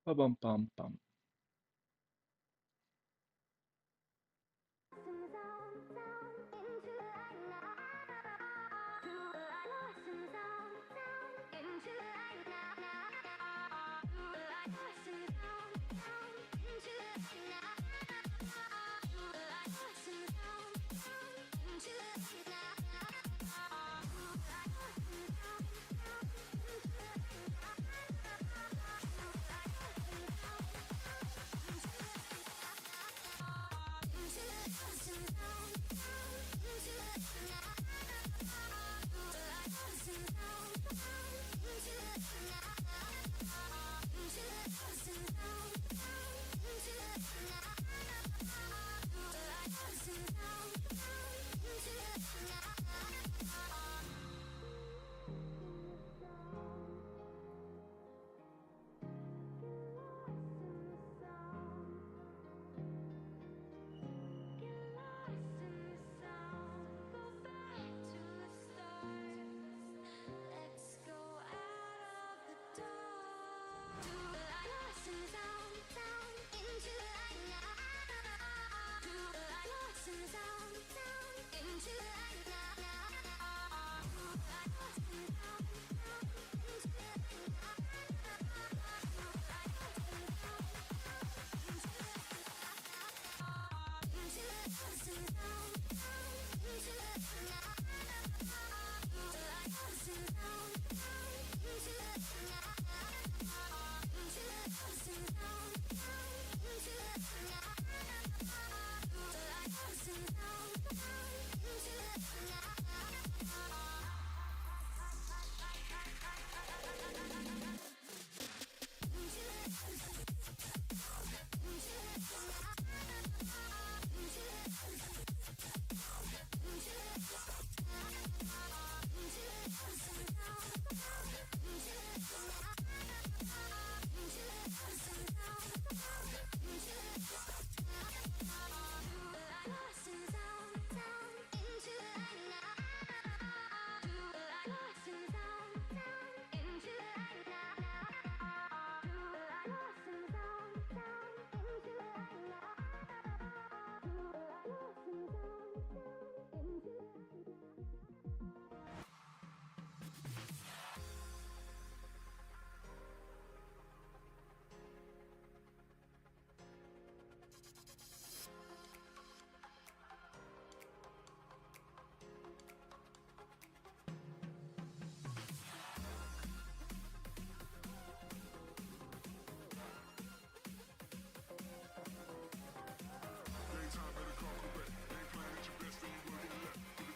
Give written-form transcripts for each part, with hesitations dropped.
Ba bum pam pam.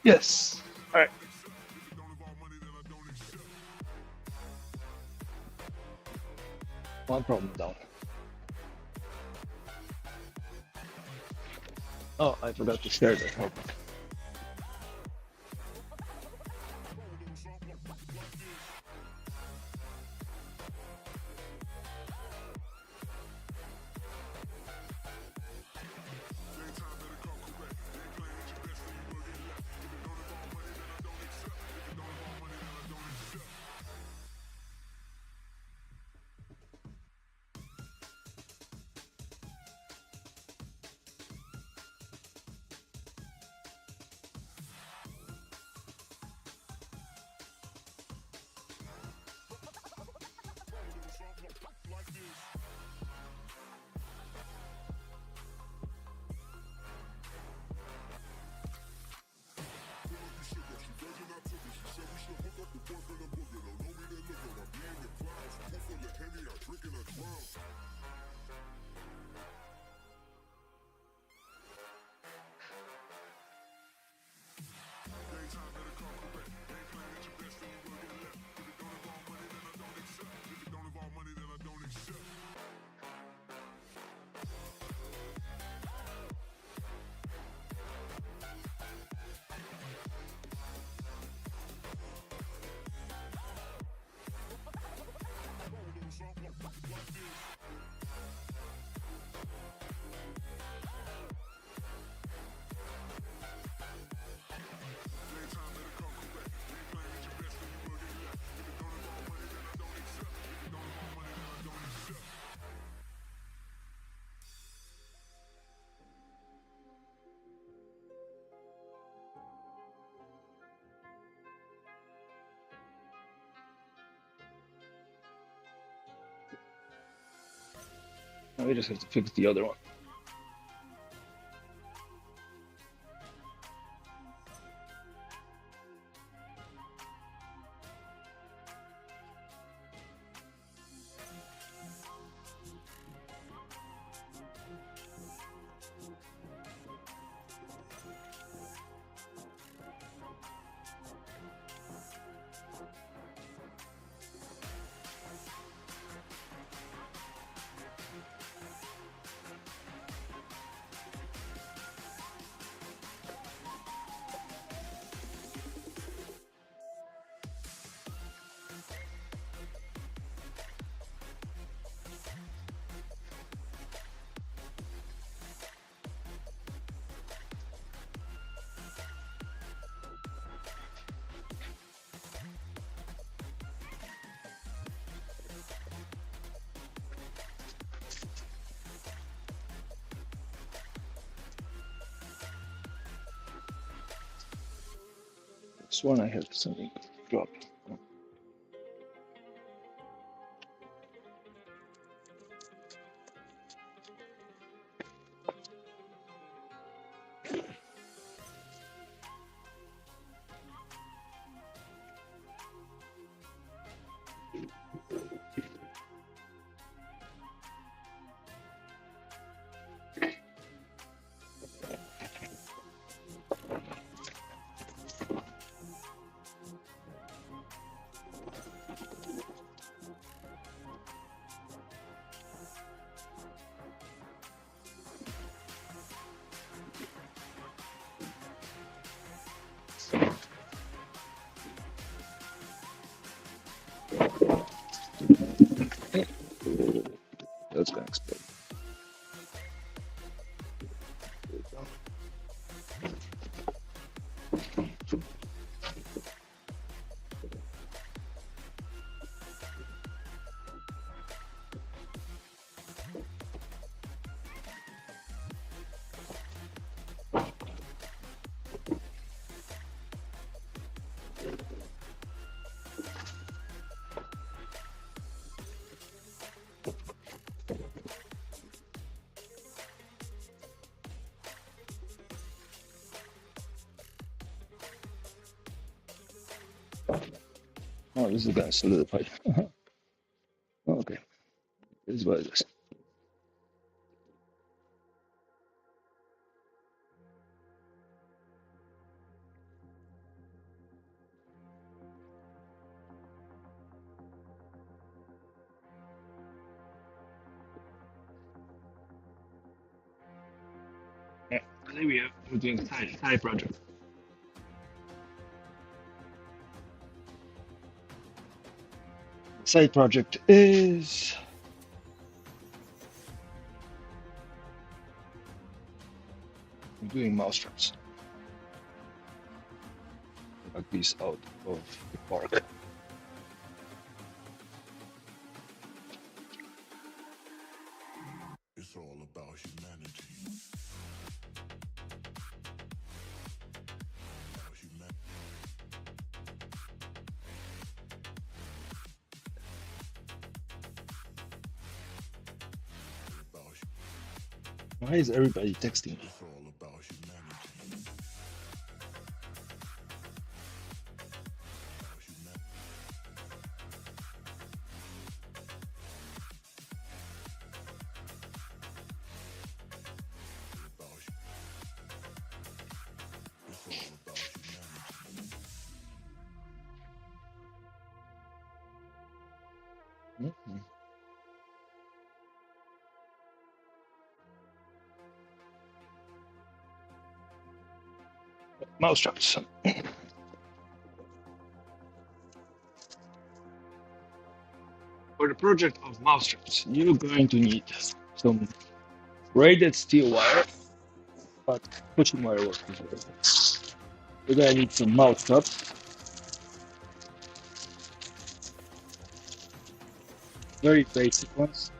Yes. All right. One problem down. Oh, I forgot to share that. Hold on. Now we just have to fix the other one. This one I have something drop. That's gonna explode. Oh, this is gonna solidify. Okay, this is what it is. Yeah, today we're doing side project. Side project is I'm doing mouse traps. Like these out of the park. It's all about humanity. Why is everybody texting me? It's all about humanity. Mhm. Mouse traps. For the project of mouse traps, you're going to need some braided steel wire, but pushing wire works as well. You're gonna need some mouse traps, very basic ones.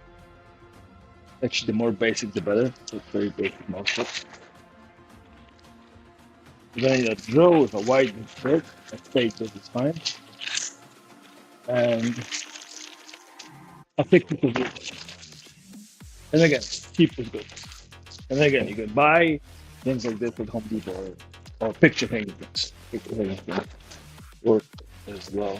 Actually, the more basic, the better. So very basic mouse traps. You're gonna need a drill with a wide thread. A straight thread is fine, and a thick piece of wood. And again, cheap is good. And again, you can buy things like this at Home Depot or picture hanging things. Picture hanging things work as well.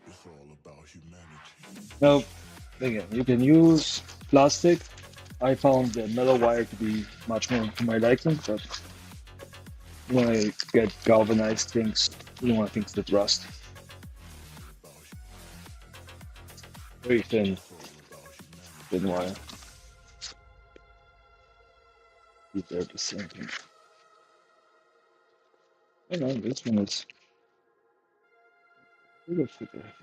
It's all about humanity. Now, again, you can use plastic. I found the metal wire to be much more to my liking, but you want to get galvanized things, you don't want things that rust. Very thin, thin wire. These are the same thing. I know this one is a little thicker, I think.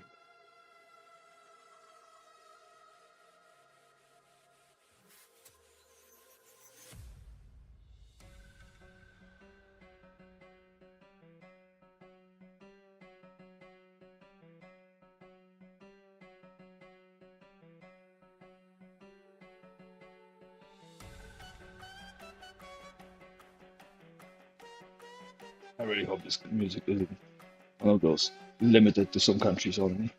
I really hope this music isn't one of those limited to some countries only.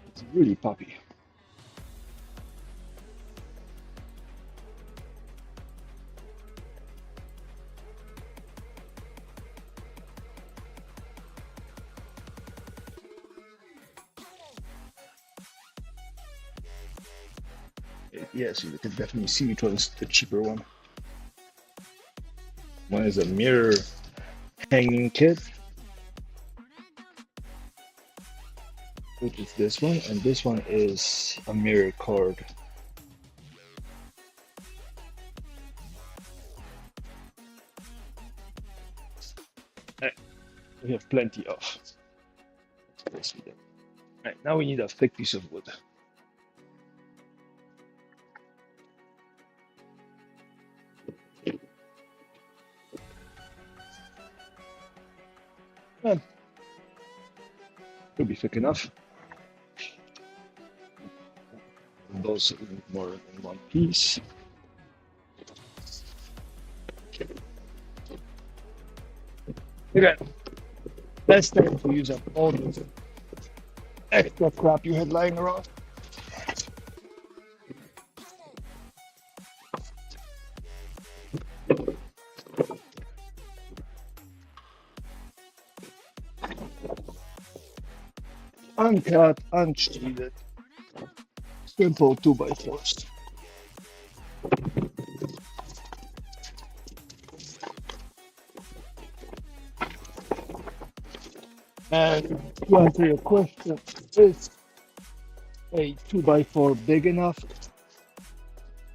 It's really poppy. Yes, you can definitely see which one's the cheaper one. One is a mirror hanging kit, which is this one, and this one is a mirror cord. We have plenty of. Right, now we need a thick piece of wood. And it'll be thick enough. And those more than one piece. Okay, that's time to use up all the extra crap you had lying around. Uncut, untreated, simple 2x4s. And to answer your question, is a 2x4 big enough?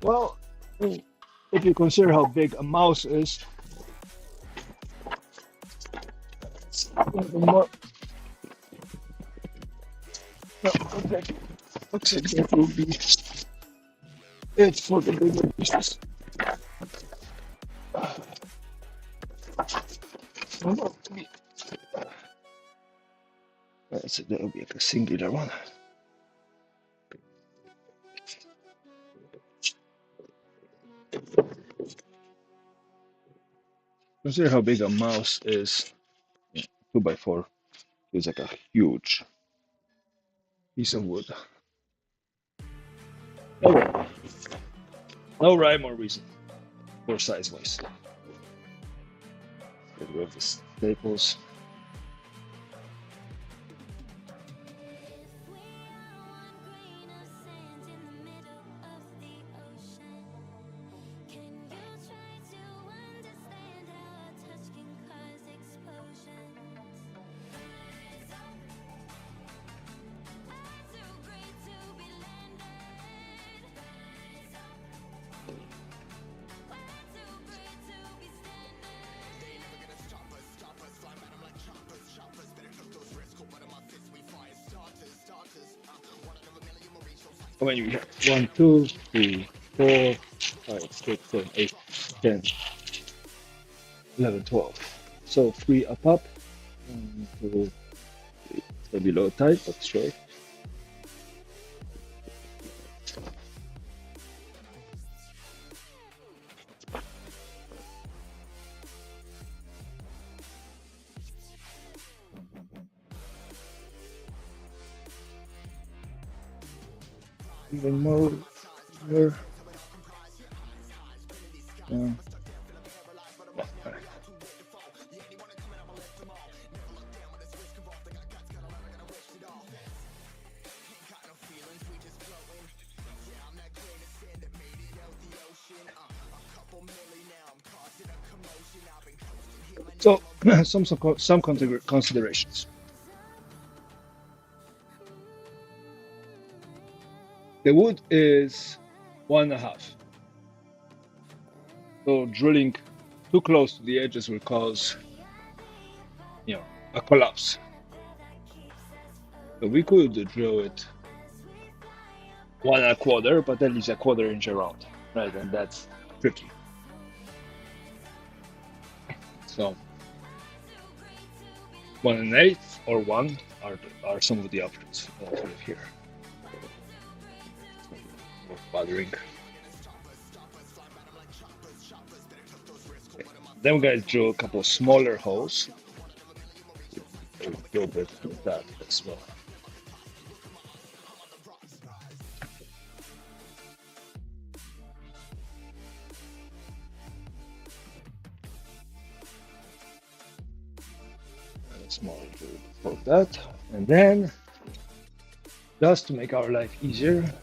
Well, if you consider how big a mouse is, it's even more. No, looks like that will be it for the bigger pieces. So that'll be like a singular one. Consider how big a mouse is. 2x4 is like a huge piece of wood. Okay. No rhyme or reason for size wise. Get rid of the staples. How many we have? 1, 2, 3, 4, 5, 6, 7, 8, 10, 11, 12. So 3 up. 1, 2, 3. Maybe low tight, but straight. Even more here. Yeah. So some considerations. The wood is 1.5. So drilling too close to the edges will cause, a collapse. So we could drill it 1.25, but that leaves a 1/4 inch around, right? And that's tricky. So 1 1/8 or 1 are some of the options here. More bothering. Then we guys drill a couple of smaller holes. A little bit of that as well. And a smaller drill for that. And then, just to make our life easier,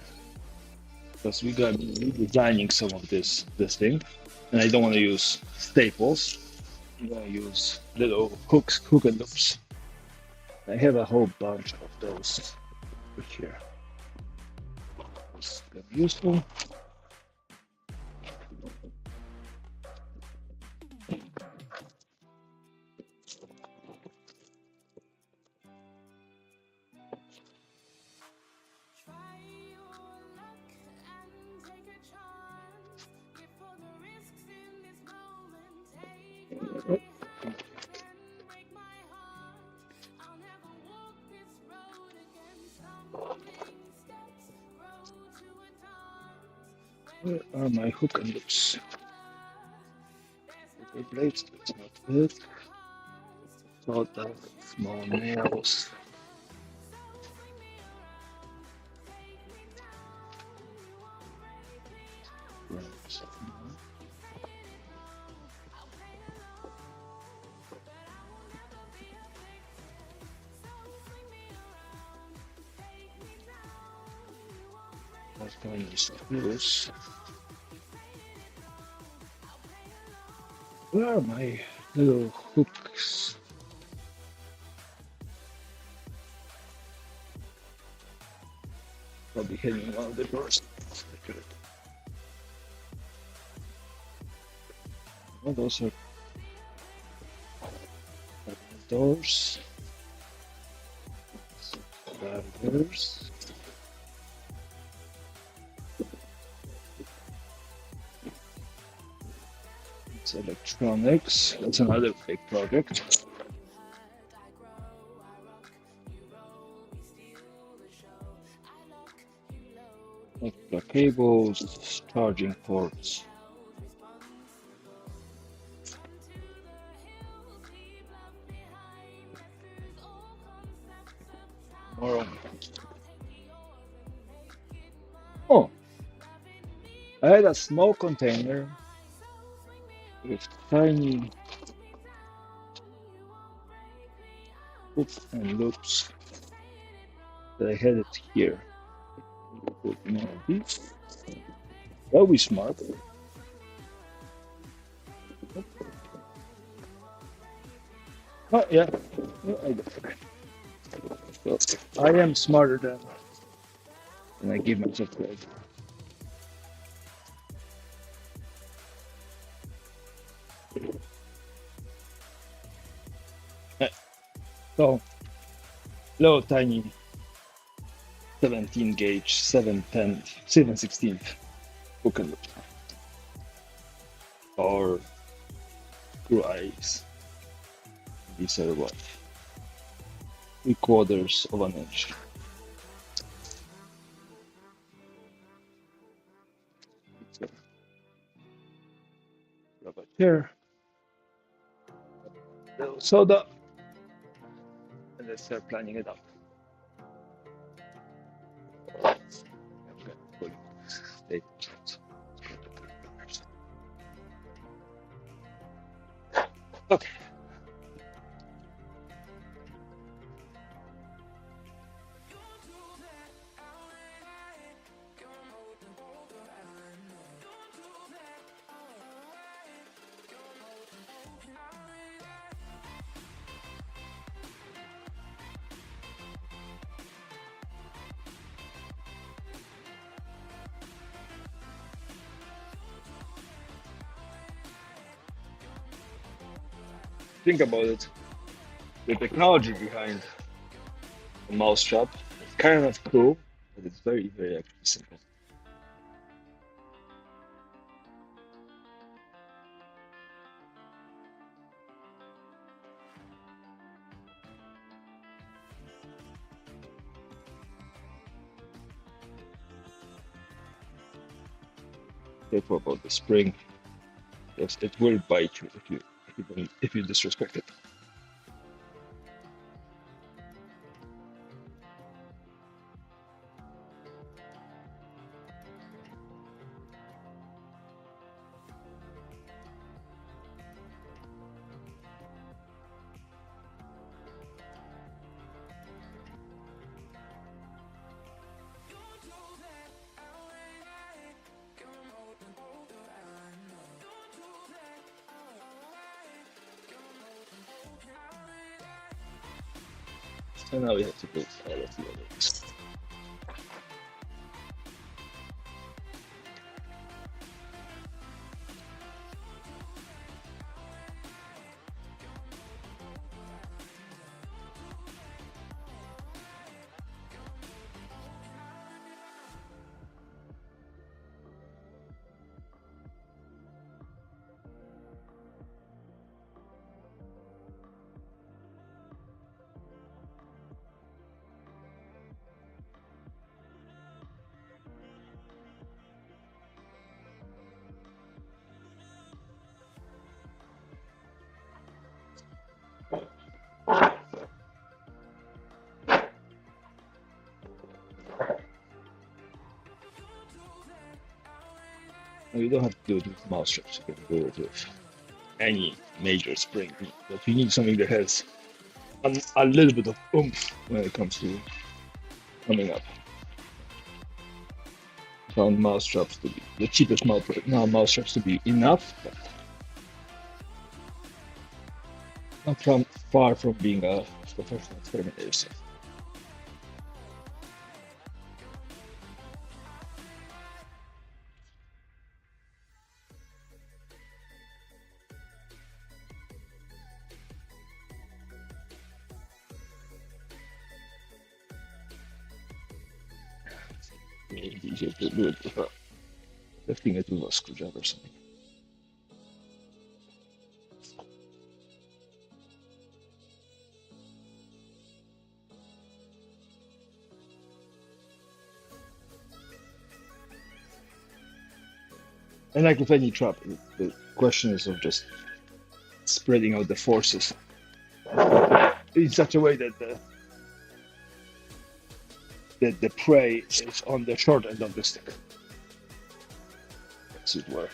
because we got redesigning some of this thing, and I don't want to use staples. I'm gonna use little hook and loops. I have a whole bunch of those here. It's gonna be useful. Where are my hook and loops? The blades, that's not it. So the small nails. That's going to screws. Where are my little hooks? Probably hitting one of the doors. Oh, those are doors. Sliders. It's electronics. That's another big project. Extra cables, charging ports. More. Oh, I had a small container with tiny hooks and loops that I had it here. Put more of these. That'll be smart. Oh yeah, I got it. So I am smarter than I give myself credit. So little tiny 17 gauge, 710, 7/16 hook and loop, or screw eyes. These are what, 3/4 of an inch. Grab a chair, little soda, and let's start planning it out. Okay. Think about it. The technology behind the mousetrap is kind of cool, but it's very, very actually simple. Careful about the spring, because it will bite you if you disrespect it. So now we have to put all of the others. Now you don't have to do it with mouse traps. You can do it with any major spring, but you need something that has a little bit of oomph when it comes to coming up. Found mouse traps to be the cheapest mouse traps to be enough, but not from far from being a professional experimenter. So. Maybe easier to do it with lifting it with a screwdriver or something. And like with any trap, the question is of just spreading out the forces in such a way that the prey is on the short end of the stick, as it were.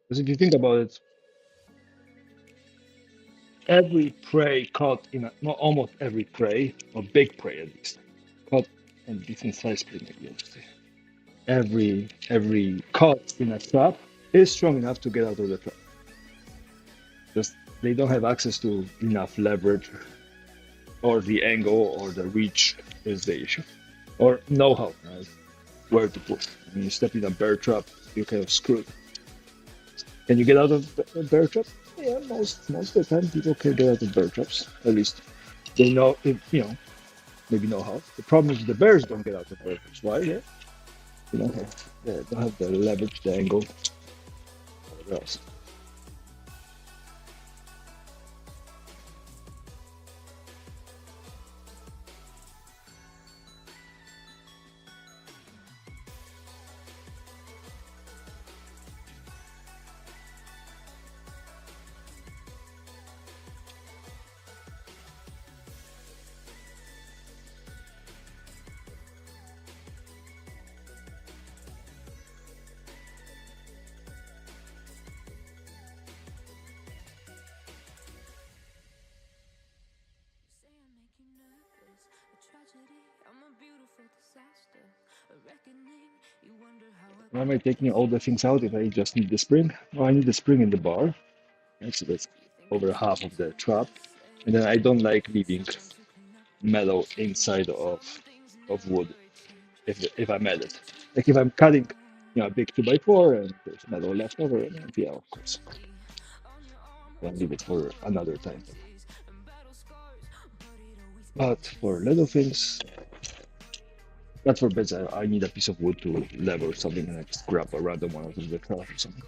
Because if you think about it, every prey caught in a, not almost every prey, or big prey at least, caught and decent sized prey maybe, I should say. Every caught in a trap is strong enough to get out of the trap. Just they don't have access to enough leverage, or the angle or the reach is the issue, or know-how, right? Where to put. When you step in a bear trap, you're kind of screwed. Can you get out of bear traps? Yeah, most of the time people can get out of bear traps. At least they know if maybe know how. The problem is the bears don't get out of bear traps. Why? Yeah, they don't have the leverage, the angle, whatever else. Why am I taking all the things out if I just need the spring? Well, I need the spring in the bar. Actually, that's over half of the trap. And then I don't like leaving metal inside of wood if I'm at it. Like if I'm cutting, a big 2x4 and there's metal left over, and yeah, of course, I'll leave it for another time. But for little things, God forbid, I need a piece of wood to lever something and I just grab a random one out of the craft or something.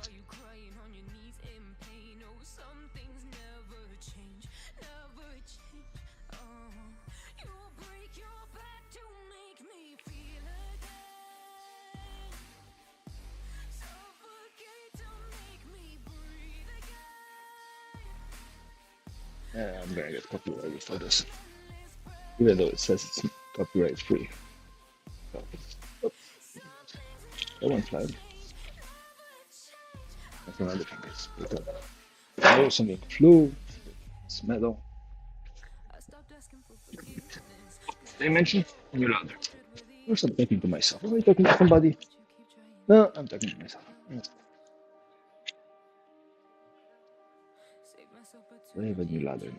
Yeah, I'm gonna get copyrighted for this, even though it says it's copyright free. So, oh, that one's fine. That's another thing. Oh, something flew. It's metal. Dimension, new ladder. Or I'm talking to myself. Am I talking to somebody? No, I'm talking to myself. Yes. I have a new ladder now.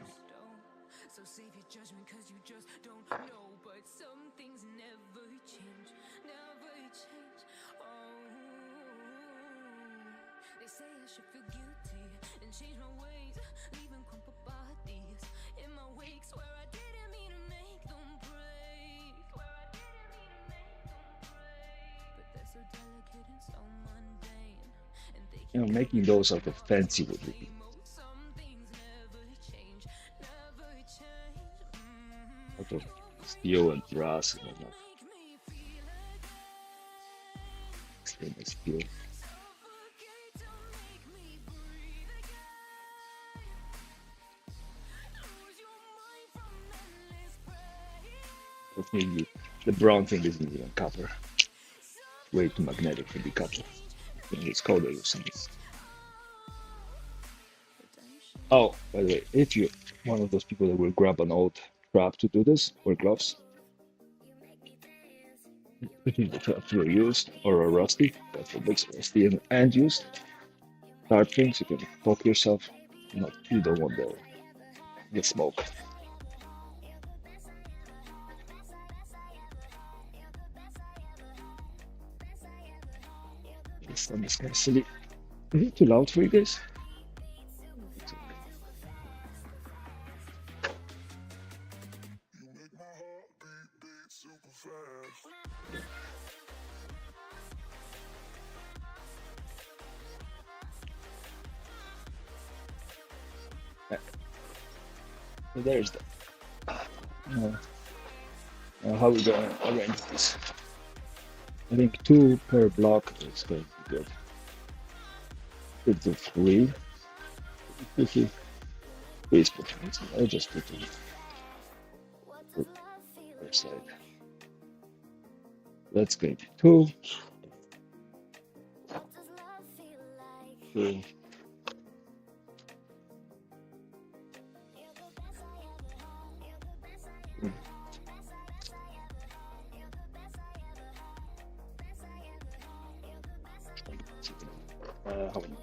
Making those out of fancy wood would be out of steel and brass and whatnot. Stainless steel. But maybe the brown thing isn't even copper. Way too magnetic to be copper. I think it's colder or something. Oh, by the way, if you're one of those people that will grab an old trap to do this, or gloves, if the traps were used or are rusty, that's what makes rusty and used, sharp things, you can poke yourself. You don't want the smoke. This one is kind of silly. Is it too loud for you guys? So there's that. How are we going to arrange this? I think 2 per block is going to be good. Let's do 3. Please put it. I just put it on the side. Let's go to 2. 3. How many?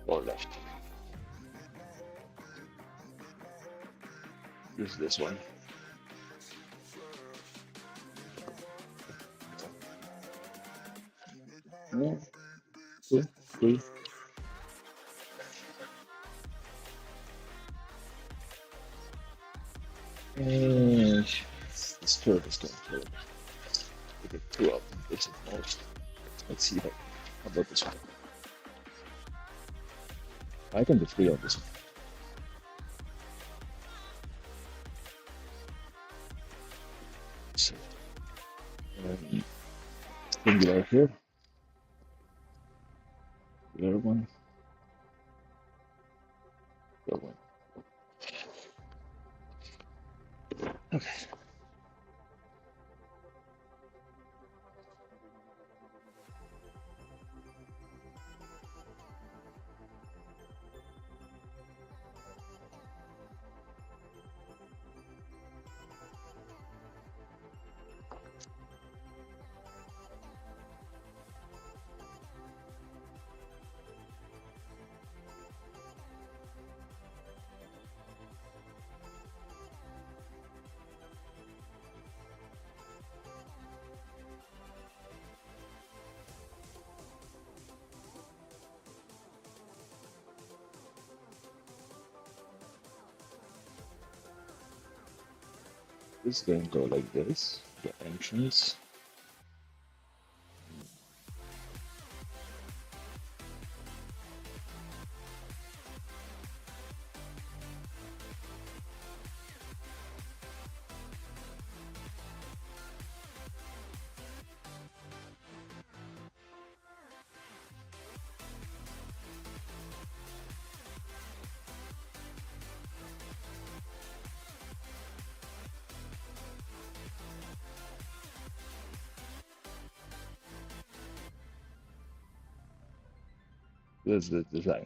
4 left. Use this one. One, 2, 3, And this turret is going to kill him. We get two of them, it's at most. Let's see how about this one. I can do three on this one. So, singular here. The other one. The other one. Okay. This is going to go like this. The entrance. This is the design.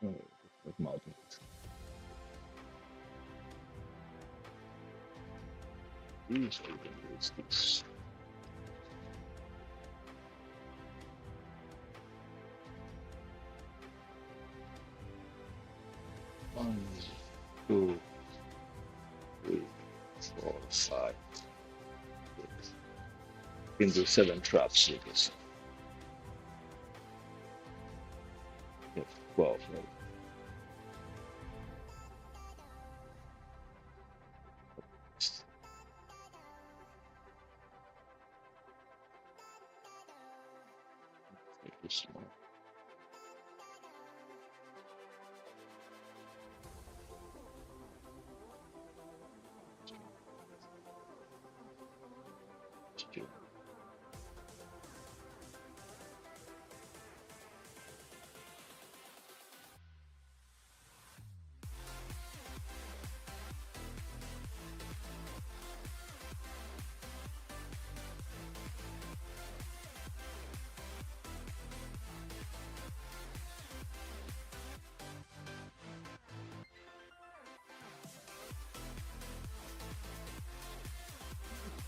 Oh, like mountain. These are the sticks. One, two, three, four, five, six. You can do 7 traps with this. Yeah, 12, right? Take this one. Two.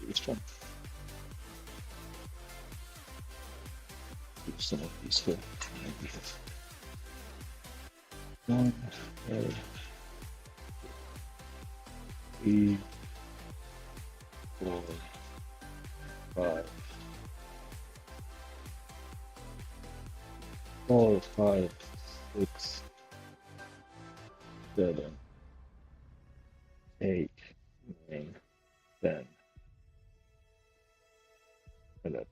This one. Do some of these here. Maybe one, two, three, 4, 5, 4, 5, 6, 7, 8, 9, 10, 11.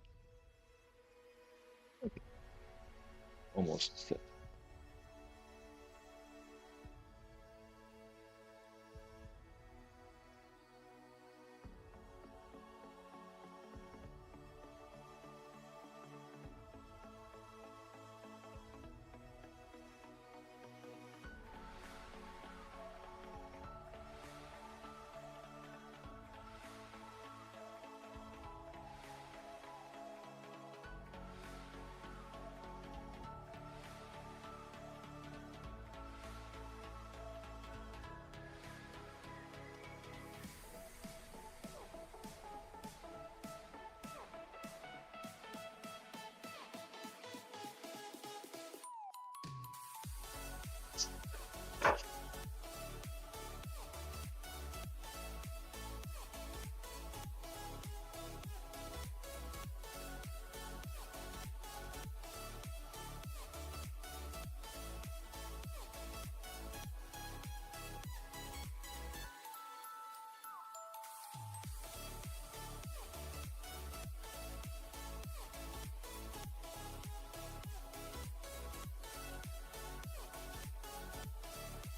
Almost set.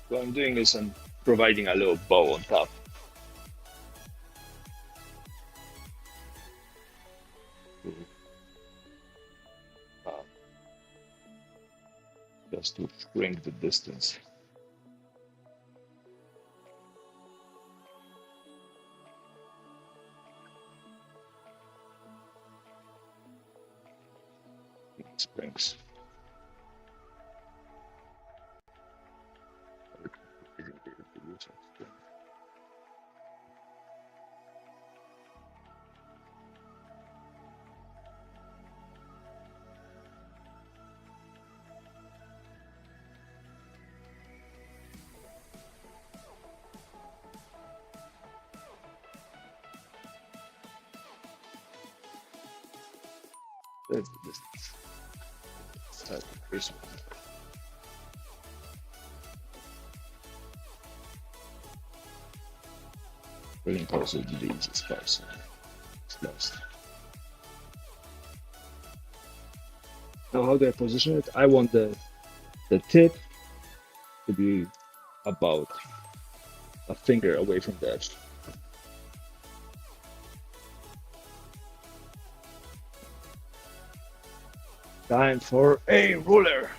What I'm doing is I'm providing a little bow on top. Uh, just to shrink the distance. Springs. That's the distance. That's the first one. Really also do the easiest part, so it's best. Now how do I position it? I want the tip to be about a finger away from the edge. Time for a ruler.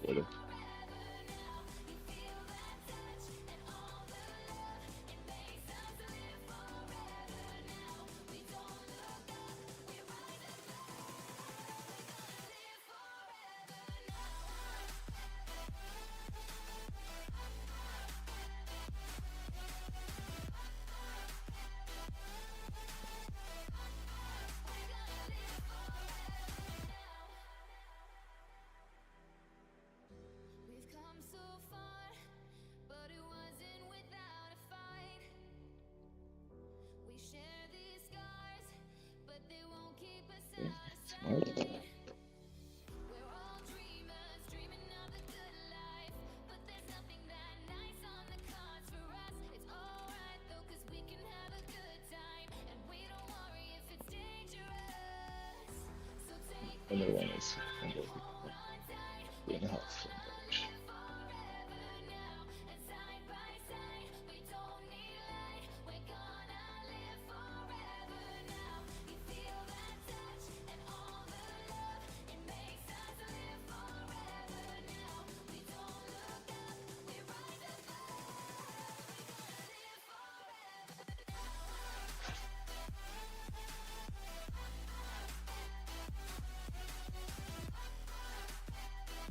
Really? Smart. Another one is 3.5.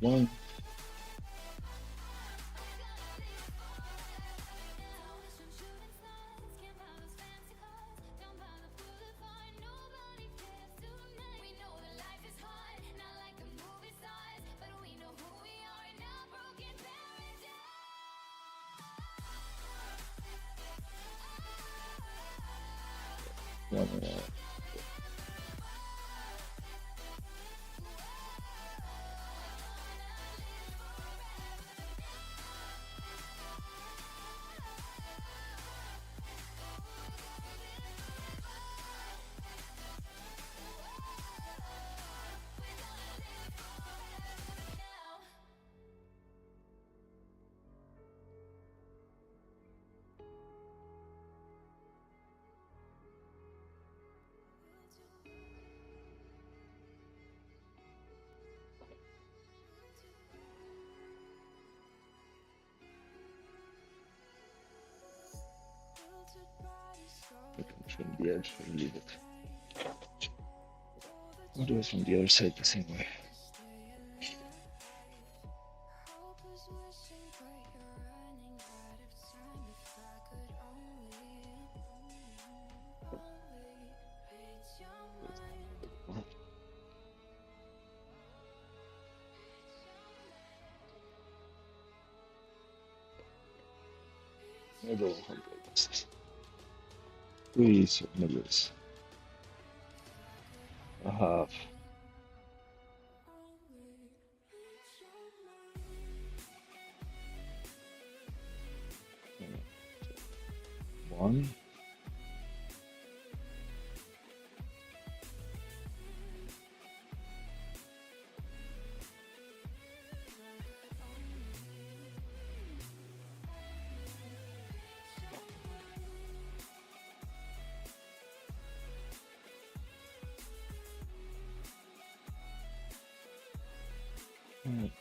One. One more. We can trim the edge and leave it. I'll do it from the other side the same way. Maybe I'll have this. Please, maybe this. I have one. Right.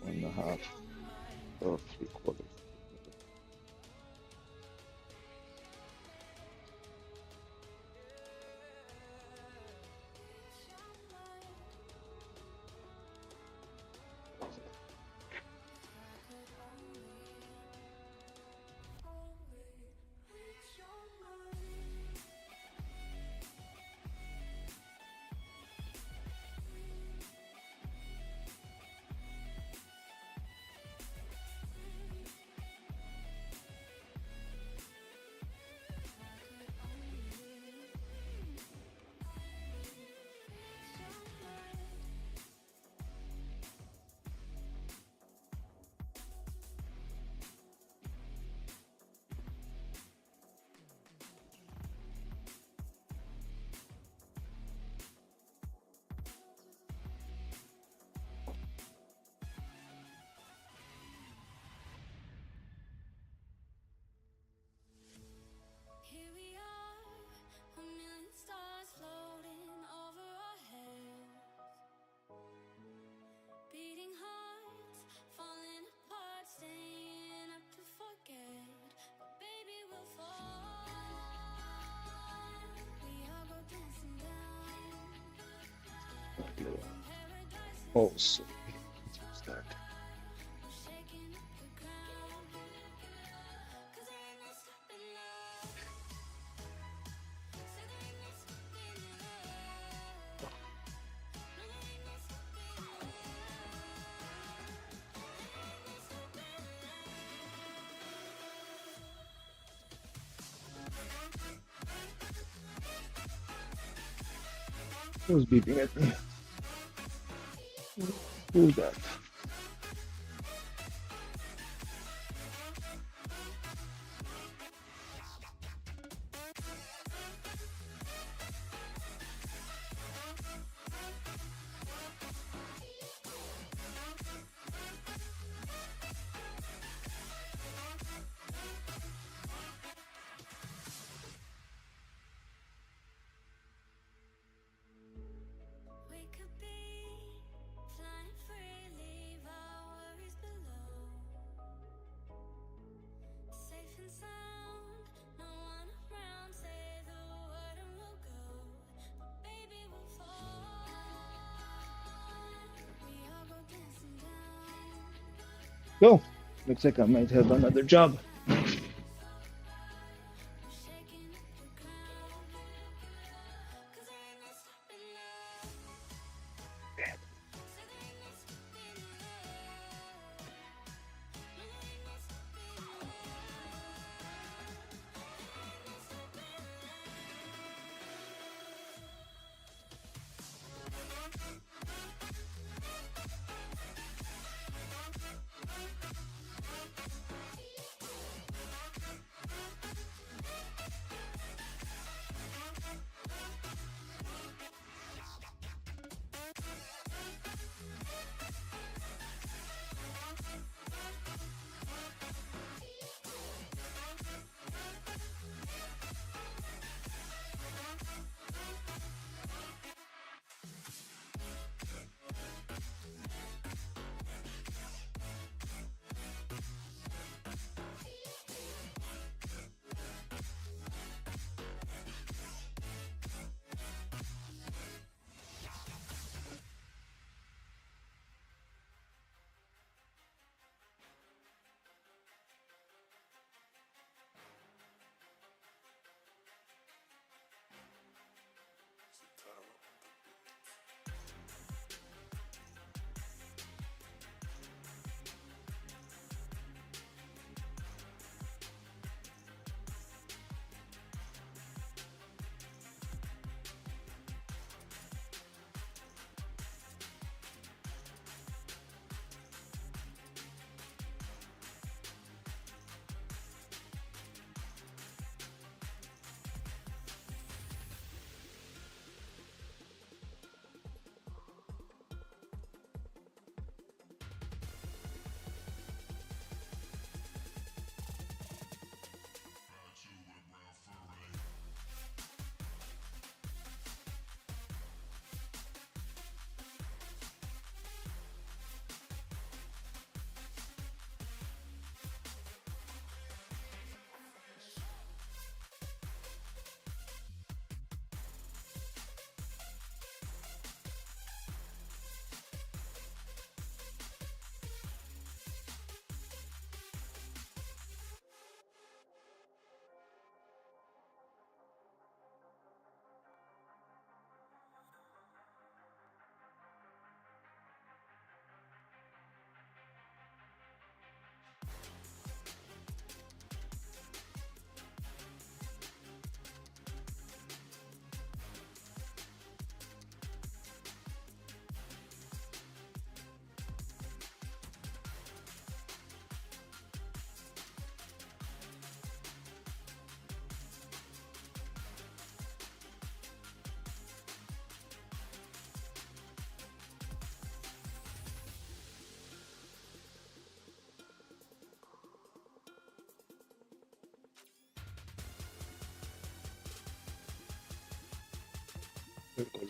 One and a half or 3/4. Here we are, a million stars floating over our heads. Beating hearts, falling apart, staying up to forget. But baby, we'll fall. We all go dancing down from paradise and Also, start. we're shaking up the ground. 'Cause there ain't no stopping love. Say there ain't no stopping love. No, there ain't no stopping love. Who's beeping at me? Who's that? We could be flying free, leave our worries below. Safe and sound, no one around. Say the word and we'll go. But baby, we'll fall. We all go dancing down. Go. Looks like I might have another job. We're shaking up the ground. 'Cause there ain't no stopping love. Say there ain't no stopping love. No, there ain't no stopping love.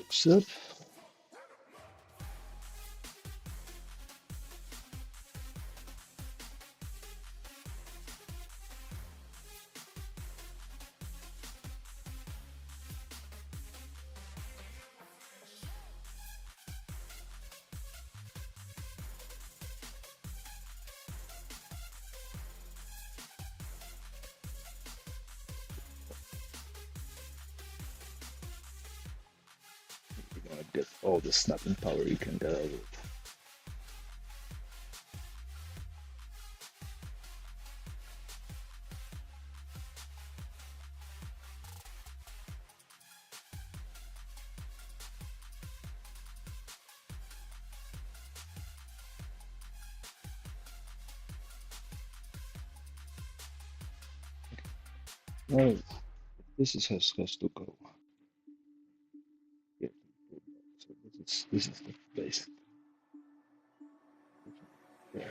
Looks up. You're gonna get all the snapping power you can get out of it. Right, has to go. Yeah. So this is the base. Yeah.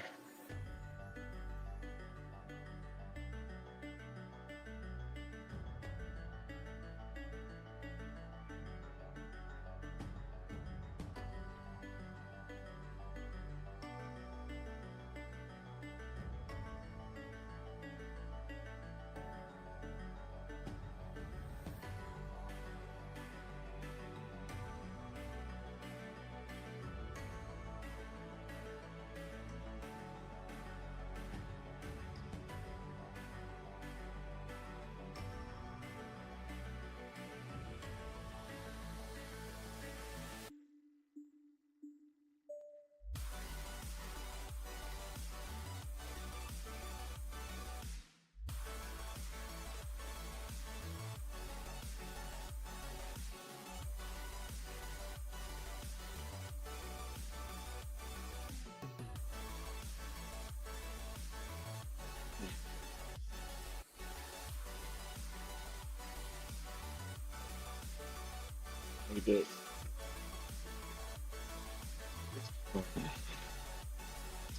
We did.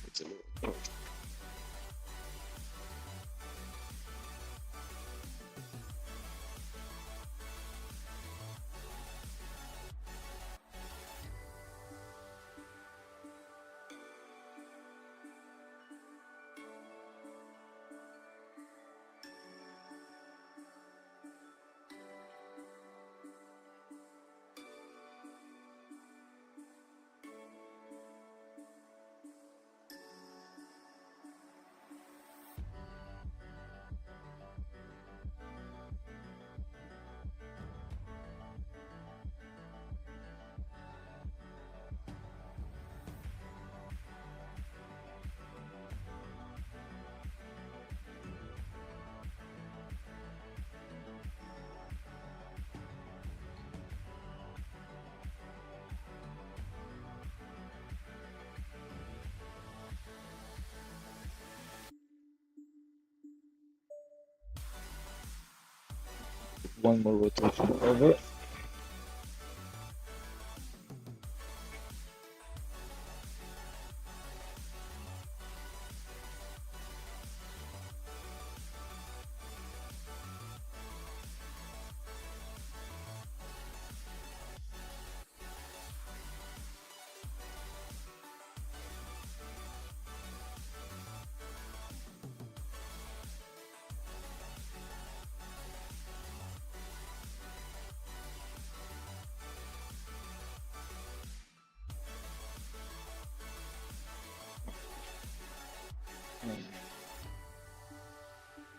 It's a little. One more rotation over.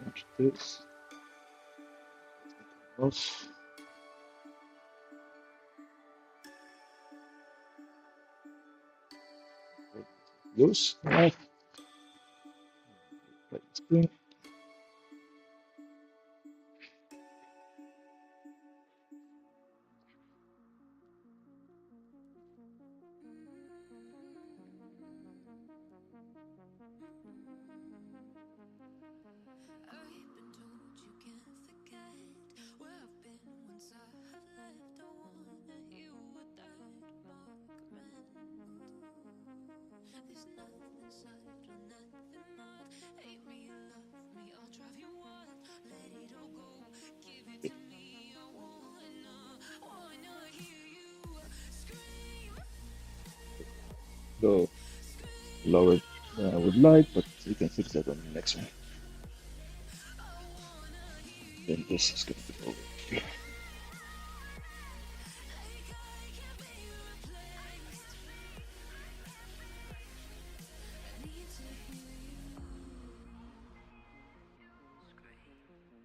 Watch this. Off. Loose. Right. Play the screen. I've been told you can't forget where I've been once I have left. I wanna hear what that mark meant. There's nothing sad or nothing odd. Hate me, love go lower than I would like, but we can fix that on the next one. Then this is going to go over here.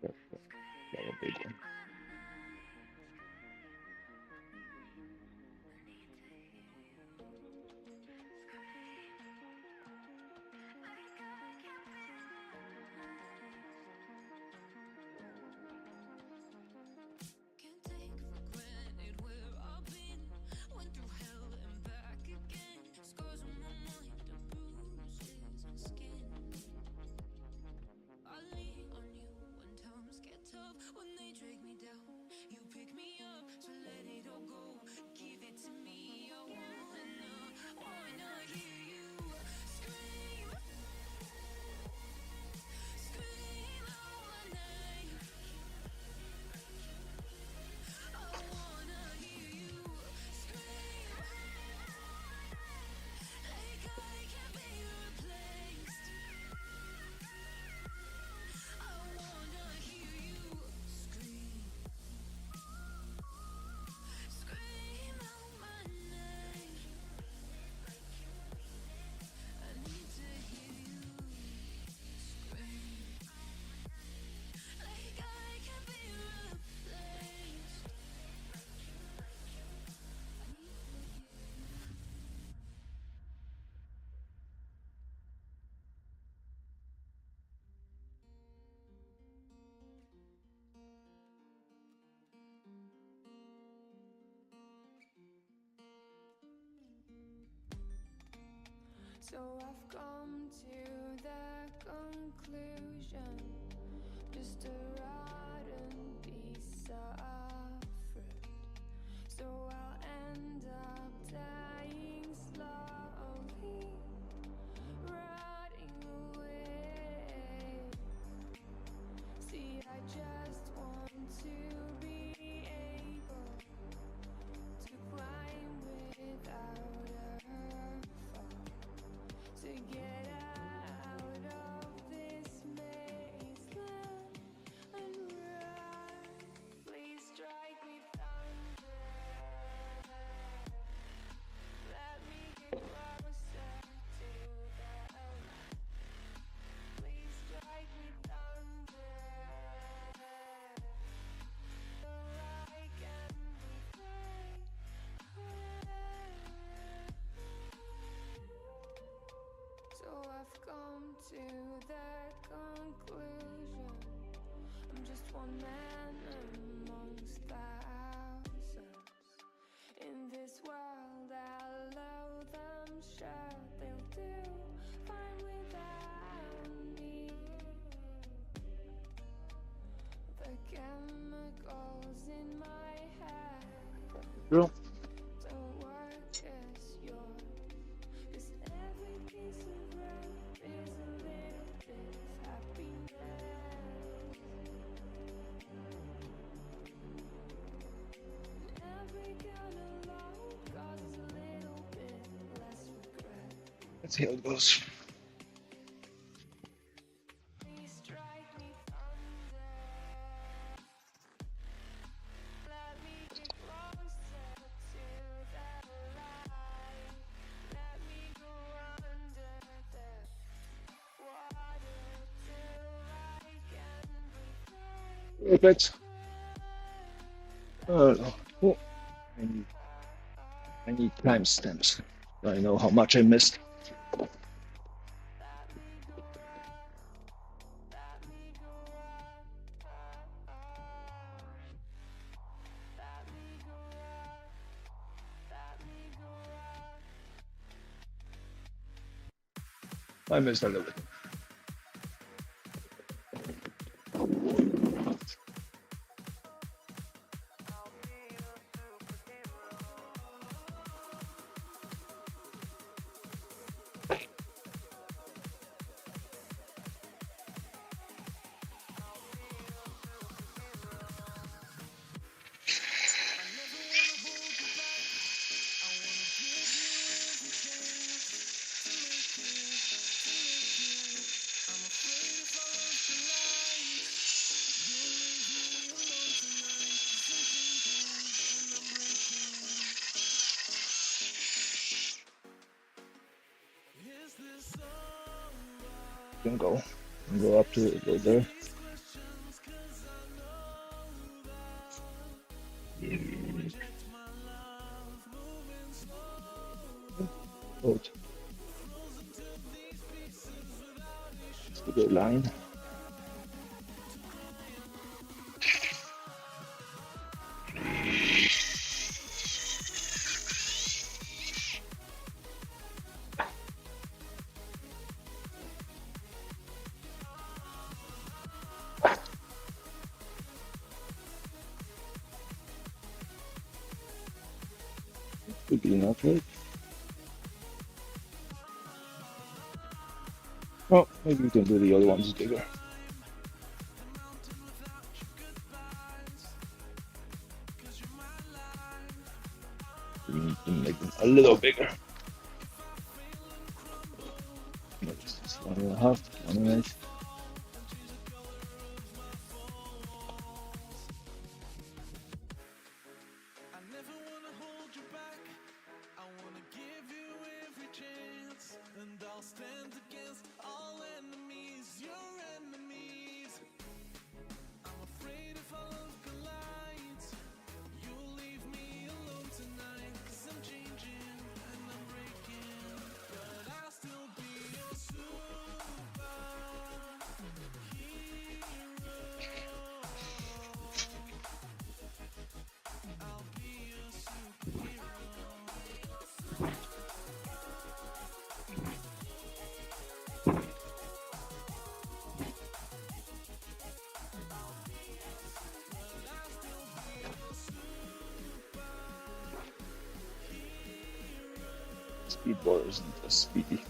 Perfect. Got a big one. Can't take for granted where I've been. Went through hell and back again. Scars on my mind, the bruises and skin. I lean on you when times get tough. When they drag me down, you pick me up. So let it all go. Give it to me. I wanna hear you scream, scream out my name. I wanna hear you scream like I can't be replaced. I wanna hear you scream, scream out my name. I need to hear you scream like I can't be replaced. So I've come to the conclusion, just a rotten piece of fruit. So I'll end up dying slowly, rotting away. See, I just want to be able to climb without a fall, to get out of this maze and run. Please strike me thunder. Let me get closer to the light. Please strike me thunder. So I can be free. So I've come to the conclusion, I'm just one man amongst thousands. In this world I'll load them, sure they'll do fine without me. The chemicals in my head Girl, don't work as yours. 'Cause every piece of road is a little bit of happiness. Every kind of love causes a little bit less regret. let's see how it goes. Please strike me thunder. Let me get closer to the light. Let me go under the water till I can breathe. Perfect. Oh, I need timestamps. So I know how much I missed. I missed a little bit. can go. Go up to it, go there. Hold. It's the good line. Could be enough, right? Oh, maybe we can do the other ones bigger. We need to make them a little bigger. Just 1.5, 1.5. Speedball isn't as speedy.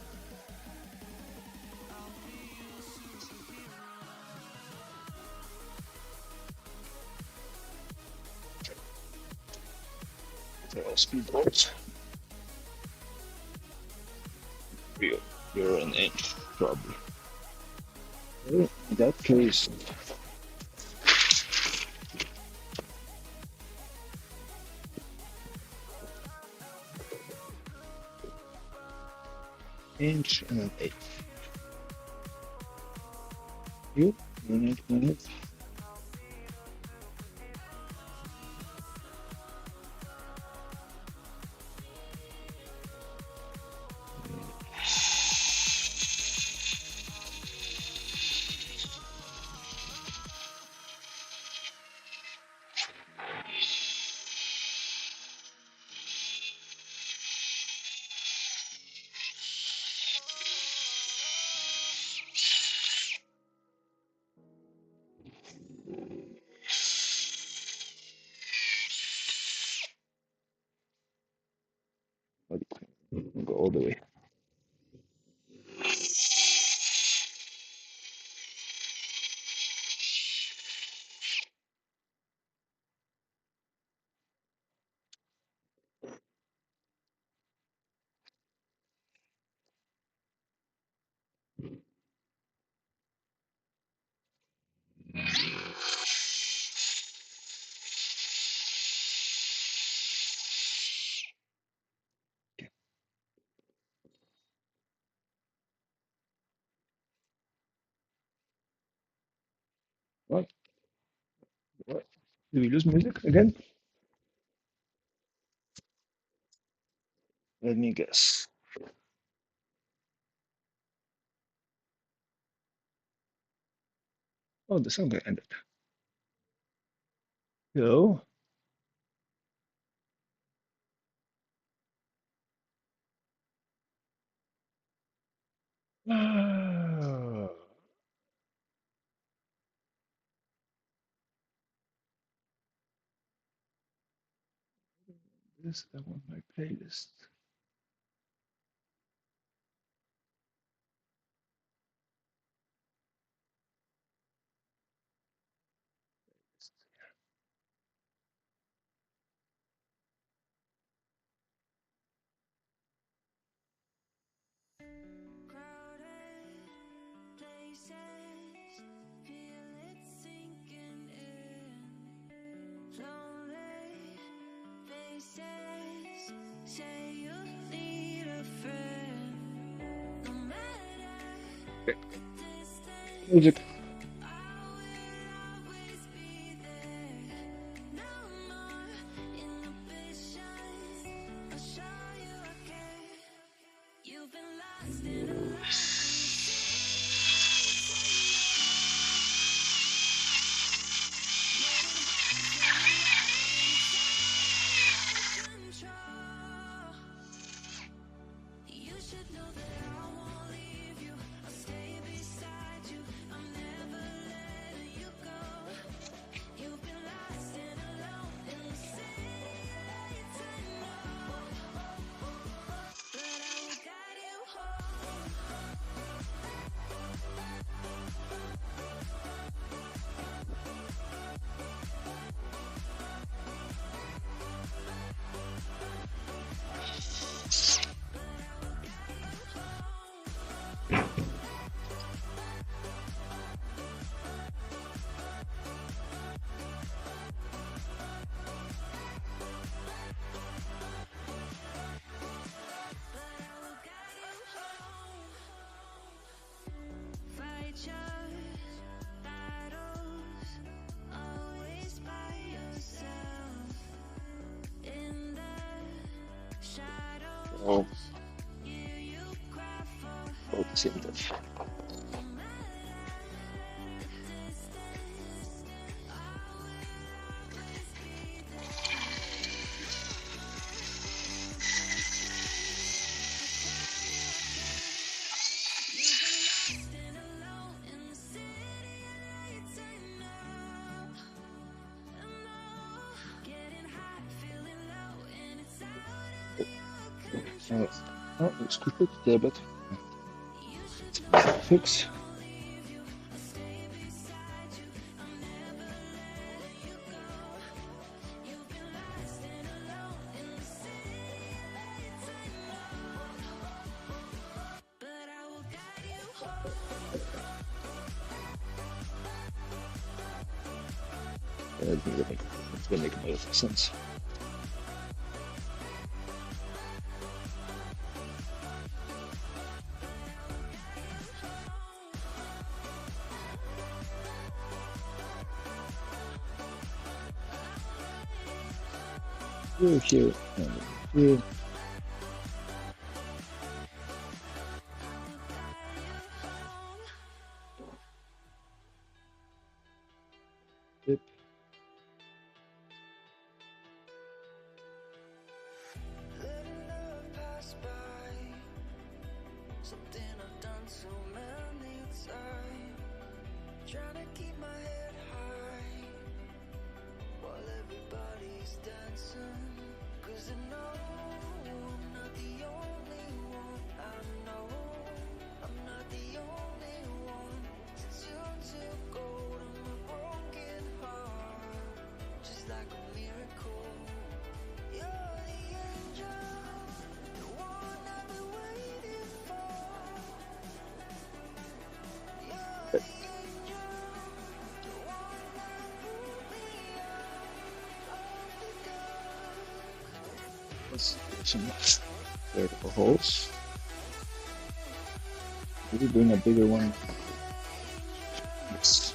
They're all speedballs. You're an inch, probably. Well, in that case, inch and an eighth. You, 1.8. Go all the way. What? What? Did we lose music again? Let me guess. Oh, the song ended. Hello? Ah, this I want my playlist. Crowded places, feel it sinking in. Lonely faces, say you need a friend. No matter Okay. the Music. You've been lost in a control. You should know that I won't leave you. I'll stay beside you. I'm never letting you go. You've been lost and alone in the city lights, I know. But I will guide you home. Fight your battles, always by yourself. In the shadows, Oh, hear you cry for focus in that. stand alone in the city lights, I know. I know. Getting hot, feeling low, and it's out of your control. Oh, it's quick there, but You should know fix. I'll leave you. I'll stay beside you. I'm never letting you go. You've been lost and alone in the city lights, I know. But I will guide you home. It's gonna make a lot of sense. Here, and here. Yep. Letting love pass by, something I've done so many times. Trying to keep my head high while everybody's dancing. 'Cause I know I'm not the only one. I know I'm not the only one. Since you took hold of my broken heart, just like a miracle. You're the angel, the one I've been waiting for. You're the angel, the one that pulled me out of the dark. Let's do some vertical holes. Maybe bring a bigger one. Yes.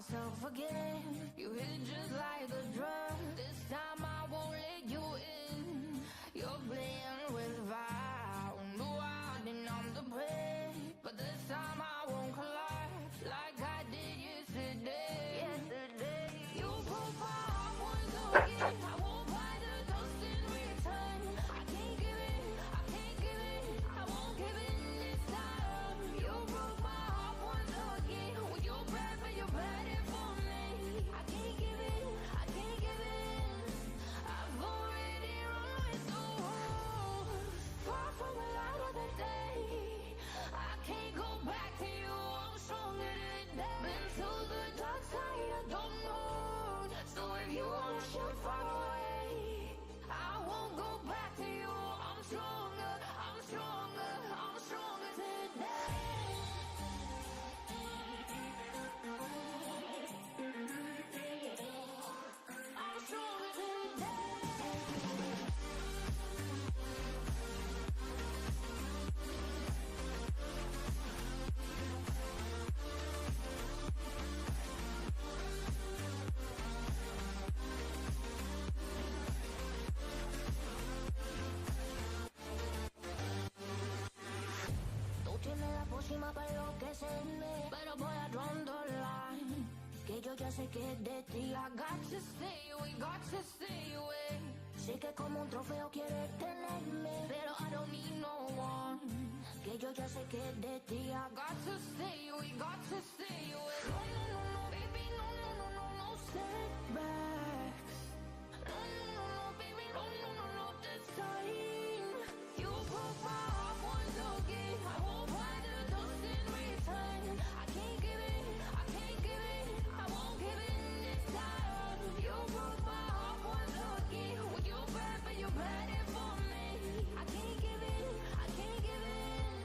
myself again. You hit just like a drug. This time I won't let you in. You're playing with fire. No, I didn't, I'm the prey. But this time I won't collide like I did yesterday. You broke my heart once again. I won't buy the dust in return. I can't give in, I can't give in, I won't give in this time. You broke my heart once again. With your bad, but you're bad it for me. I can't give in, I can't give in. I've already run with the wolves. Far from the light of the day. I can't go back to you, I'm stronger than that. Been to the dark side, I don't know. So if you wanna shoot far away, I won't go back to you. I'm stronger, I'm stronger, I'm stronger today. I'm stronger today. Tú tienes la pócima para enloquecerme, pero voy a draw the line. Que yo ya sé que es de ti. I got to stay away, got to stay away. Sé que como un trofeo quieres tenerme, pero I don't need no one. Que yo ya sé que es de ti. I got to stay away, got to stay away. No, no, no, no, baby, no, no, no, no, no setbacks. No, no, no, no, baby, no, no, no, no, this time. You broke my heart once again. I won't buy the dust in return. I can't give in, I can't give in, I won't give in this time. You broke my heart once again. With your bad, but you're bad it for me. I can't give in, I can't give in.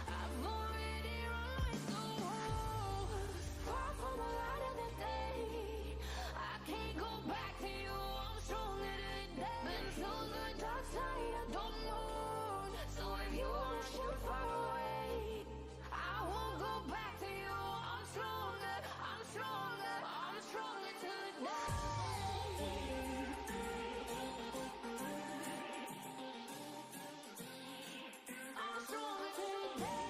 I've already run with the wolves. Far from the light of the day. I can't go back to you, I'm stronger today. Been to the dark side, I don't know. So if you wanna shoot far away, I won't go back to you. I'm stronger, I'm stronger, I'm stronger today. I'm stronger today.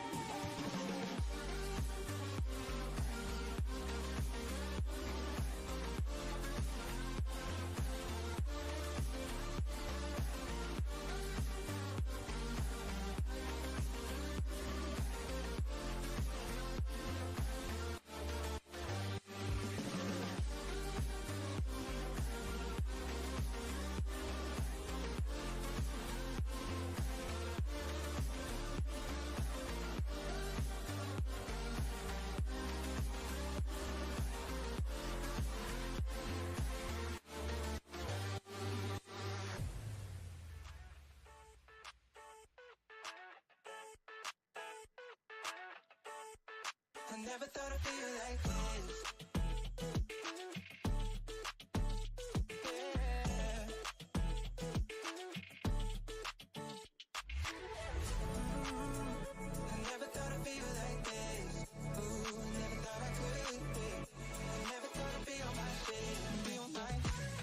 I never thought I'd feel like this. Yeah. I never thought I'd feel like this. Ooh, never thought I could. I never thought I'd be on my shit, be on my.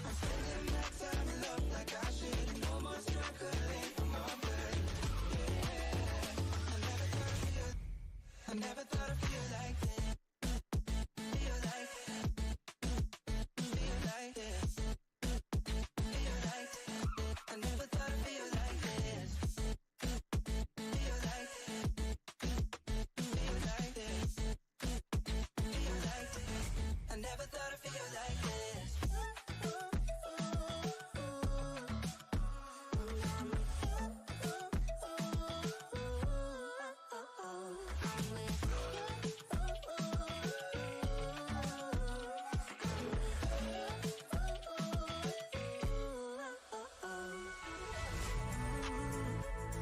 I'm spending my time in love like I should. No more struggling for my good. Yeah. I never thought I'd feel like this. Feel like, feel like this. Feel like, I never thought I'd feel like this. Feel like, feel like this. Feel like, I never thought I'd feel like this.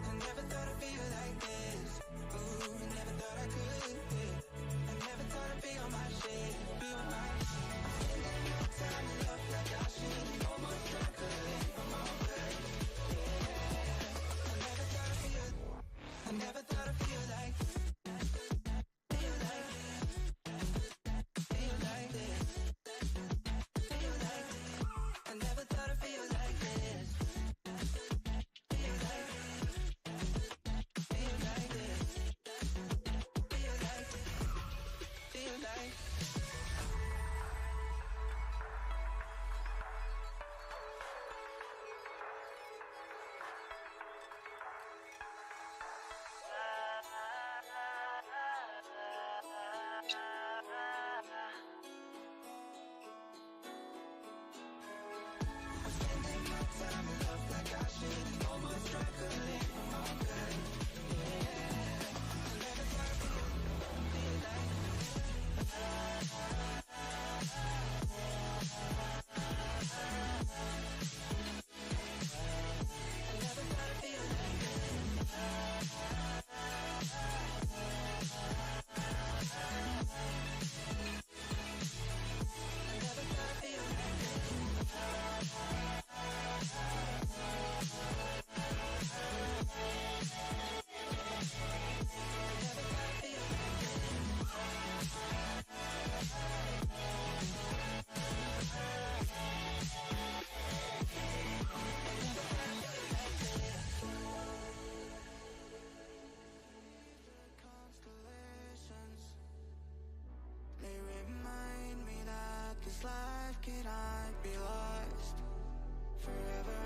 I never thought I'd feel like this. Ooh, never thought I could. I never thought I'd be on my shit, be on my. I'm spending my time Constellations, they remind me that this life cannot be lost forever.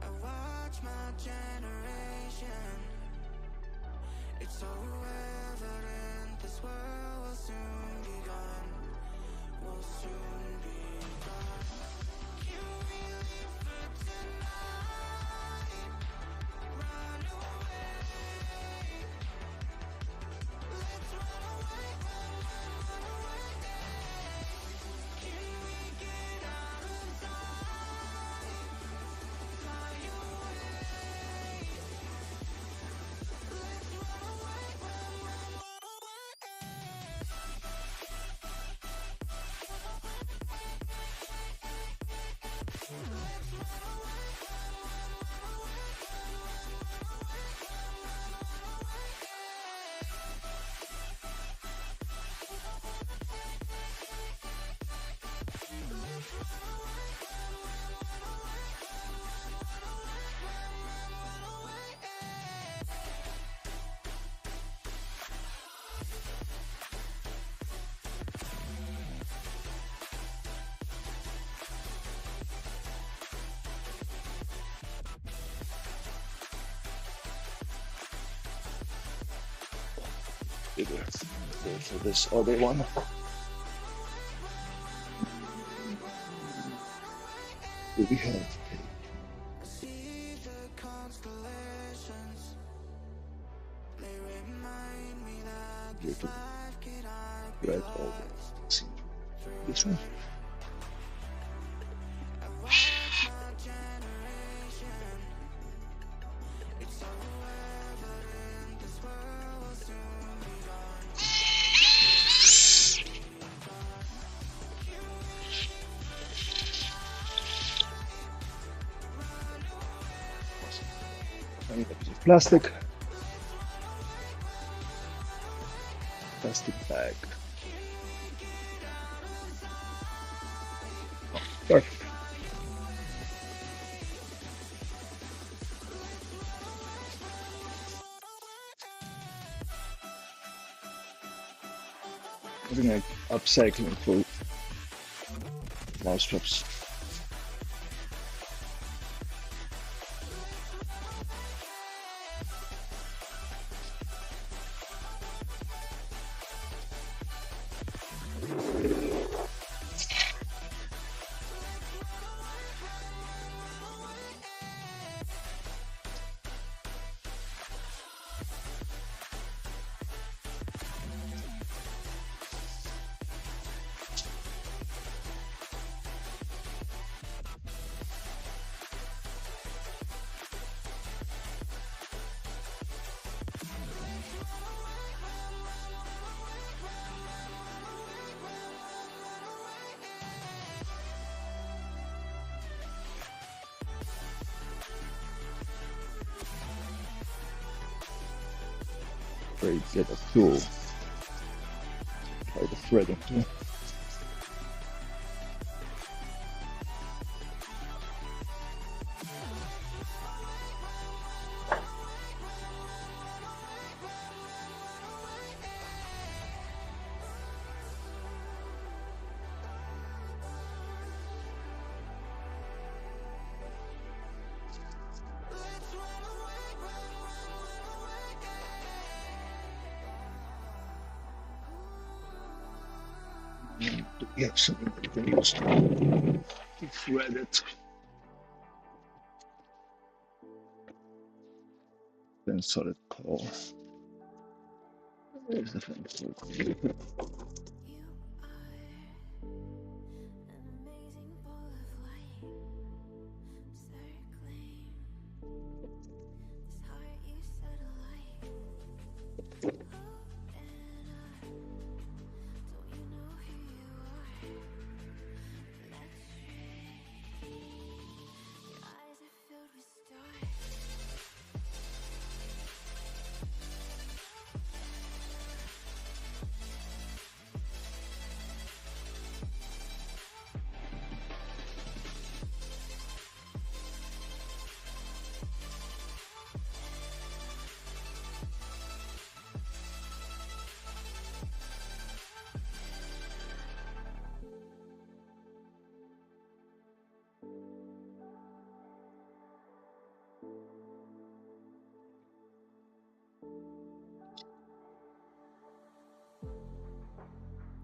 I watch my generation, it's so evident this world will soon be gone, will soon be gone. Can we live for tonight? Run away. Let's run away, run away. Can we get out of sight? Fly away. Let's run away, run Bigger. So this other one. We have see the constellations. They remind me that this little life cannot be red all lost. see this one. I watch my generation, it's so evident this world will soon be gone. I need a piece of plastic bag. Oh, perfect. I think I'm upcycling for mouse traps. Great, get a tool. Try the threading tool. We have something that we can use to thread it. Then solid core. Where's the thing? You are an amazing ball of light, circling this heart you set alight. Open up, don't you know who you are? Let's trade. Your eyes are filled with stars.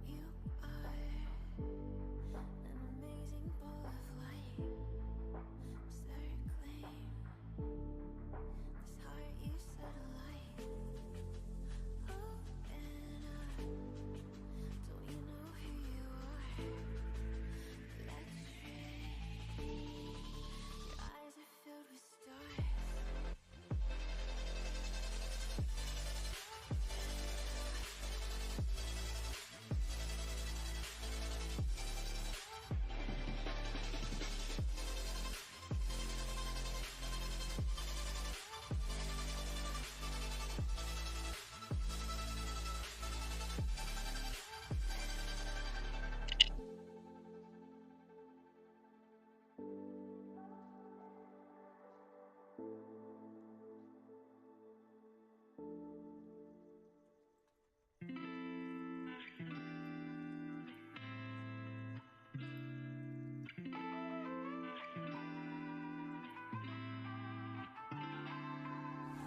You are an amazing ball of light, circling this heart you set alight. Open up, don't you know who you are? Let's trade. Your eyes are filled with stars.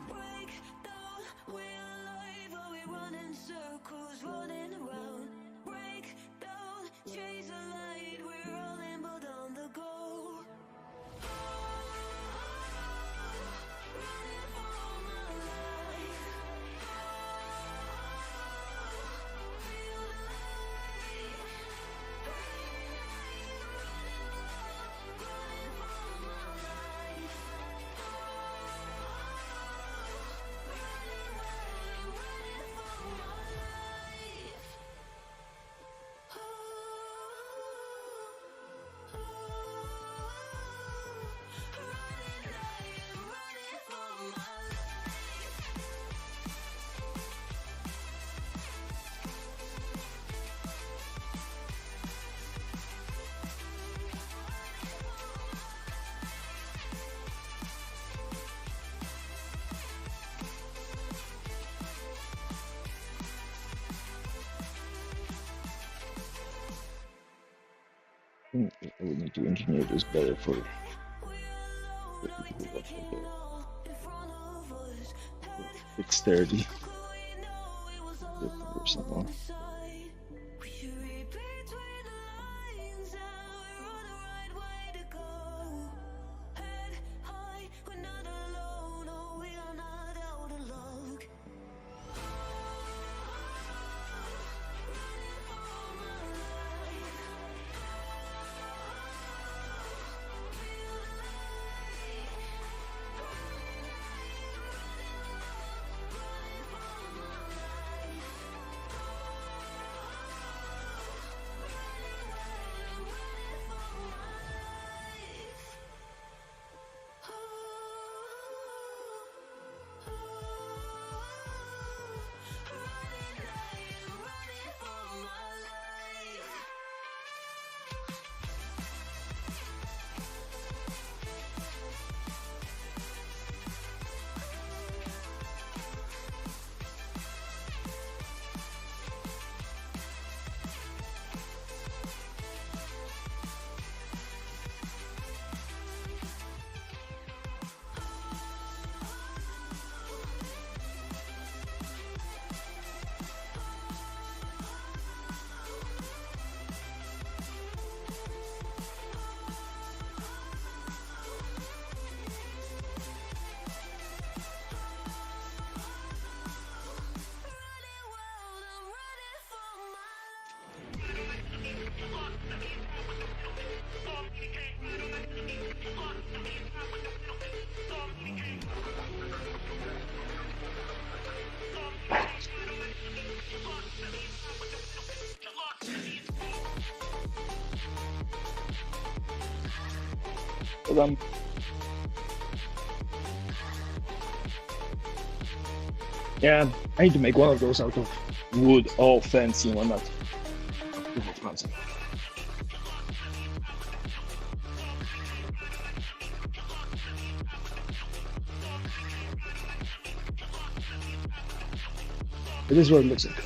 Breakdown, we're alive, but we run in circles, running around. Breakdown, chase the light, we're rolling but on the go. Running for my life. Feel the light. Running for my life. We need to engineer this better for dexterity. Or someone. We should read between the lines, and we're on the right way to go. Head high, we're not alone, oh, we are not out of luck. Running for my life. Feel the light. Running for my life. But yeah, I need to make one of those out of wood, all fancy and whatnot. Super expensive. It is what it looks like.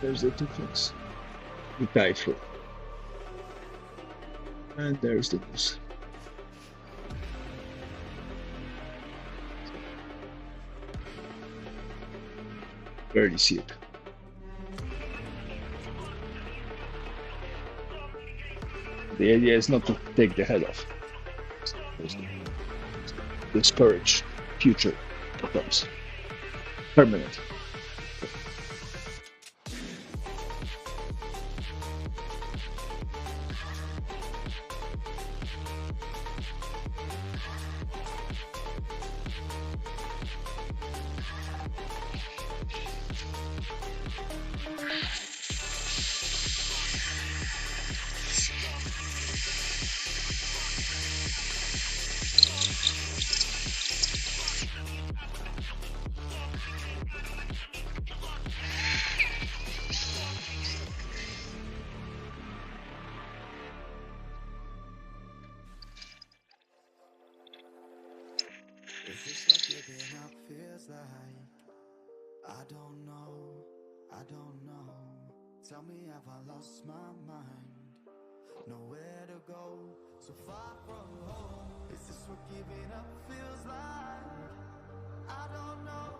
There's the two things. The tie through. And there's the noose. Barely see it. The idea is not to take the head off. It's to discourage future attempts. Permanent. Is this what giving up feels like? I don't know, I don't know. Tell me, have I lost my mind? Nowhere to go, so far from home. Is this what giving up feels like? I don't know,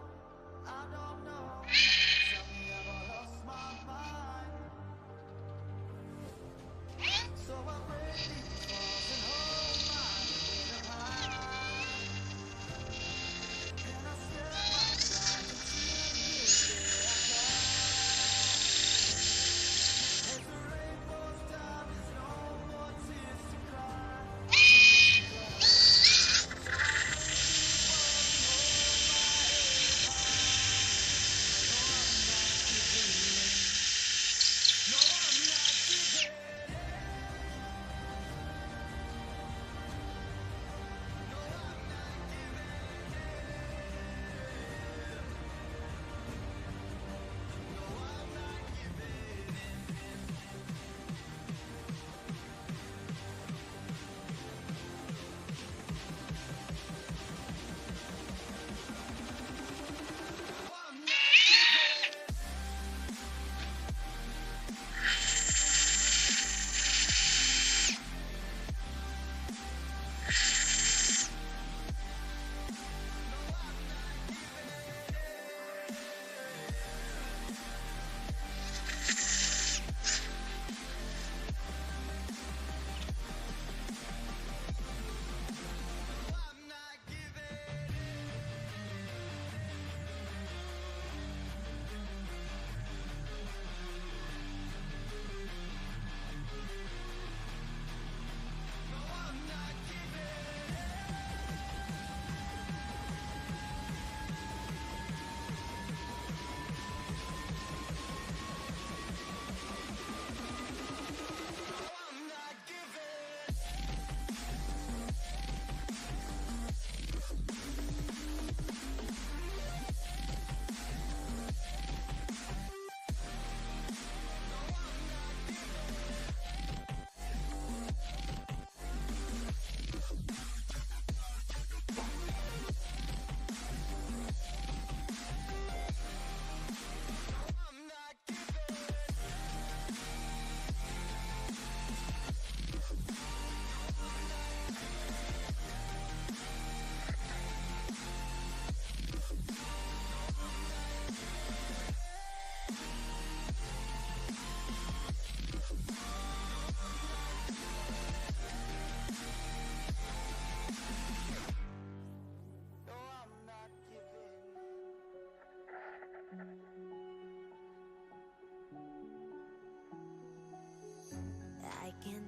I don't know. Tell me, have I lost my mind? So I break these walls and hold my head up high. And I step outside into the day I cry. As the rain pours down, there's no more tears to cry. So I break these walls and hold my head up high.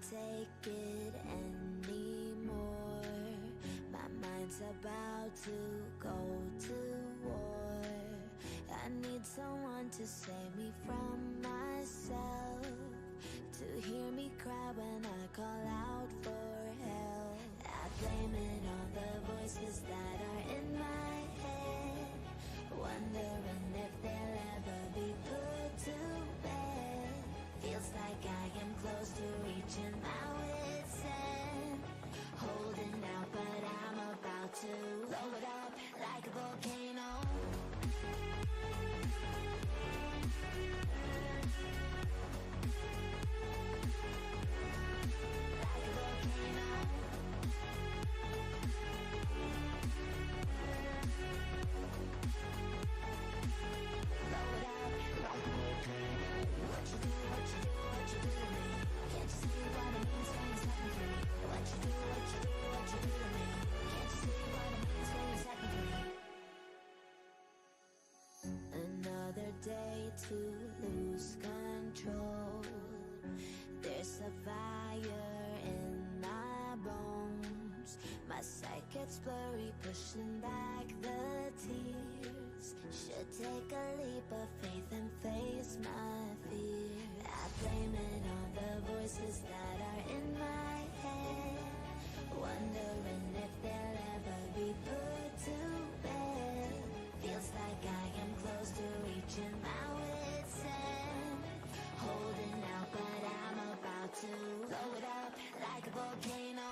take it anymore. My mind's about to go to war. I need someone to save me from myself, to hear me cry when I call out for help. I blame it on the voices that are in my head, wondering if they'll ever be put to bed. Feels like I am close to reaching my wit's end, holding out, but I'm about to blow it up like a volcano. Another day to lose control. There's a fire in my bones. My sight gets blurry, pushing back the tears. Should take a leap of faith and face my fear. I blame it on the voices that are in my head, wondering if they'll ever be put to bed. Feels like I am close to reaching my wit's end, holding out, but I'm about to blow it up like a volcano.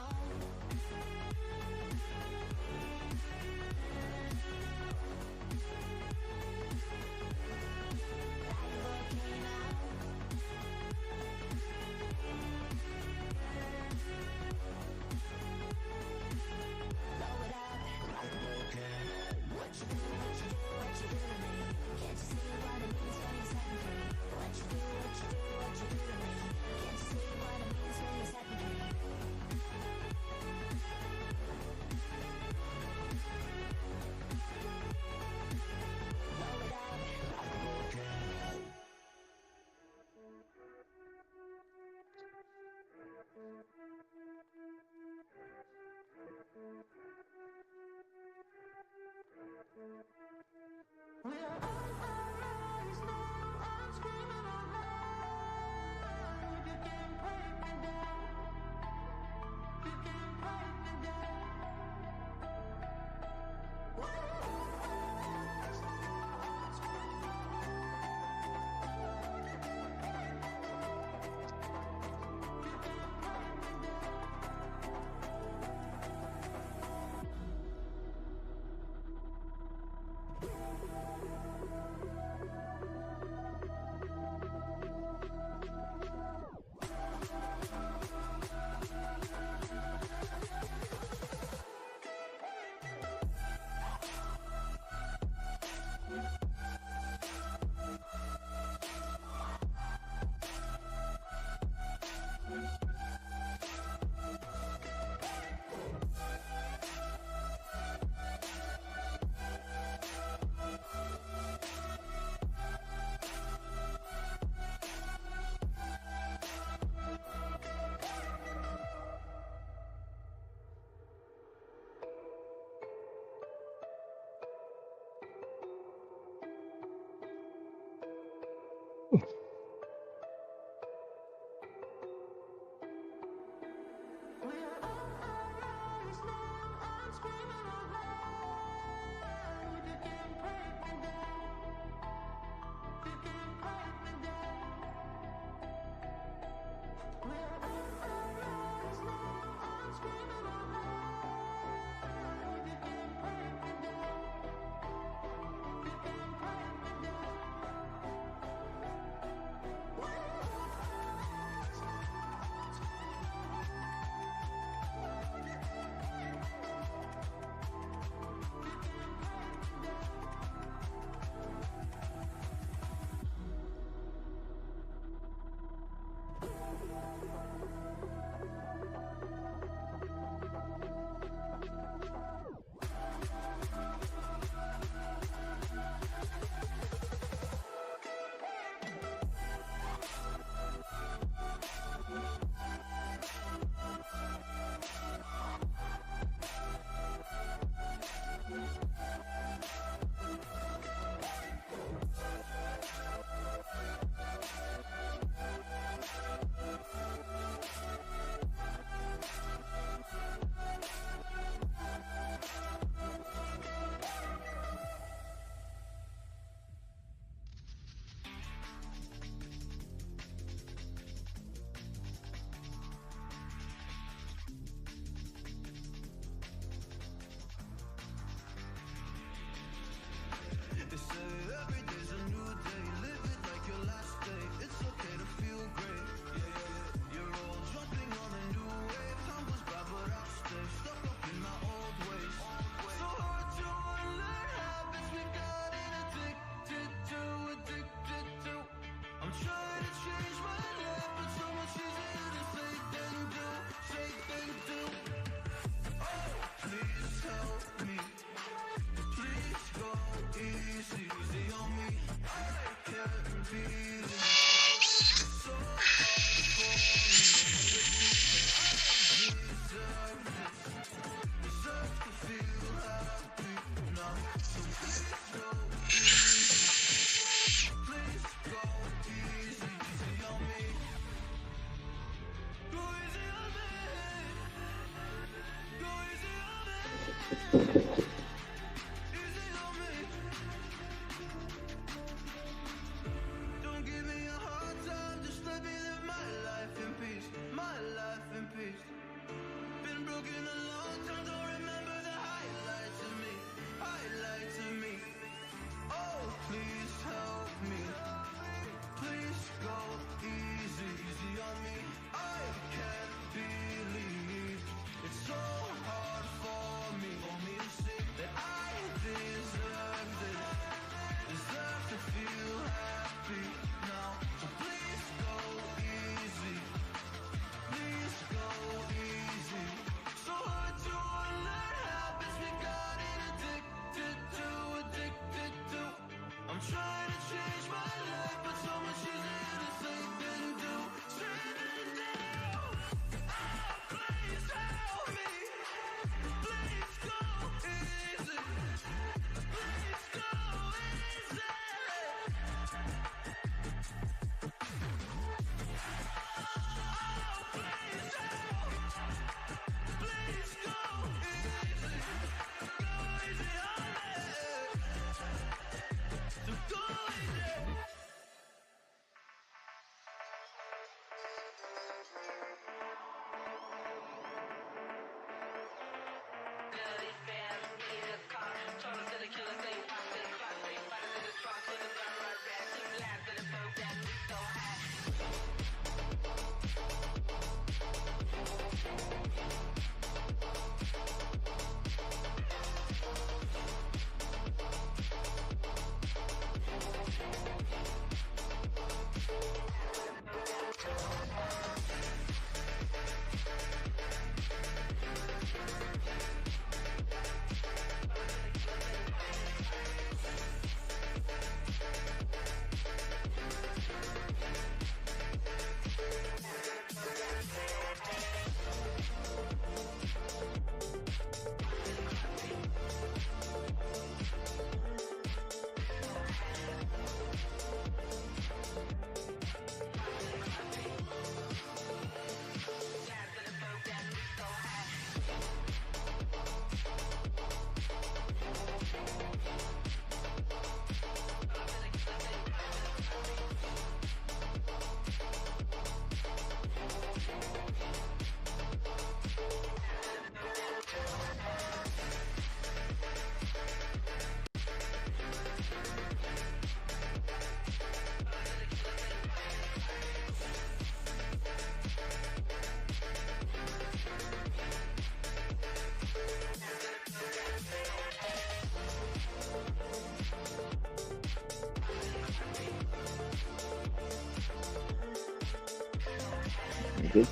Good.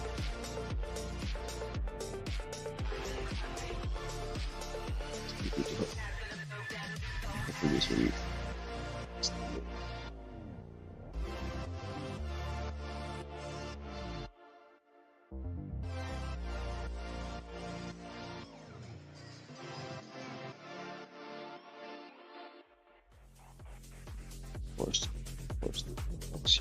Hopefully this will force.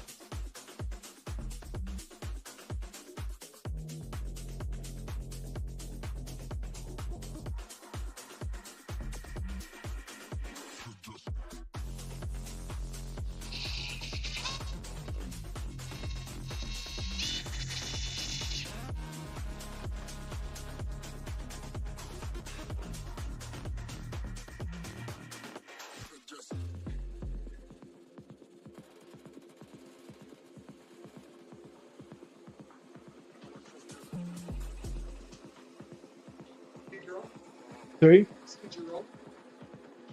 Sorry?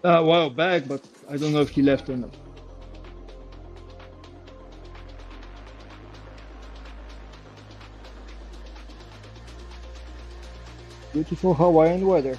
A while back, but I don't know if he left or not. Beautiful Hawaiian weather.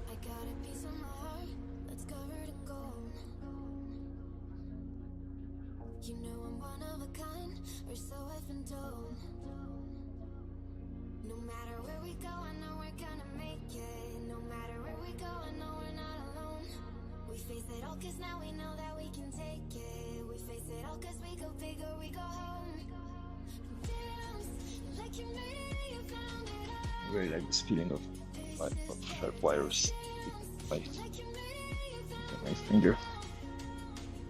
I got a piece of my heart that's covered in gold. You know I'm one of a kind, or so I've been told. No matter where we go, I know we're gonna make it. No matter where we go, I know we're not alone. We face it all cause now we know that we can take it. We face it all cause we go big or we go home. Dance like you made it, you found it all. I really like this feeling of sharp wires by my finger.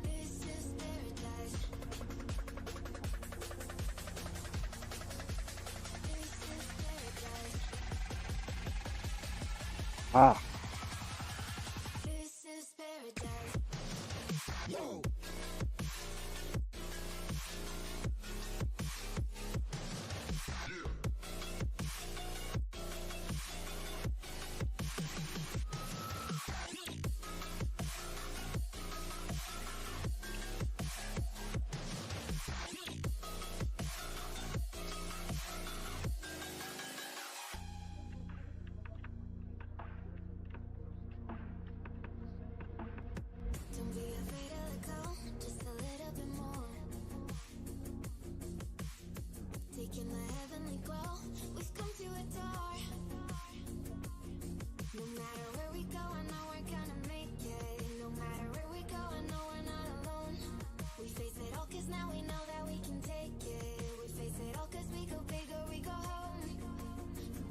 This is paradise. This is paradise. Ah, This is paradise. Yo. Don't be afraid to let go, just a little bit more. Taking the heavenly glow, we've come to adore. No matter where we go, I know we're gonna make it. No matter where we go, I know we're not alone. We face it all cause now we know that we can take it. We face it all cause we go big or we go home.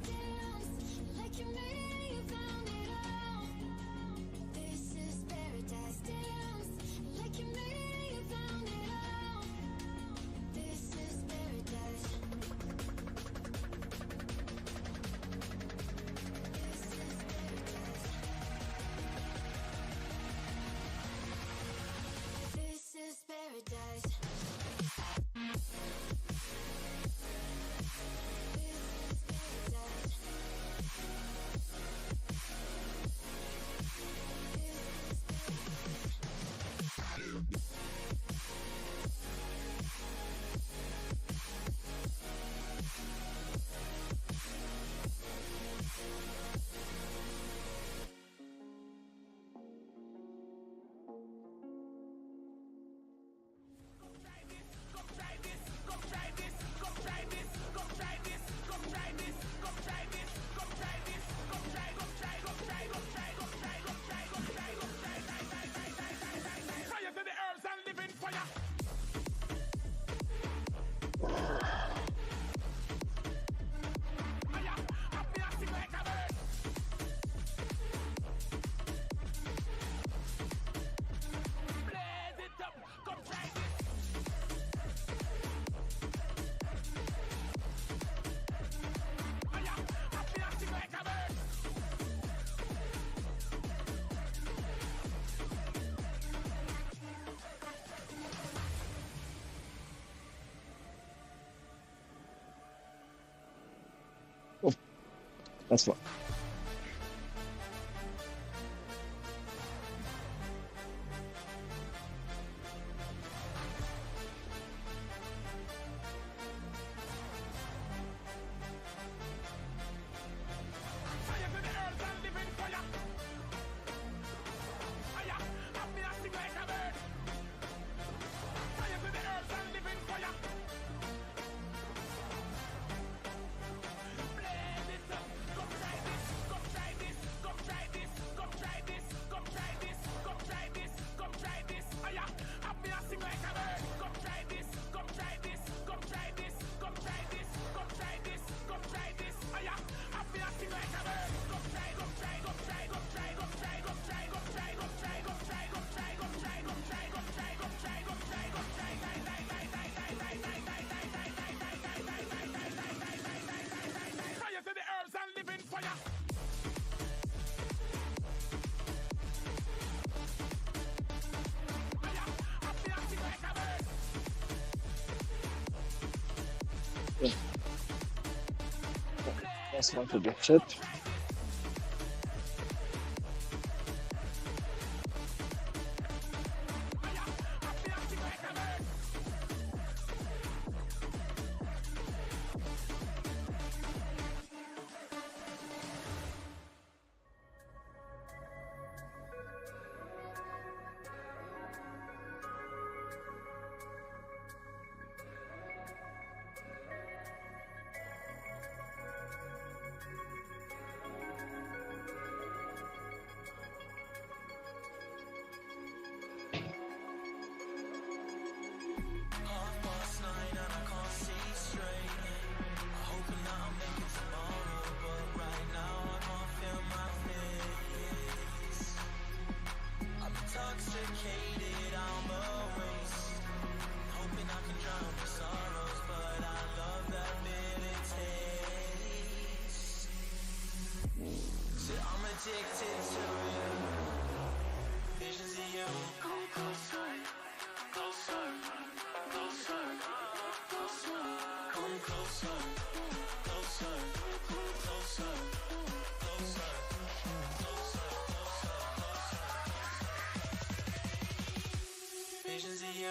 Dance like you made it, you found it all. This is paradise. Dance like you made it, you found it all. This is paradise. This is paradise. This is paradise. Fire to the herbs and living fire. Fire, happy and sing like a bird. Blaze it up, come try this. Fire, happy and sing like a bird. that's fun. Yeah. That's one to the chat. Visions of you.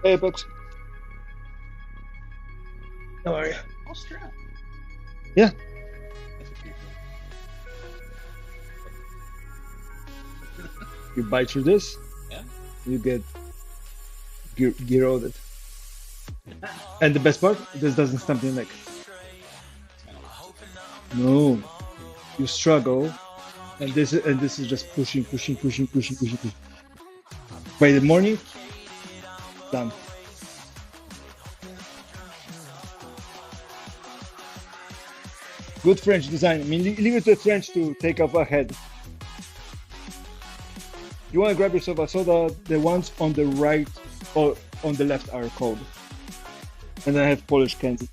Hey, Bucks. How are you? Austria. Yeah. You buy through this, Yeah. you get gear loaded. And the best part, this doesn't stamp your neck. No, you struggle, and this is just pushing. By the morning, done. Good French design. I mean, leave it to the French to take off ahead. You want to grab yourself a soda. The ones on the right or on the left are cold. And I have Polish candy.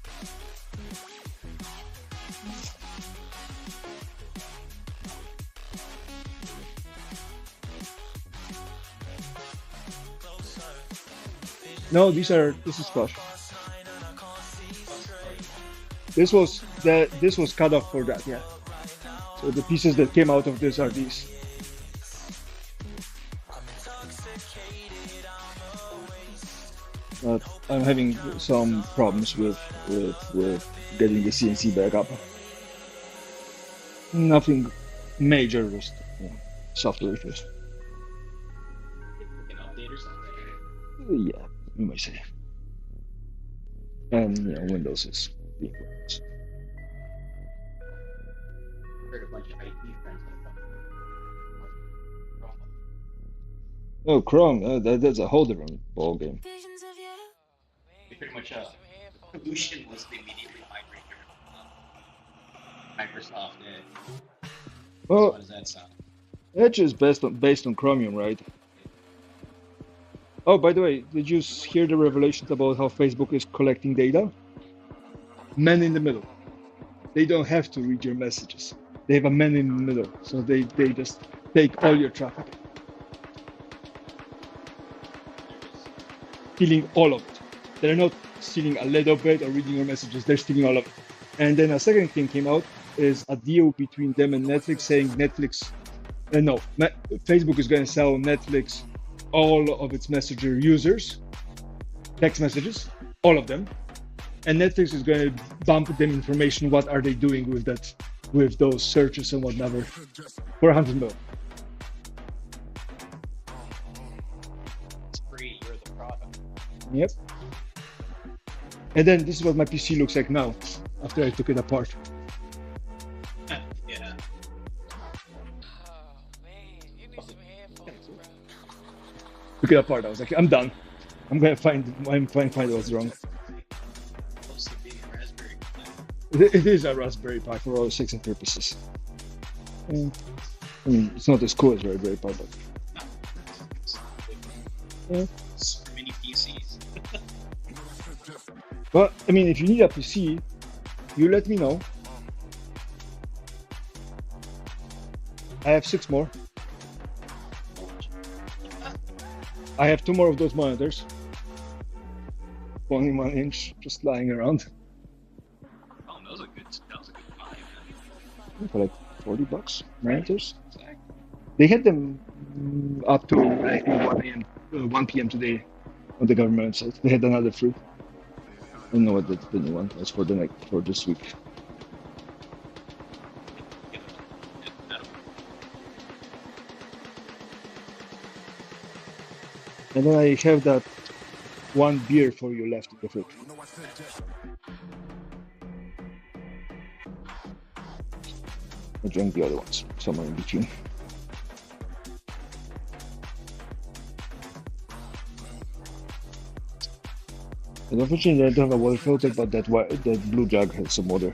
No, this is flush. This was cut off for that, yeah. So the pieces that came out of this are these. But I'm having some problems with getting the CNC back up. Nothing major, just software issues. An update or something. Yeah, you might say. And Windows is being released. Heard a bunch of IT friends like that. Oh, Chrome, that's a whole different ball game. Visions of you. They pretty much solution was to immediately migrate your Microsoft Edge. Well, How does that sound? Edge is based on Chromium, right? Oh, by the way, did you hear the revelations about how Facebook is collecting data? Man in the middle. They don't have to read your messages. They have a man in the middle, so they just take all your traffic, stealing all of it. They're not stealing a little bit or reading your messages. They're stealing all of it. And then a second thing came out is a deal between them and Netflix, saying Facebook is going to sell Netflix all of its Messenger users, text messages, all of them, and Netflix is going to bump them information. What are they doing with that, with those searches and whatever, for $100 million? It's free. You're the Yep. And then this is what my PC looks like now after I took it apart. Yeah. Oh man, you need some headphones, bro. Took it apart. I was like, I'm done. I'm gonna find what's wrong. Close to being Raspberry Pi. It is a Raspberry Pi for all intents and purposes. Yeah. I mean, it's not as cool as Raspberry Pi, but yeah. Super mini PCs. But I mean, if you need a PC, you let me know. I have 6 more. I have 2 more of those monitors. Only 1 inch, just lying around Oh, that was a good buy, man. for like $40 monitors. Exactly. They had them up to I think 1 p.m. today on the government site. They had another free. I don't know what the new one was for for this week. And then I have that 1 beer for you left in the fridge. I drank the other ones, somewhere in between. And unfortunately, I don't have a water filter, but that blue jug has some water.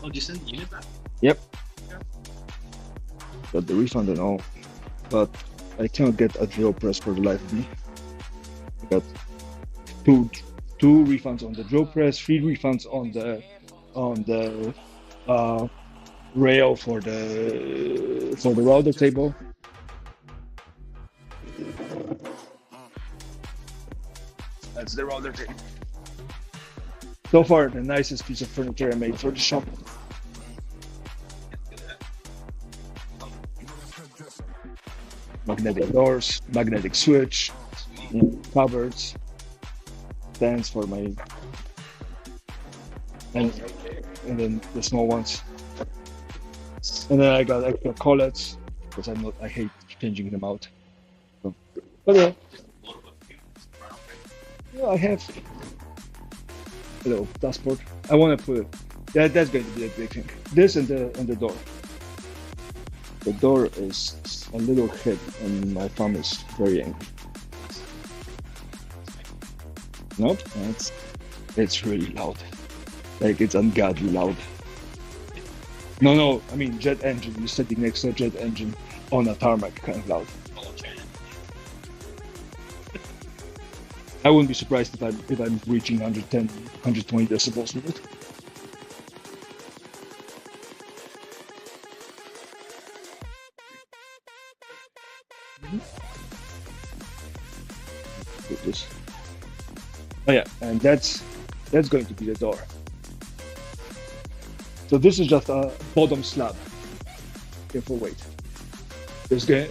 Oh, did you send the unit back? Yep. Yeah. Got the refund and all, but I cannot get a drill press for the life of me. I got two refunds on the drill press, 3 refunds on the rail for the router table. That's the router table. So far, the nicest piece of furniture I made for the shop. Magnetic doors, magnetic switch, cupboards, stands for my, and then the small ones. And then I got extra collets because I hate changing them out. So, but yeah, I have a little dashboard. I want to put it. That's going to be a big thing. This and the door. The door is a little hit, and my thumb is very angry. Nope, it's really loud. Like, it's ungodly loud. No, I mean jet engine. You're sitting next to a jet engine on a tarmac, kind of loud. I wouldn't be surprised if I'm reaching 110, 120 decibels with it. Put this. Oh yeah, and that's going to be the door. So this is just a bottom slab. Careful, wait. There's going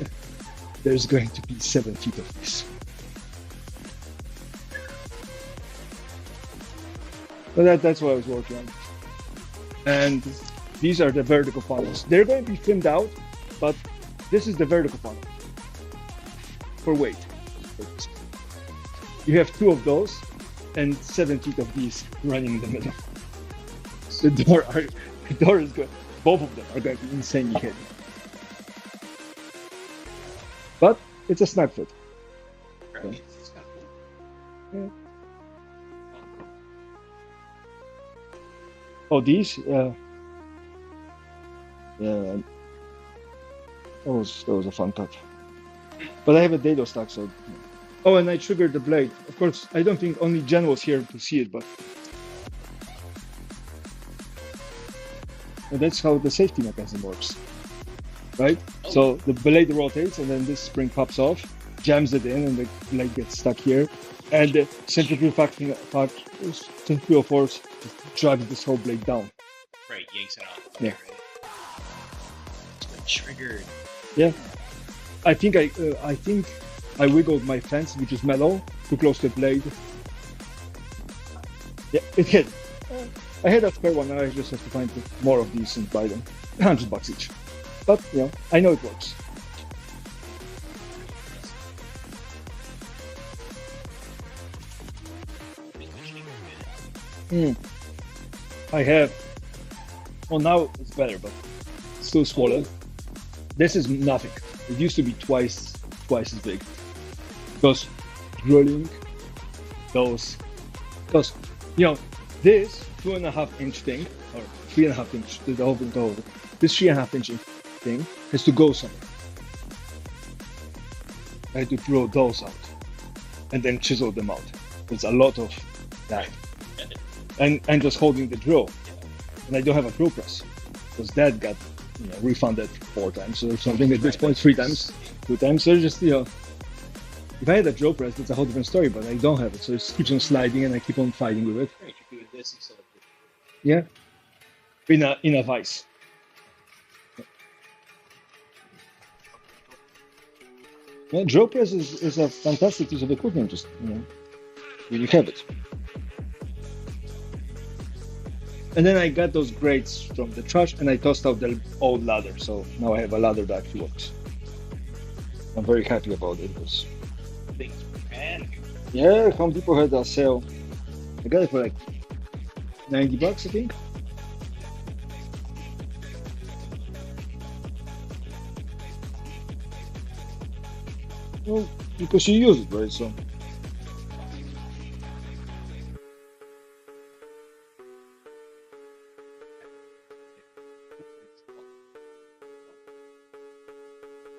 to be 7 feet of this. So that's what I was working on. And these are the vertical panels. They're going to be trimmed out, but this is the vertical panel for weight. You have 2 of those and 7 feet of these running in the middle. The door is good. Both of them are going to be insanely heavy. But it's a snap fit. So, yeah. Oh, these? Yeah, that was a fun touch. But I have a dado stack, so. Oh, and I triggered the blade. Of course, I don't think only Jen was here to see it, but. And that's how the safety mechanism works, right? Oh. So the blade rotates, and then this spring pops off, jams it in, and the blade gets stuck here. And the centrifugal force drags this whole blade down. Right, yanks it out. Yeah. Right. It's been triggered. Yeah. I think I wiggled my fence, which is metal, too close to the blade. Yeah, it hit. I had a spare one, now I just have to find more of these and buy them. $100 each. But, you know, I know it works. I have. Well, now it's better, but still swollen. This is nothing. It used to be twice as big. Because drilling those, because this 2.5-inch thing or 3.5 inch, the whole thing, this 3.5 inch thing has to go somewhere. I had to throw those out and then chisel them out. There's a lot of that, and just holding the drill. And I don't have a drill press because that got refunded 4 times or something at this point, 3 times, 2 times. So just if I had a drill press, that's a whole different story. But I don't have it, so it just keeps on sliding, and I keep on fighting with it. Yeah, in a vice. Yeah, drill press is a fantastic piece of equipment. Just you have it. And then I got those grates from the trash, and I tossed out the old ladder. So now I have a ladder that actually works. I'm very happy about it. Yeah, Home Depot had a sale. I got it for like $90, I think. Well, because you use it, right? So.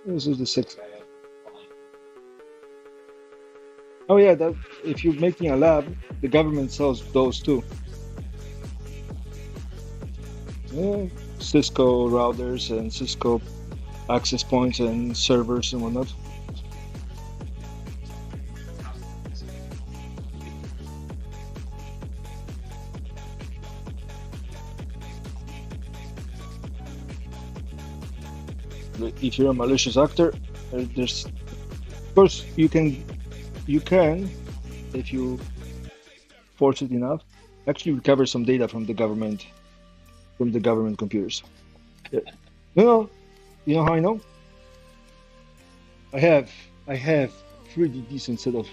This is the 6. Oh yeah, that if you're making a lab, the government sells those too. Yeah, Cisco routers and Cisco access points and servers and whatnot. If you're a malicious actor, there's, of course, you can, if you force it enough, actually recover some data from the government computers. Yeah. No, you know how I know? I have pretty decent set of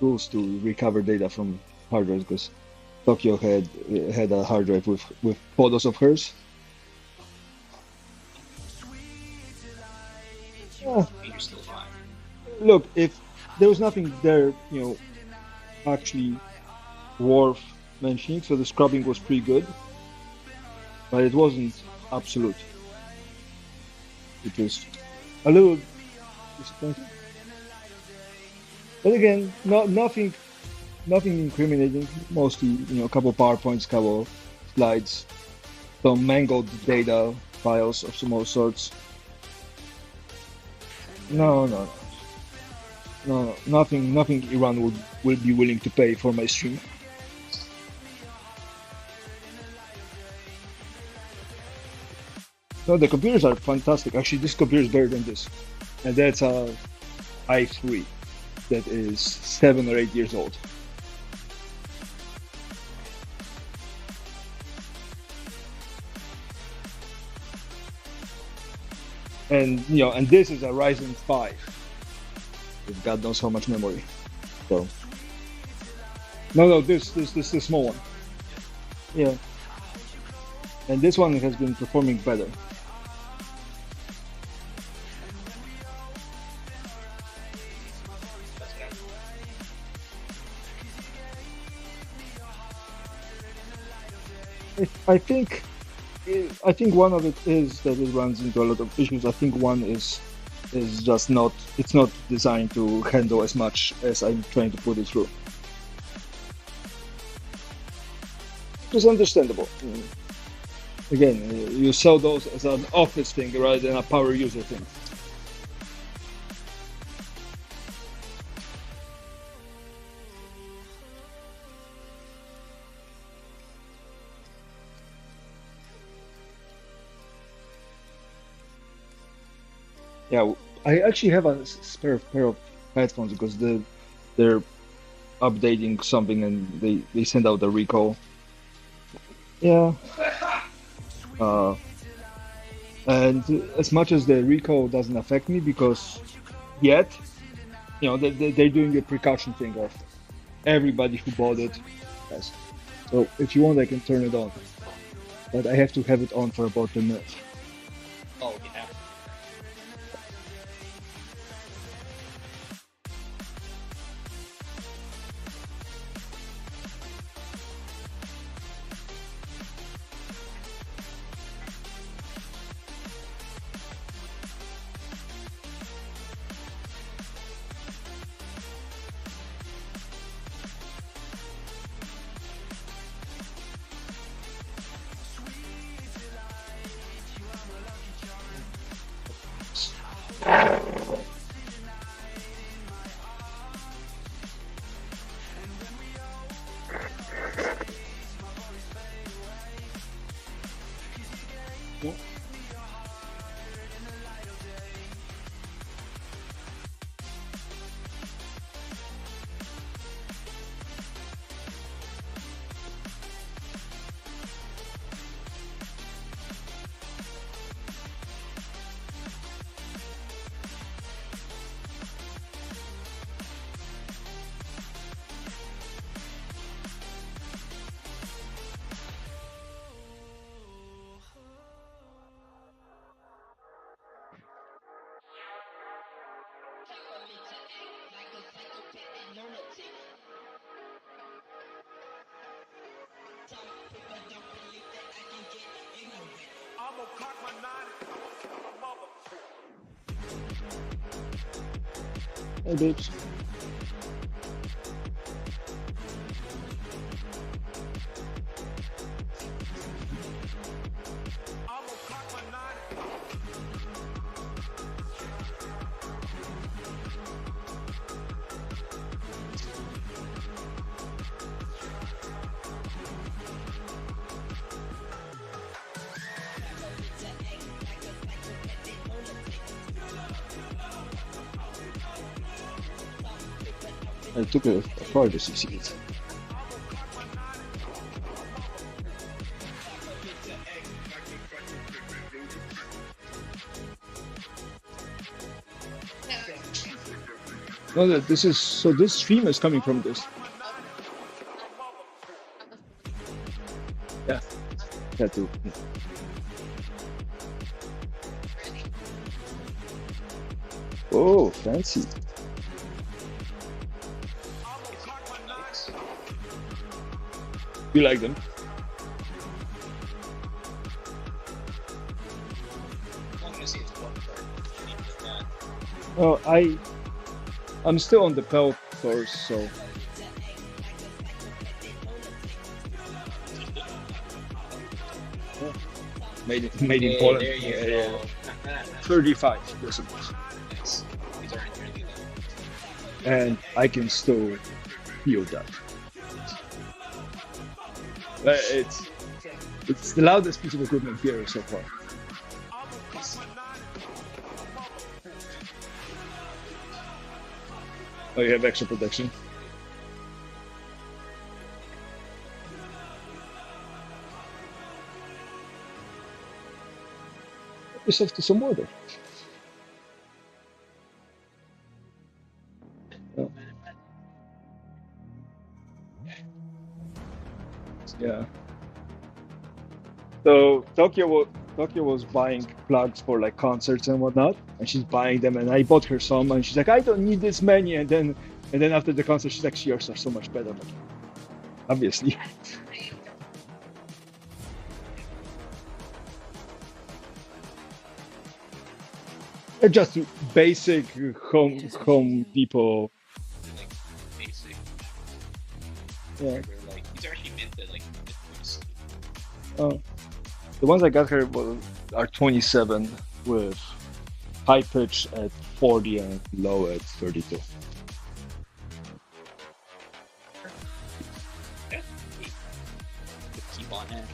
tools to recover data from hard drives because Tokyo had a hard drive with photos of hers. Yeah. You're still fine. Look, if there was nothing there, actually worth mentioning, so the scrubbing was pretty good, but it wasn't absolute. It was a little disappointing. But again, nothing incriminating. Mostly, a couple PowerPoints, couple slides, some mangled data files of some other sorts. No, nothing Iran will be willing to pay for my stream. No, the computers are fantastic. Actually, this computer is better than this, and that's a i3 that is 7 or 8 years old. And and this is a Ryzen 5 with God knows how much memory. So no, this is the small one. Yeah, and this one has been performing better. I think one of it is that it runs into a lot of issues. I think one is just not designed to handle as much as I'm trying to put it through. It's understandable. Again, you sell those as an office thing rather than a power user thing. Yeah, I actually have a spare pair of headphones because they're updating something and they send out a recall. Yeah. And as much as the recall doesn't affect me because yet, they're doing the precaution thing of everybody who bought it has. So if you want, I can turn it on, but I have to have it on for about a minute. Oh, yeah. I'ma cock my nine and I'ma kill a mother. Hey, bitch. I'ma cock my nine and I took it apart just to see it. No, this is so. This stream is coming from this. Yeah, that too. Oh, fancy. You like them? I'm gonna see it's one part. Oh, I'm still on the Pelt course, so made in Poland. There you Yeah, go. yeah. 35 decibels, Nice. These aren't really good. and I can still feel that. It's the loudest piece of equipment here so far. Oh, you have extra protection. Help yourself to some water. Oh. Yeah. So Tokyo was buying plugs for like concerts and whatnot, and she's buying them, and I bought her some, and she's like, I don't need this many, and then after the concert, she's like, yours are so much better. Like, obviously. They're just basic Home Depot. Like basic. Yeah. They're like these are actually meant to like sleep. Oh. The ones I got her are 27 with high pitch at 40 and low at 32. Yeah. Keep on hand.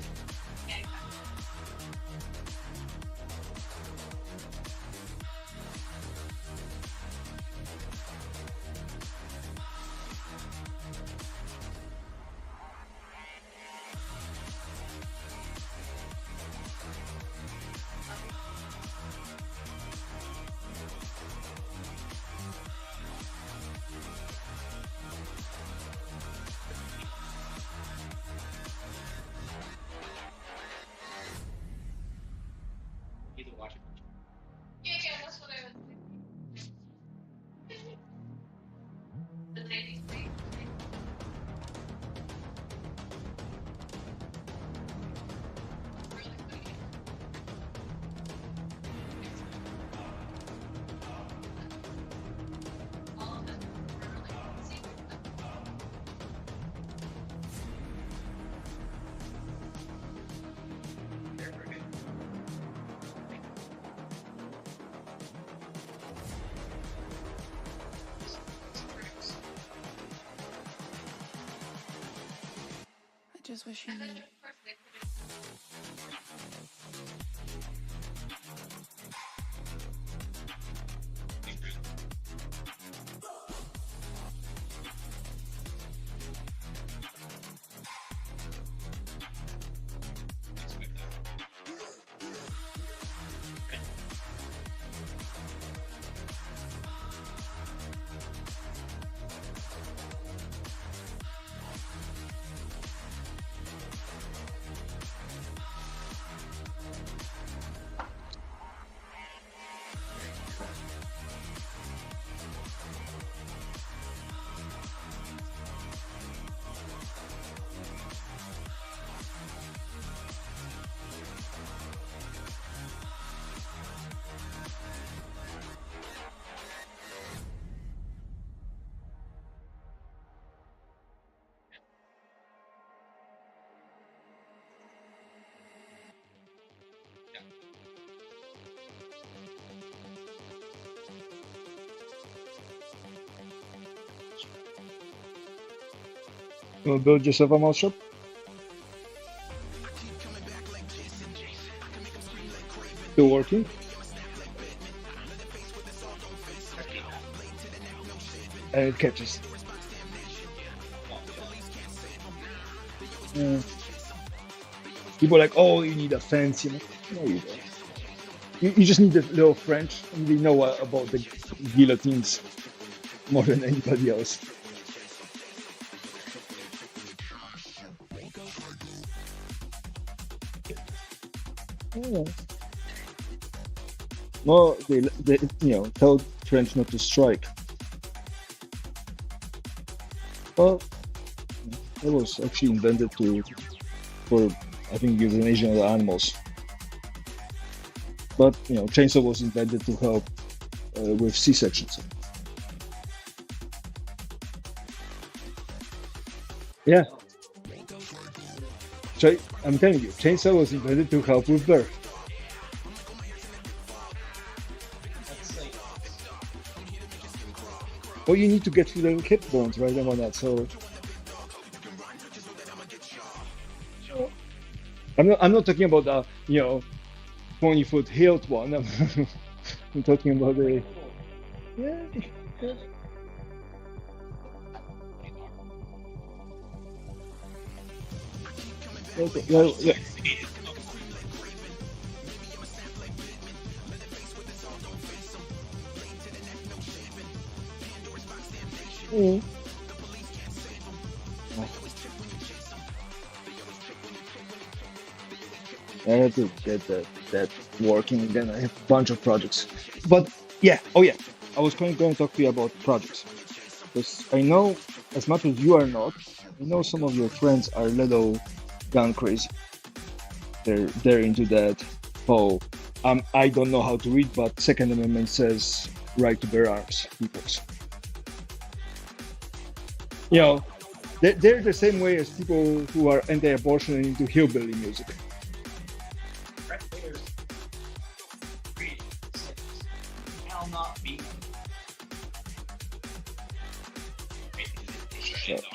just what she needs. You wanna build yourself a mouse shop? Still working? And it catches. Yeah. People are like, oh, you need a fence, you know? No, you don't. You just need a little French, and they know about the guillotines more than anybody else. Yeah. Well, they tell French not to strike. Well, it was actually invented for I think euthanasia of the animals. But chainsaw was invented to help with C-sections. Yeah. So I'm telling you, chainsaw was invented to help with birth. Well, you need to get through the hip bones, right, and all that. So I'm not talking about the 20-foot hilt one. I'm talking about the yeah. Okay. Well, yeah. Mm. I have to get that working again. I have a bunch of projects. But yeah, oh yeah, I was going to talk to you about projects. Because I know, as much as you are not, I know some of your friends are a little gun crazy. They're into that. Oh, I don't know how to read, but Second Amendment says right to bear arms. People's. They're the same way as people who are anti-abortion and into hillbilly music.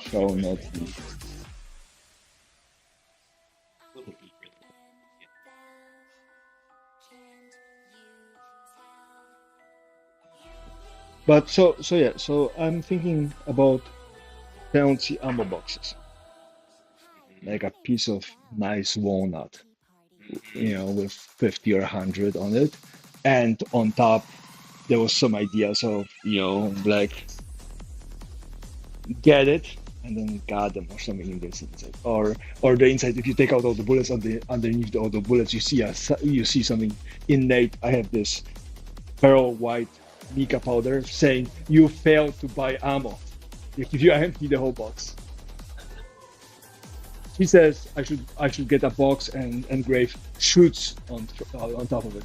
Shall not be. But so I'm thinking about fancy ammo boxes, like a piece of nice walnut, with 50 or 100 on it, and on top there was some ideas of like get it and then guard them or something in this inside, or the inside. If you take out all the bullets, underneath all the bullets, you see something innate. I have this pearl white mica powder saying you failed to buy ammo if you empty the whole box. He says I should get a box and engrave shoots on top of it.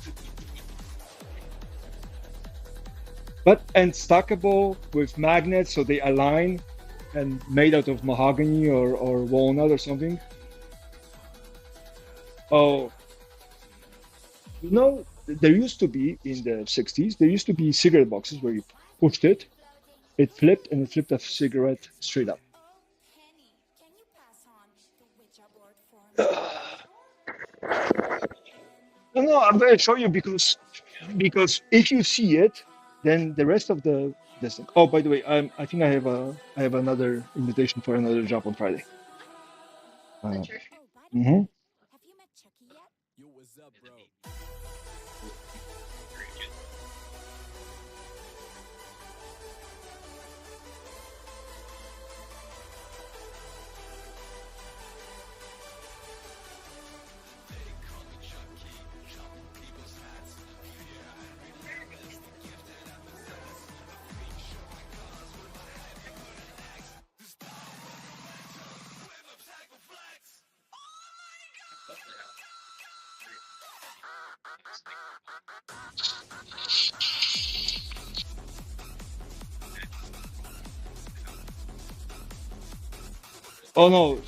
And stackable with magnets so they align, and made out of mahogany or walnut or something. Oh, there used to be in the 60s. There used to be cigarette boxes where you pushed it, it flipped, and it flipped a cigarette straight up. No, I'm going to show you because if you see it, then the rest of the this thing. Oh, by the way, I think I have another invitation for another job on Friday. Oh, by the way, Mhm. have you met Chucky yet? Yo, what's up, bro? Very good. Oh no,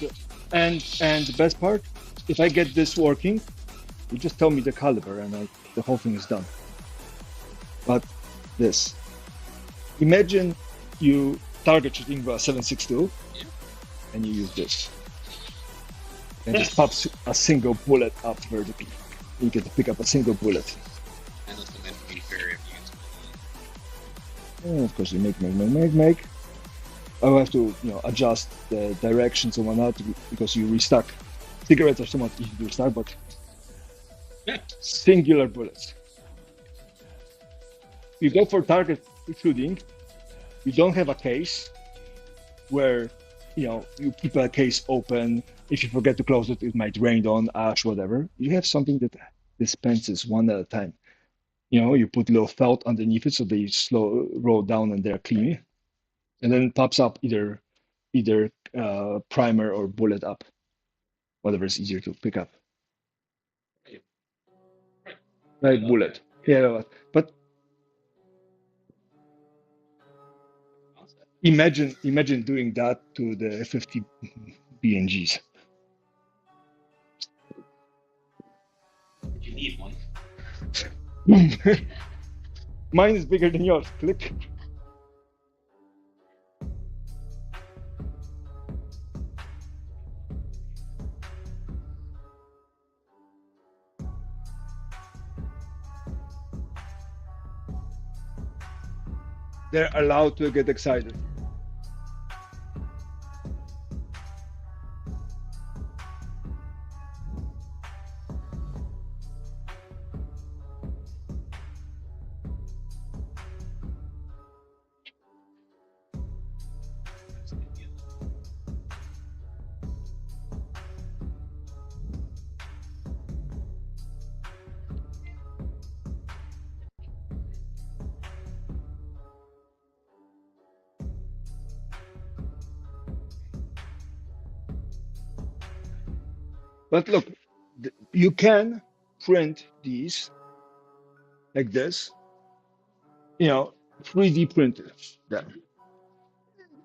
and the best part, if I get this working, you just tell me the caliber and the whole thing is done. But this, imagine you target shooting a 7.62 Yeah. and you use this, and just pops a single bullet up vertically. You get to pick up a single bullet. And that's meant to be very amused. And of course, you make. I will have to, adjust the directions and whatnot because you restock. Cigarettes are somewhat easy to restock, but Yeah. singular bullets. You go for target shooting. You don't have a case where, you keep a case open. If you forget to close it, it might rain on ash, whatever. You have something that dispenses one at a time. You put a little felt underneath it so they slow roll down and they're clean, and then it pops up either primer or bullet up, whatever is easier to pick up. Right, bullet. Yeah, but imagine doing that to the 50 BNGs. You need one. Mine is bigger than yours. Click. They're allowed to get excited. But look, you can print these like this, 3D printed them.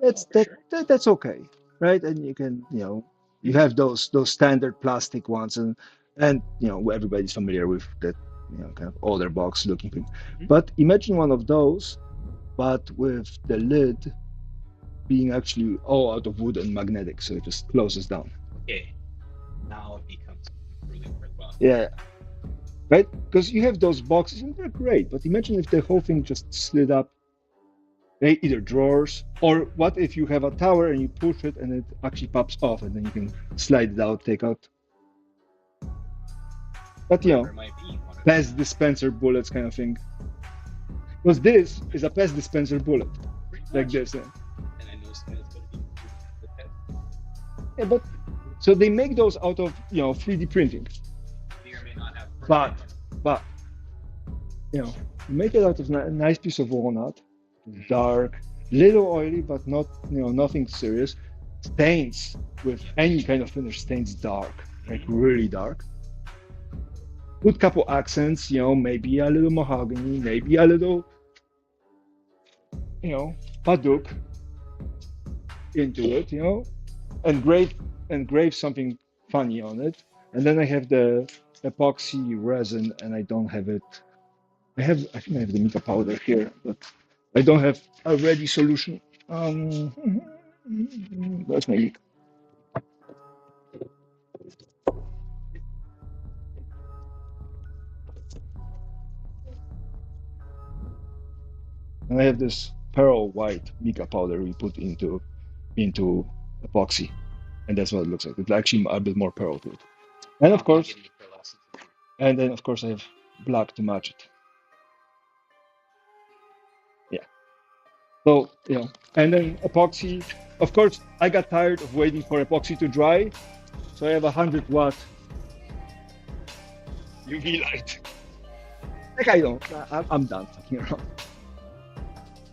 That's okay, right? And you can, you have those standard plastic ones, and everybody's familiar with that, kind of older box looking thing. But imagine one of those, but with the lid being actually all out of wood and magnetic, so it just closes down. Okay. Now it becomes really worthwhile. Yeah, right? Because you have those boxes and they're great, but imagine if the whole thing just slid up, either drawers, or what if you have a tower and you push it and it actually pops off and then you can slide it out, take out. But Whatever it might be. One of pest the- dispenser bullets kind of thing. Because this is a pest dispenser bullet, pretty like much. this. Yeah. And I know it's going to be the test. Yeah, but so they make those out of 3D printing, May or may not have. but you make it out of a nice piece of walnut, dark, little oily, but not nothing serious. Stains with any kind of finish stains dark, like really dark. Put couple accents, maybe a little mahogany, maybe a little, paduk into it, engrave something funny on it. And then I have the epoxy resin, and I don't have it. I think I have the mica powder here, but I don't have a ready solution. Where's my mica? And I have this pearl white mica powder we put into epoxy, and that's what it looks like. It's actually a bit more pearl to it. And of course, and then of course I have black to match it. Yeah. So and then epoxy. Of course, I got tired of waiting for epoxy to dry, so I have a 100-watt UV light. Like I'm done fucking around.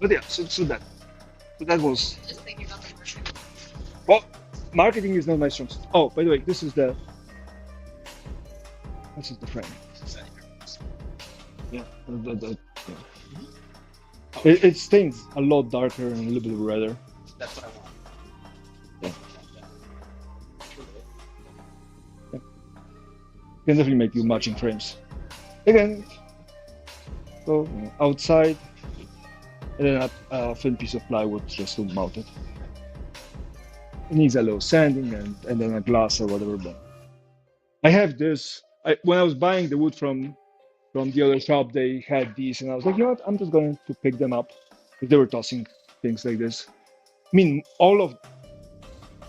But yeah, so that was. Just thinking about the marketing. Well, marketing is not my strong suit. Oh, by the way, this is the frame. Yeah, yeah. It stains a lot darker and a little bit redder. That's what I want. Yeah. Can definitely make you matching frames. Again, so outside, and then a thin piece of plywood just to mount it. It needs a little sanding and then a glass or whatever. But I have this. When I was buying the wood from the other shop, they had these, and I was like, you know what? I'm just going to pick them up because they were tossing things like this. I mean,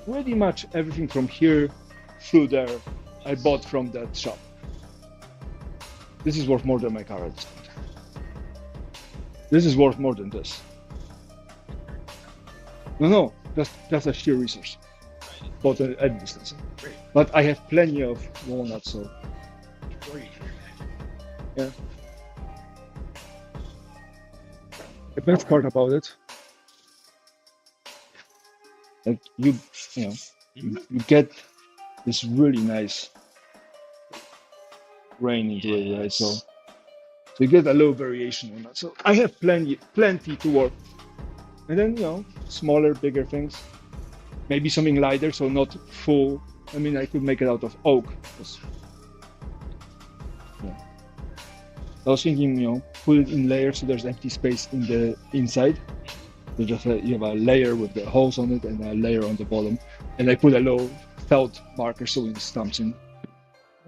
pretty much everything from here through there, I bought from that shop. This is worth more than my car at this point. This is worth more than this. No, that's a sheer resource, both at distance. But I have plenty of walnuts, so yeah. The best part about it, like you get this really nice grain into it, right? So you get a little variation on that. So I have plenty to work. And then, smaller, bigger things. Maybe something lighter, so not full. I mean, I could make it out of oak. I was thinking, put it in layers so there's empty space in the inside. So just you have a layer with the holes on it and a layer on the bottom. And I put a little felt marker so it stamps in.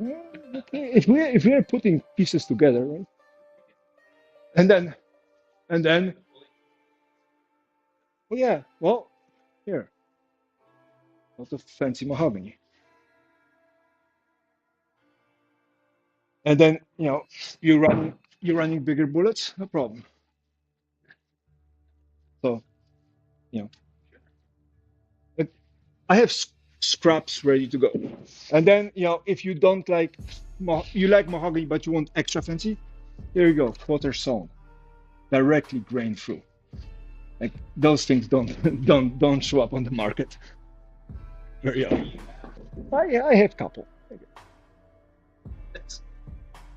Okay. If we are putting pieces together, right? And then, oh yeah, well, here, lots of fancy mahogany. And then, you're running bigger bullets, no problem. So, but I have scraps ready to go. And then, if you don't like, you like mahogany but you want extra fancy, there you go, quarter sawn, directly grained through. Like those things don't show up on the market very often. I have a couple.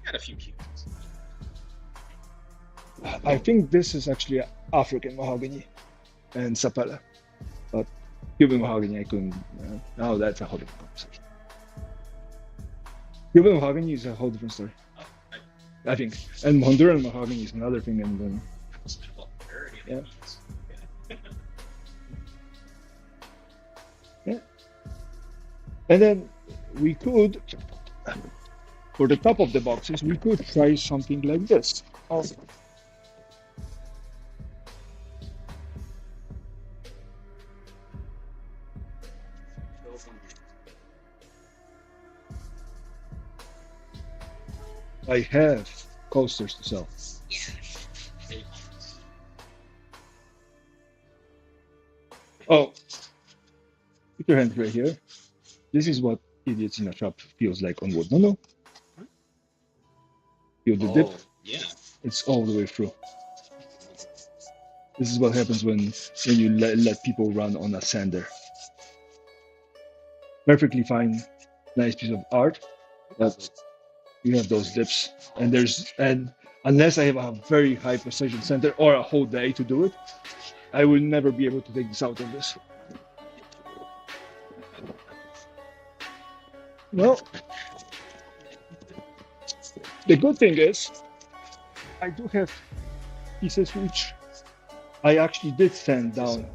Got a few cute ones. I think this is actually African mahogany and sapele, but Cuban mahogany I couldn't. No, that's a whole different conversation. Cuban mahogany is a whole different story. Oh, I think, and Honduran mahogany is another thing, and then yeah. Yeah. And then we could, for the top of the boxes, we could try something like this. I have coasters to sell. Oh, put your hand right here. This is what idiots in a shop feels like on wood. No. Feel the dip? Yeah. It's all the way through. This is what happens when you let people run on a sander. Perfectly fine, nice piece of art, but you have those dips, and unless I have a very high precision center or a whole day to do it, I will never be able to take this out of this. Well, the good thing is, I do have pieces which I actually did sand down.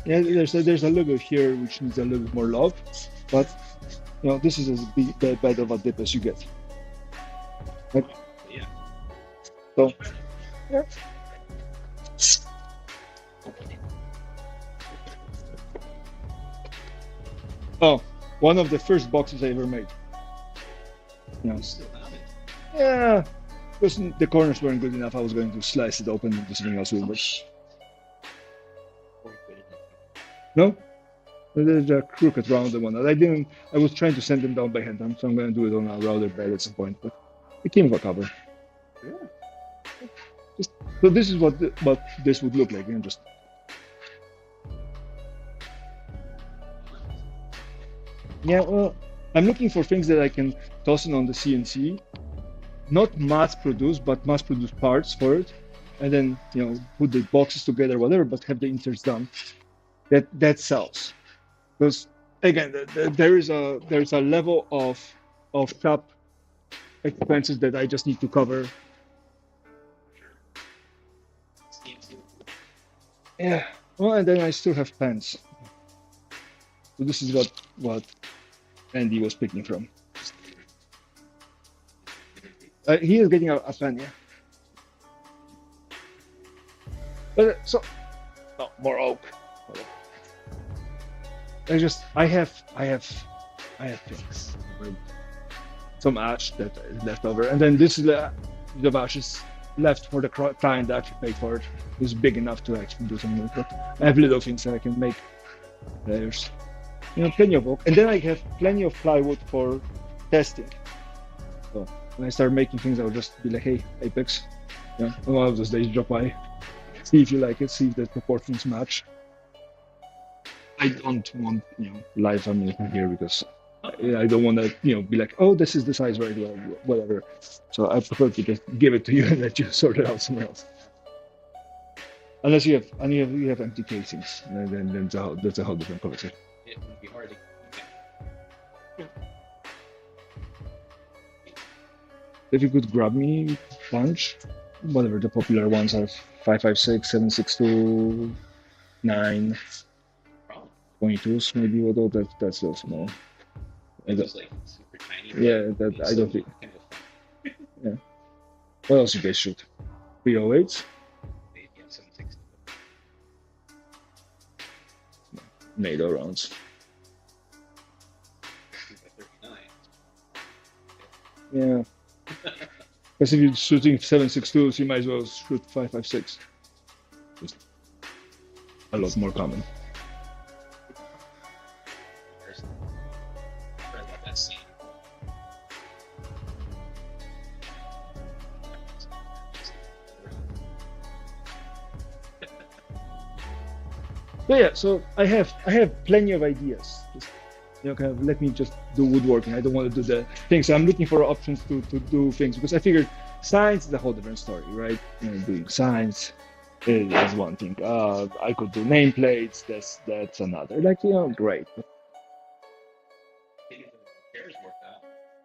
Yeah, there's a little bit here which needs a little bit more love, but this is as bad of a dip as you get. Right? Yeah. So, yeah. Oh, one of the first boxes I ever made. Yeah. You still have it. Yeah, because the corners weren't good enough. I was going to slice it open and do something else with it. No, there's a crooked rounded one. I didn't. I was trying to send them down by hand, so I'm going to do it on a router bed at some point. But it came with a cover. Just, so this is what what this would look like. Just yeah. Well, I'm looking for things that I can toss in on the CNC, not mass produce, but mass produce parts for it, and then put the boxes together, whatever, but have the inserts done. That sells, because again, there's a level of shop expenses that I just need to cover. Yeah. Well, and then I still have pens. So this is what Andy was picking from. He is getting a pen, yeah. But so, no more oak. I have things. Some ash that is left over, and then this is the ash is left for the client that actually paid for it. It's big enough to actually do something with it. I have little things that I can make. There's plenty of oak, and then I have plenty of plywood for testing. So when I start making things, I'll just be like, hey, Apex, one of those days drop by, see if you like it, see if the proportions match. I don't want live ammunition here because I don't want to be like, oh, this is the size right, or whatever. So I prefer to just give it to you and let you sort it out somewhere else. Unless you have empty casings, and then that's a whole different conversation. It would be hard to. If you could grab me a bunch, whatever the popular ones are, 5.56, 7.62, 9. 22s maybe, although that's so small. It's like super tiny. Yeah, that I don't think. Yeah. What else you guys shoot? 308s? Maybe have 760. NATO rounds. 2x39. Yeah. Because if you're shooting 7.62s, you might as well shoot 5.56. Just a lot more common. So yeah, so I have plenty of ideas. Just, kind of let me just do woodworking. I don't want to do the things. So I'm looking for options to do things because I figured science is a whole different story, right? Doing science is one thing. I could do nameplates. That's another. Like great.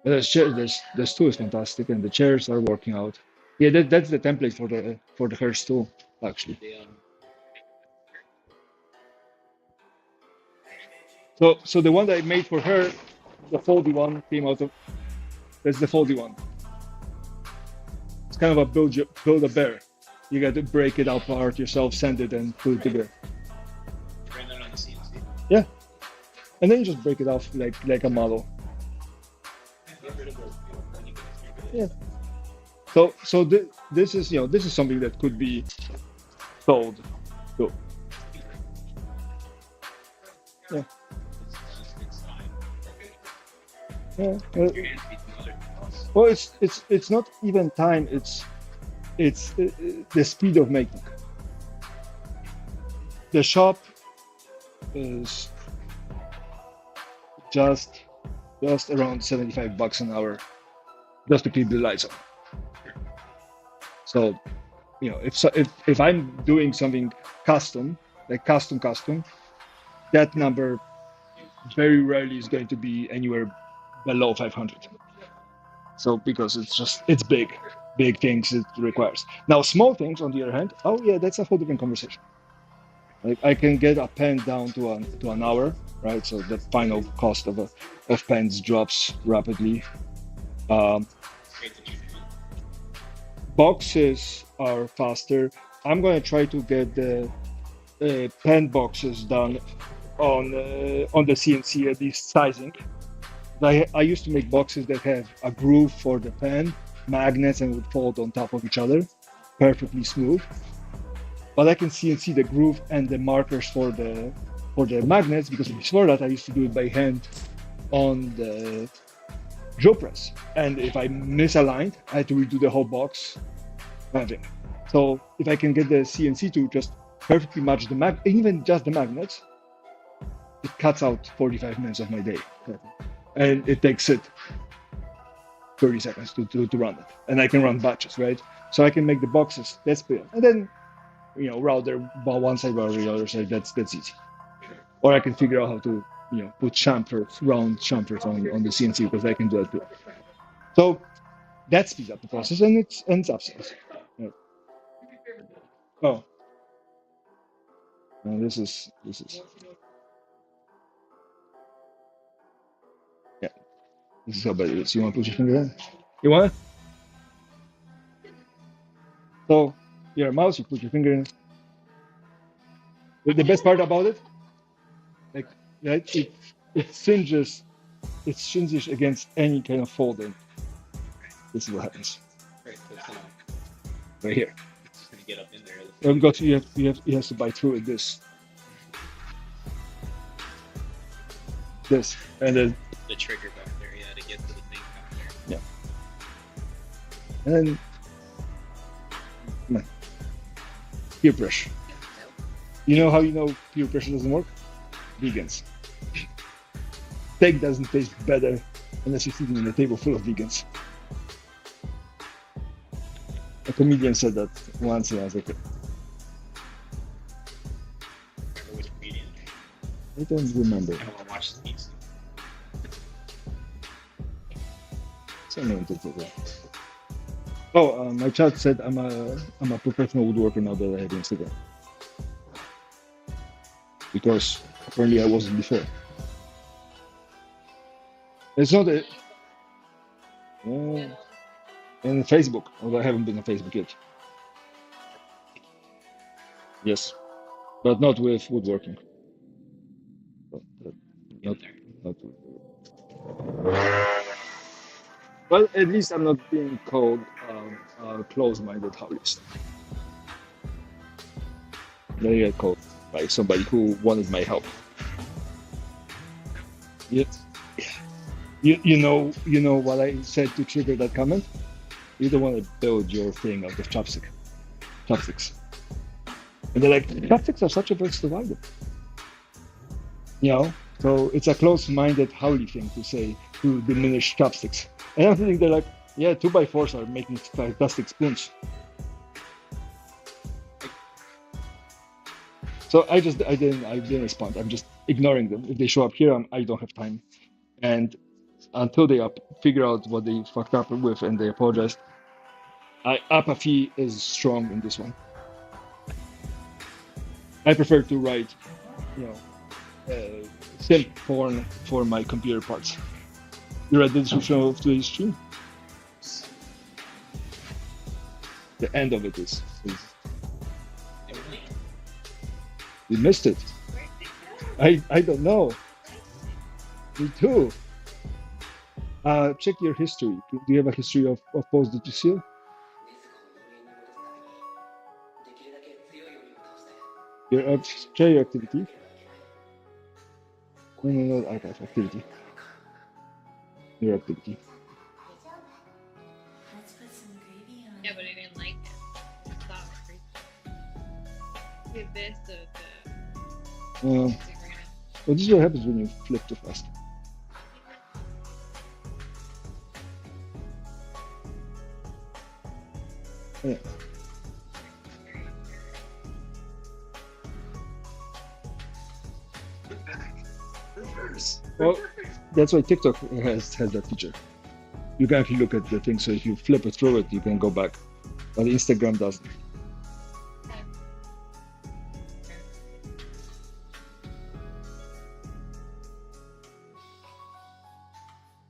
There's two is fantastic, and the chairs are working out. Yeah, that's the template for the hearse too, actually. So the one that I made for her, the foldy one came out of. That's the foldy one. It's kind of a build a bear. You got to break it apart yourself, sand it, and put it together. Ran that on the CNC. Yeah, and then you just break it off like a model. Yeah. So this is something that could be sold. So, yeah. Yeah. Well, it's not even time. It's the speed of making. The shop is just around $75 an hour, just to keep the lights on. So, if I'm doing something custom, like custom, that number very rarely is going to be anywhere below 500. So because it's big things it requires. Now small things on the other hand, oh yeah, that's a whole different conversation. Like I can get a pen down to an hour, right? So the final cost of pens drops rapidly. Boxes are faster. I'm gonna try to get the pen boxes done on the CNC at least sizing. I used to make boxes that have a groove for the pen, magnets, and would fold on top of each other, perfectly smooth. But I can CNC the groove and the markers for the magnets because before that I used to do it by hand on the drill press. And if I misaligned, I had to redo the whole box. Magic. So if I can get the CNC to just perfectly match the even just the magnets, it cuts out 45 minutes of my day. And it takes it 30 seconds to run it. And I can run batches, right? So I can make the boxes, that's brilliant. And then, router one side, router the other side, that's easy. Or I can figure out how to, put chamfers, round chamfers on the CNC because I can do that too. So that speeds up the process and it's upsells. Yeah. Oh, no, this is yeah, this is how bad it is. You want to put your finger in? You want it? So your mouse, you put your finger in. The best part about it, like right, it singes against any kind of folding. This is what happens Right, so it's gonna, right here. it's gonna get up in there. Because you have to bite through it this, and then The trigger back there, yeah, to get to the thing back there. and then come on, peer pressure. You know how you know peer pressure doesn't work? Vegans. Steak doesn't taste better unless you're sitting at a table full of vegans. A comedian said that once, and I was like, Remember which comedian? I don't remember. I wanna watch the piece. Someone did that. Oh, my chat said I'm a professional woodworker now that I have Instagram. Because apparently I wasn't before. It's not a. And Facebook, although I haven't been on Facebook yet. Yes, but not with woodworking. Not, not well, at least I'm not being called a close-minded hobbyist. I get called by somebody who wanted my help. Yes. You know what I said to trigger that comment? You don't want to build your thing out of chopsticks. And they're like, chopsticks are such a versatile item. So it's a close-minded howly thing to say to diminish chopsticks. And I think they're like, yeah, 2x4s are making fantastic spoons. So I didn't respond. I'm just ignoring them. If they show up here, I don't have time. And until they figure out what they fucked up with and they apologize, apathy is strong in this one. I prefer to write, simp porn for my computer parts. You read the description of today's stream? The end of it is you missed it. I don't know. Me too. Check your history. Do you have a history of posts that you see? Share your activity. No, archive activity. Your activity. Yeah, but I didn't like it. I thought it was creepy. Give this to Well, this is what happens when you flip too fast. Yeah. Well, that's why TikTok has that feature. You can actually look at the thing, so if you flip it through it, you can go back. But Instagram doesn't.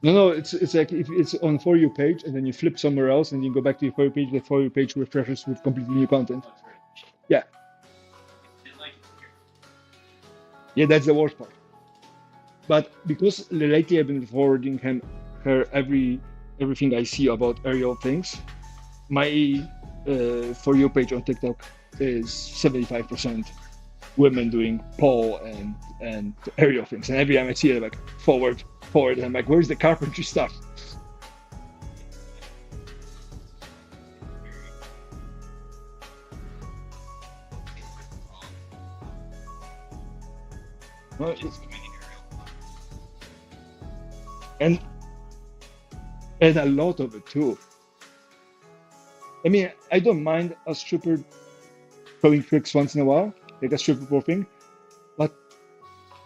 No, it's like if it's on For You page and then you flip somewhere else and you go back to your For You page, the For You page refreshes with completely new content. Yeah. Yeah, that's the worst part. But because lately I've been forwarding her everything I see about aerial things, my For You page on TikTok is 75% women doing pole and aerial things. And every time I see it, like forward, and I'm like, where's the carpentry stuff? Well, and and a lot of it too. I mean, I don't mind a stripper throwing tricks once in a while, like a stripper pole thing, but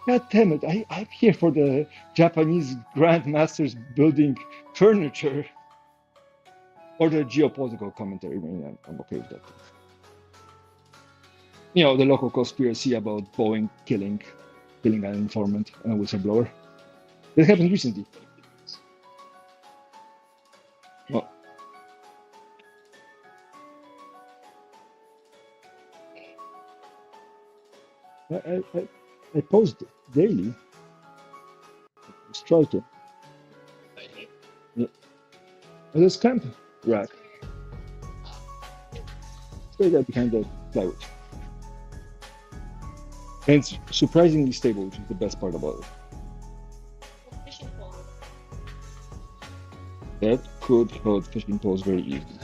God damn it, I'm here for the Japanese grandmasters building furniture or the geopolitical commentary. I mean, I'm okay with that. You know, the local conspiracy about Boeing killing an informant and a whistleblower. That happened recently. Well, I post daily. Just try to. Yeah. There's camp rack. Stay there behind the plywood. And it's surprisingly stable, which is the best part about it. Fishing pole. That could hold fishing poles very easily.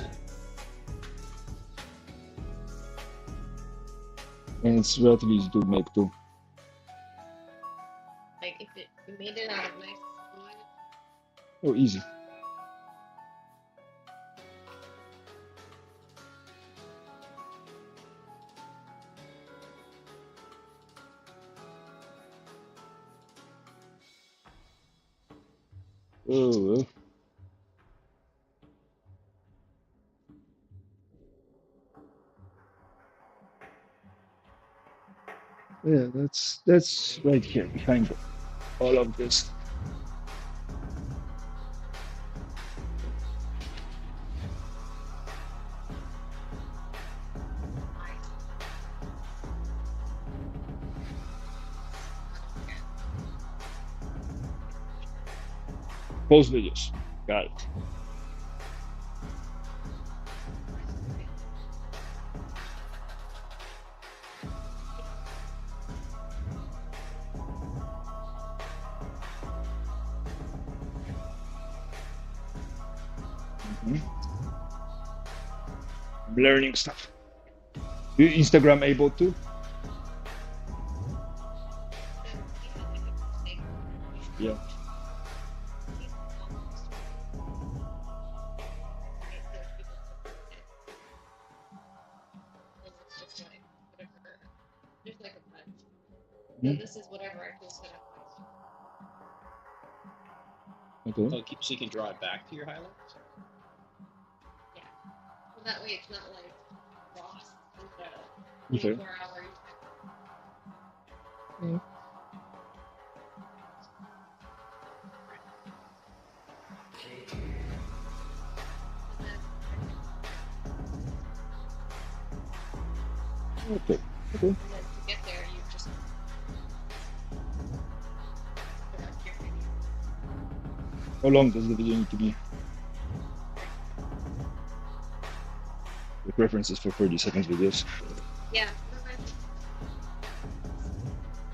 And it's relatively easy to make too. Like if you made it out of nice wood. Oh, easy. Oh, well. Yeah, that's right here behind all of this. Post videos. Got it. Mhm. I'm learning stuff. Instagram able to? Yeah. There's like a button. Mhm. So this is whatever I feel set up. Okay. So you can draw it back to your highlights? Yeah. So that way it's not like lost in the Okay. 24 hours. Mm. Okay. Okay. And then to get there, you just direct your video. How long does the video need to be? The preferences for 30 seconds videos. Yeah.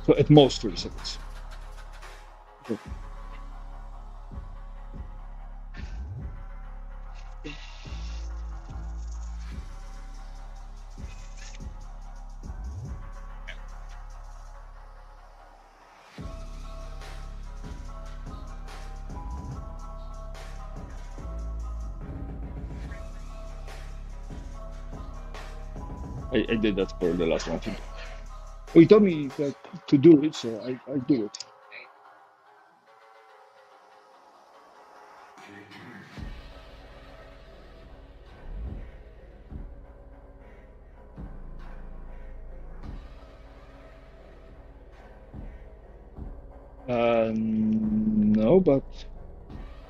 So at most 30 seconds. Okay. I did that for the last one too. Oh, you told me that to do it, so I do it. No, but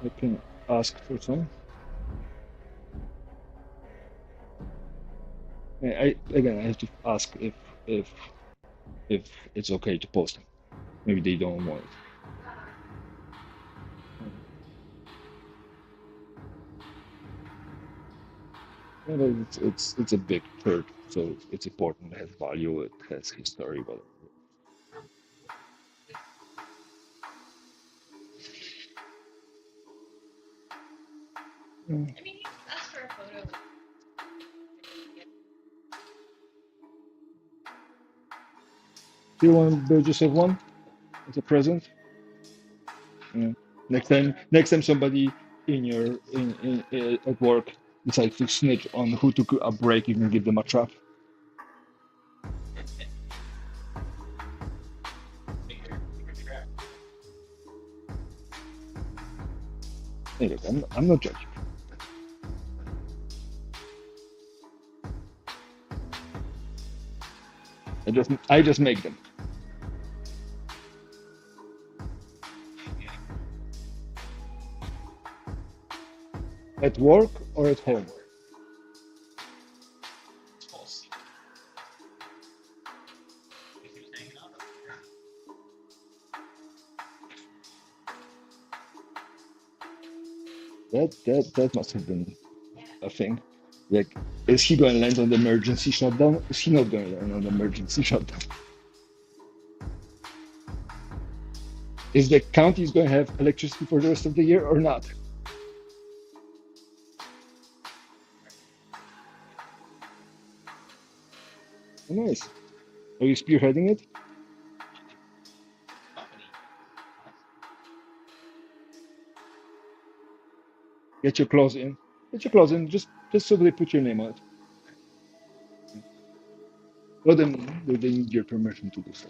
I can ask for some. I again I have to ask if if it's okay to post them. Maybe they don't want it. Yeah, but it's a big third, so it's important. It has value. It has history. But I mean, he asked for a photo. do you want to build yourself one as a present? Yeah. Next time somebody in at work decides to snitch on who took a break, you can give them a trap. Hey, look, I'm not judging. I just make them. At work or at home? That must have been a thing. Like, is he going to land on the emergency shutdown? Is he not going to land on the emergency shutdown? Is the county going to have electricity for the rest of the year or not? Oh, nice. Are you spearheading it? Get your claws in. Get your claws in. Just so they put your name on it. Well, then they need your permission to do so.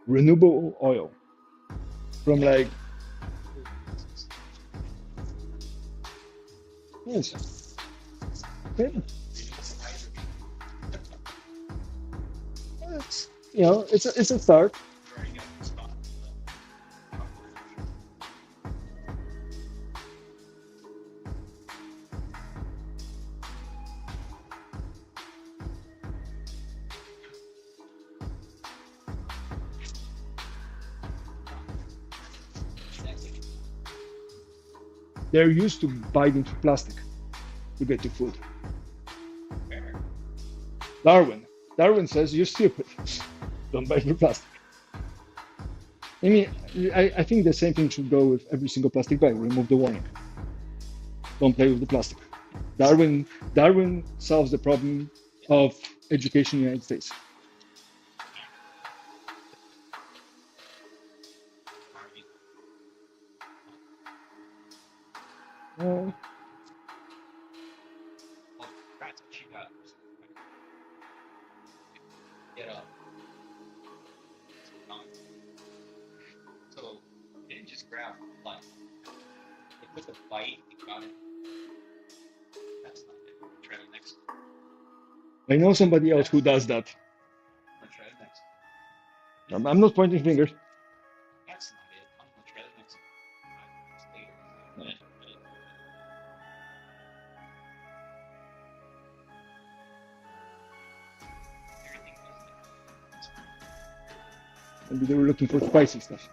Renewable oil from like yes. Yeah. It's it's a start. They're used to biting to plastic to get to food. Darwin. Darwin says you're stupid. Don't bite the plastic. I mean, I think the same thing should go with every single plastic bag. Remove the warning. Don't play with the plastic. Darwin solves the problem of education in the United States. Uh, I know somebody else who does that. I'm not pointing fingers. Maybe they were looking for spicy stuff.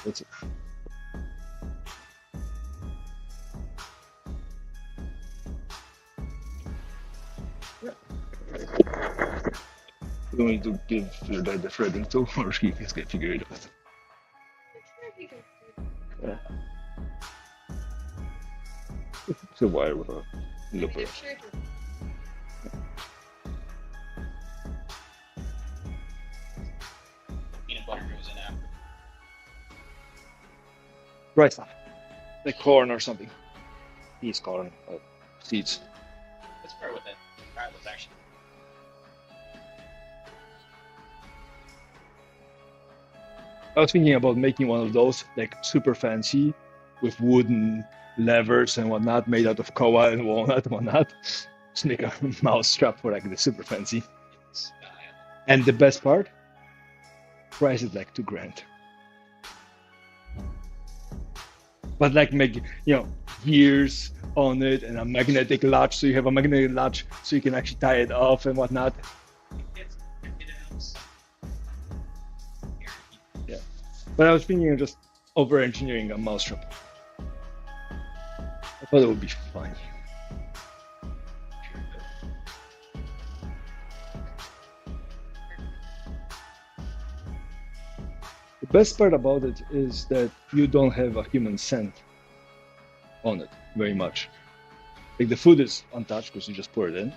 That's it. You need to give your dad the threading tool, or he can figure it out. I'm sure he could do Yeah. It's a wire with a that. I mean, looper. I'm sure he Dry stuff, like corn or something. Peas, corn, seeds. I was thinking about making one of those, like super fancy, with wooden levers and whatnot, made out of koa and walnut and whatnot. Just make a mouse trap for like the super fancy. And the best part, Price it like $2,000. But like make gears on it and a magnetic latch, so you have a magnetic latch so you can actually tie it off and whatnot. Yeah, but I was thinking of just over engineering a mousetrap. I thought it would be funny. The best part about it is that you don't have a human scent on it very much. Like the food is untouched because you just pour it in.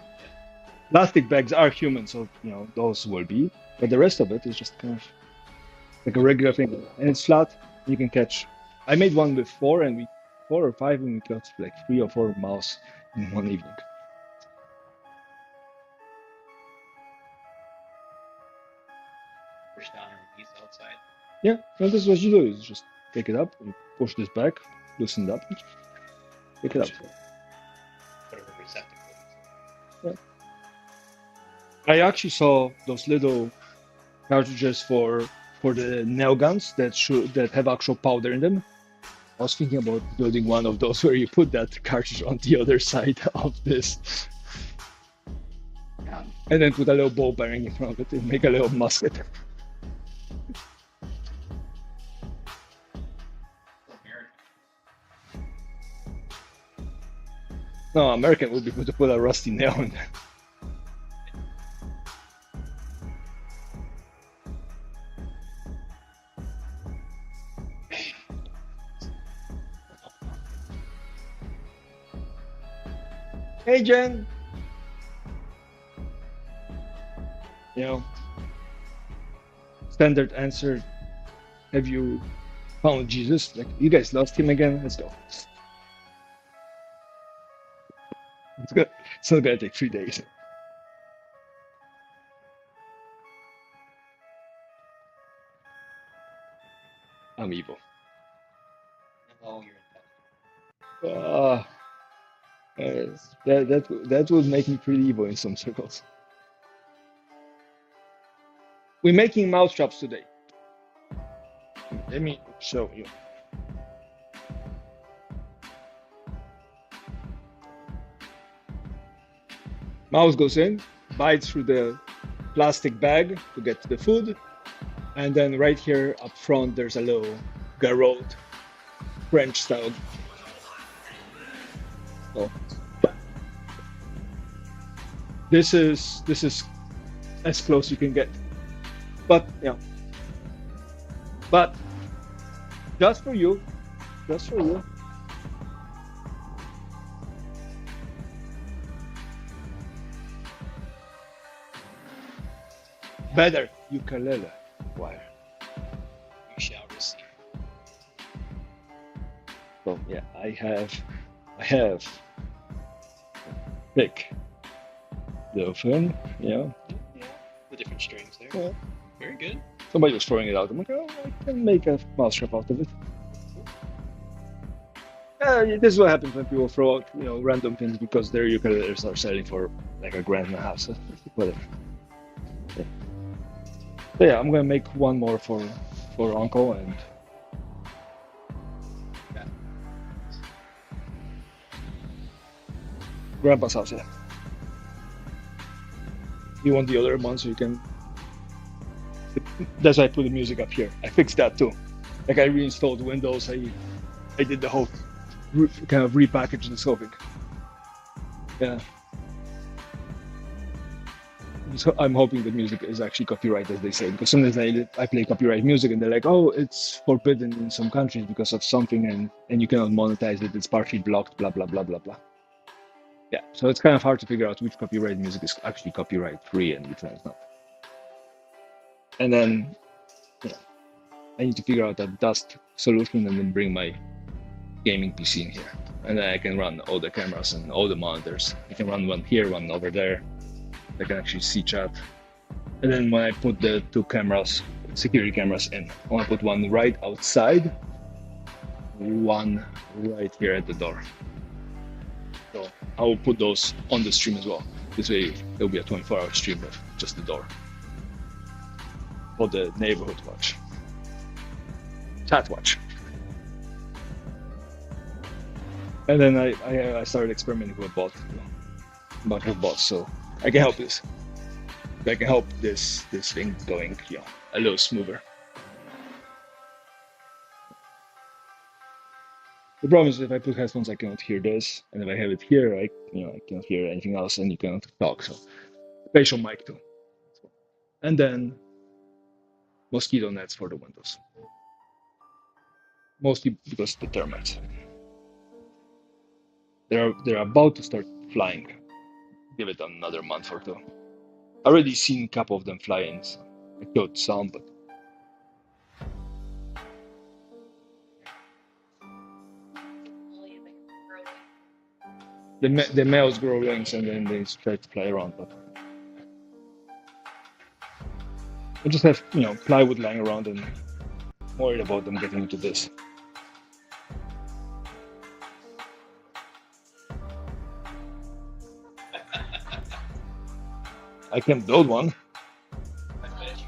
Plastic bags are human, so those will be, but the rest of it is just kind of like a regular thing, and it's flat. You can catch. I made one with 4 or 5, and we caught like 3 or 4 mouse in one evening. Push down and release outside. Yeah, well, this is what you do. You just take it up, you push this back, loosen it up, pick it up. Whatever receptacle. Yeah. I actually saw those little cartridges for the nail guns that have actual powder in them. I was thinking about building one of those where you put that cartridge on the other side of this, and then put a little ball bearing in front of it and make a little musket. No, American would be good to put a rusty nail in there. Hey, Jen. Standard answer. Have you found Jesus? Like, you guys lost him again? Let's go. It's good. It's not gonna take 3 days. I'm evil. Oh, you're in That would make me pretty evil in some circles. We're making mousetraps today. Let me show you. Mouse goes in, bites through the plastic bag to get to the food, and then right here up front there's a little garrote, French style. So this is as close you can get, but but just for you. Better ukulele wire. You shall receive. So yeah, I have pick the OFan, Yeah, the different strings there. Yeah. Very good. Somebody was throwing it out. I'm like, oh, I can make a mousetrap out of it. This is what happens when people throw out, random things because their ukuleles are selling for like $1.5 grand. So whatever. Yeah. So yeah, I'm gonna make one more for Uncle and. Grandpa's house, yeah. You want the other one so you can. That's why I put the music up here. I fixed that too. Like I reinstalled Windows. I did the whole kind of repackage the scoping. Yeah. So I'm hoping the music is actually copyrighted, as they say, because sometimes I play copyright music and they're like, oh, it's forbidden in some countries because of something and you cannot monetize it. It's partially blocked. Blah blah blah blah blah. Yeah, so it's kind of hard to figure out which copyright music is actually copyright free and which one is not. And then, I need to figure out a dust solution and then bring my gaming PC in here. And then I can run all the cameras and all the monitors. I can run one here, one over there. I can actually see chat. And then when I put the 2 cameras, security cameras in, I want to put one right outside, one right here at the door. So I will put those on the stream as well. This way there'll be a 24-hour stream of just the door. called the neighborhood watch, chat watch. And then I started experimenting with a bot, a bunch of bots, so I can help this. I can help this thing going, a little smoother. The problem is if I put headphones, I cannot hear this, and if I have it here, I cannot hear anything else, and you cannot talk. So facial mic too, and then mosquito nets for the windows, mostly because the termites. They're about to start flying. Give it another month or two. I already seen a couple of them flying. So I killed some, but Only like early. the males grow wings and then they try to fly around. But I just have plywood lying around and I'm worried about them getting into this. I can build one. I bet you.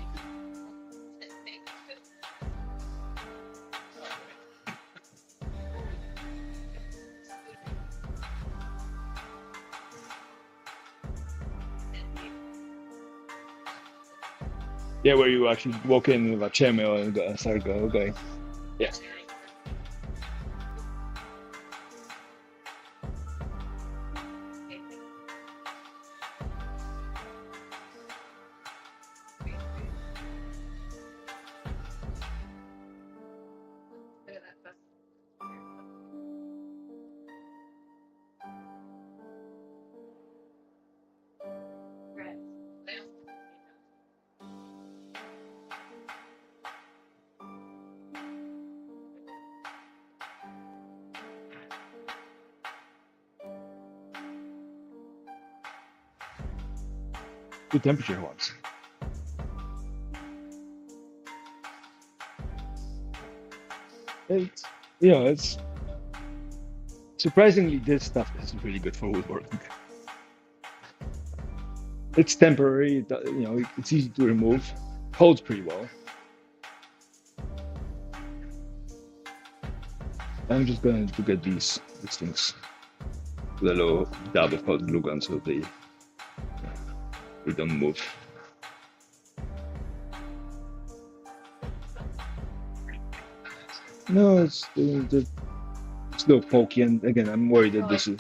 Yeah, where you actually walk in with a chainmail and start going. Yeah. Look at that bus. Right. Good temperature ones. It's surprisingly this stuff is really good for woodworking. It's temporary, it's easy to remove, holds pretty well. I'm just going to get these things, the little dab of hot glue gun so they don't move. No, it's a little pokey, and again, I'm worried that this is.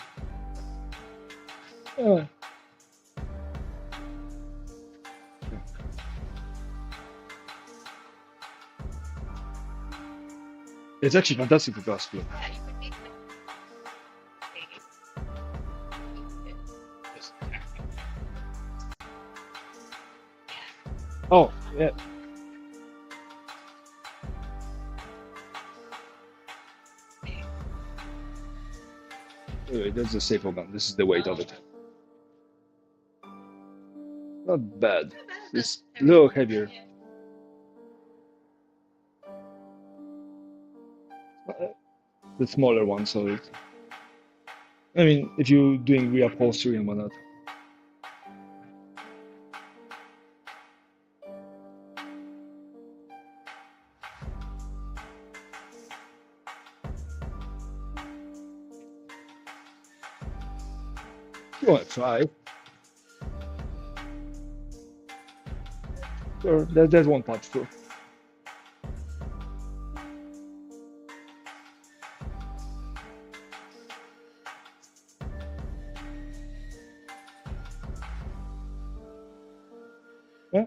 It's actually fantastic for glass glue. Yeah, you could make Oh, yeah. Anyway, that's a staple gun. This is the weight of it. Not bad. It's a little heavier. The smaller one, so it. I mean, if you're doing reupholstery and whatnot. You want to try? Sure, there's one punch too. Yeah.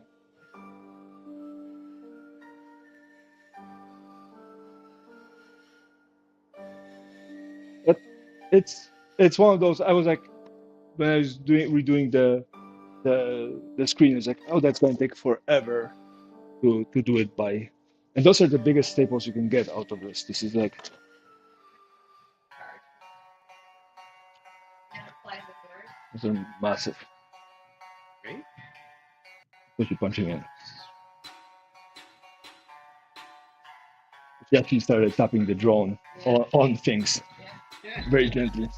But it's one of those. I was like, when I was redoing the screen, it's like, oh, that's going to take forever to do it by. And those are the biggest staples you can get out of this. This is like, and apply the door. these are massive. Great. What you're punching in. She actually started tapping the drone on things Yeah. very gently.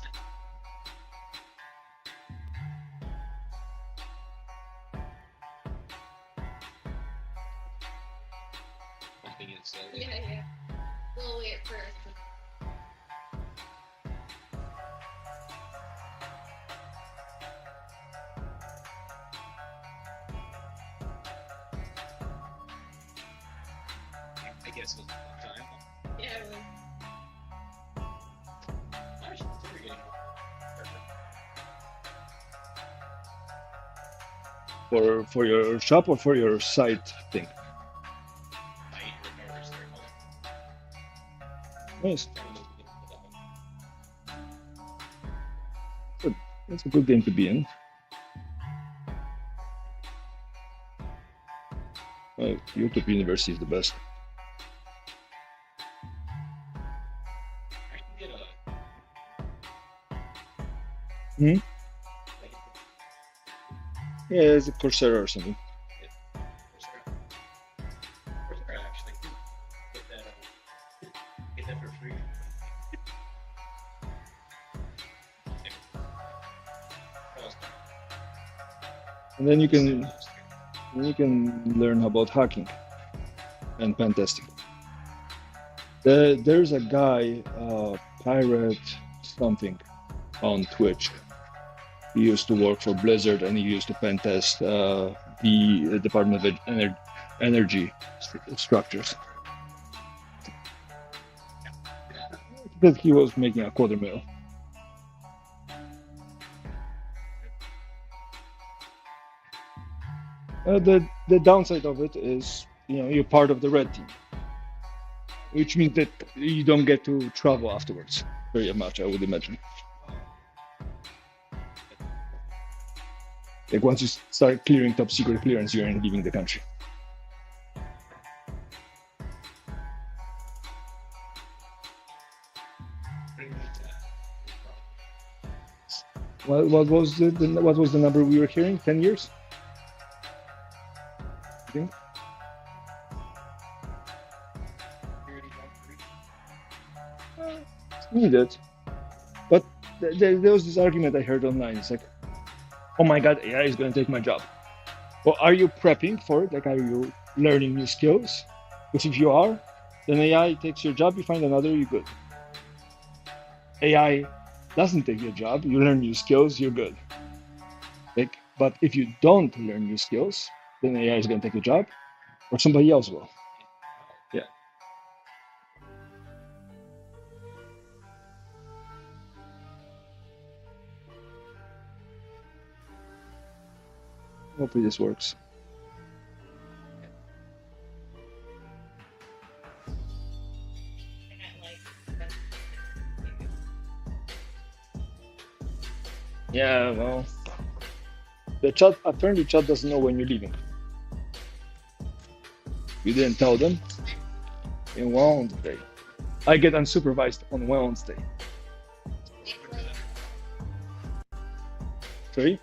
slowly. Yeah. Slowly at first. I guess it was a fun time. Yeah, it was. I should consider getting one. For your shop or for your site thing? I remember starting Nice. all That's a good game to be in. YouTube University is the best. I can get a. Hmm? Like, Yeah, it's a Coursera or something. Coursera actually get that for free. And then you can learn about hacking and pen testing. There's a guy, Pirate something, on Twitch. He used to work for Blizzard and he used to pen test the Department of Energy structures. Because he was making a quarter mil. The downside of it is, you're part of the red team, which means that you don't get to travel afterwards very much, I would imagine. Like once you start clearing top secret clearance, you're leaving the country. What was the number we were hearing? 10 years? I think. It's needed. But there was this argument I heard online. It's like, oh my God, AI is going to take my job. Well, are you prepping for it? Like, are you learning new skills? Because if you are, then AI takes your job, you find another, you're good. AI doesn't take your job, you learn new skills, you're good. Like, but if you don't learn new skills, then AI is going to take your job, or somebody else will. Yeah. Hopefully this works. Yeah, well, the chat, apparently chat doesn't know when you're leaving. You didn't tell them. In Wednesday. I get unsupervised on Wednesday. Sorry?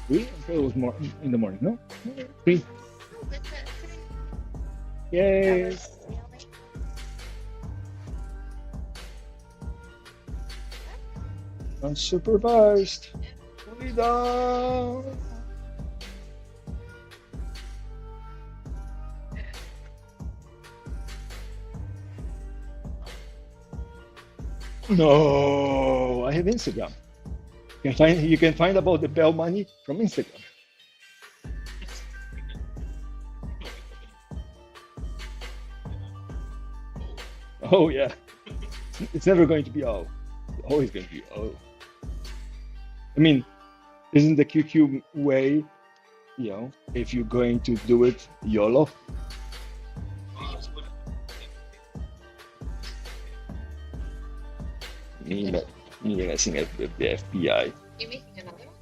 Three? I thought it was more in the morning, no? 3. Yay! Unsupervised. Freedom! No, I have Instagram. You can find about the Bell money from Instagram. Oh yeah, it's never going to be O. It's always going to be O. I mean, isn't the QQ way, if you're going to do it, YOLO? Me messing at the FBI. You making another one?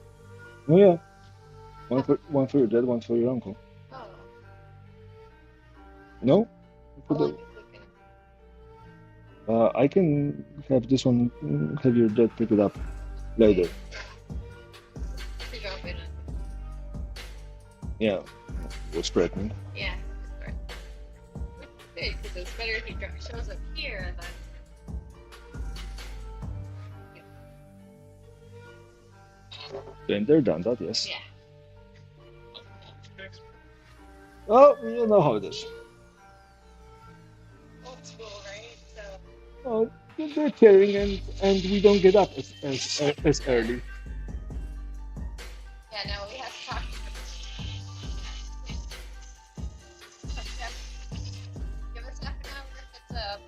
Oh yeah, one for your dad, one for your uncle. Oh. No? How long is it gonna? I can have this one, have your dad pick it up later. To drop it on. Yeah, we'll spread me. Yeah. Sorry. Good, because it's better if he shows up here than. Then they're done that, yes. Yeah. Oh, you know how it is. Old school, right? So Oh, they're caring, and we don't get up as early. yeah, no, we have to talk. Give us half an hour if it's up.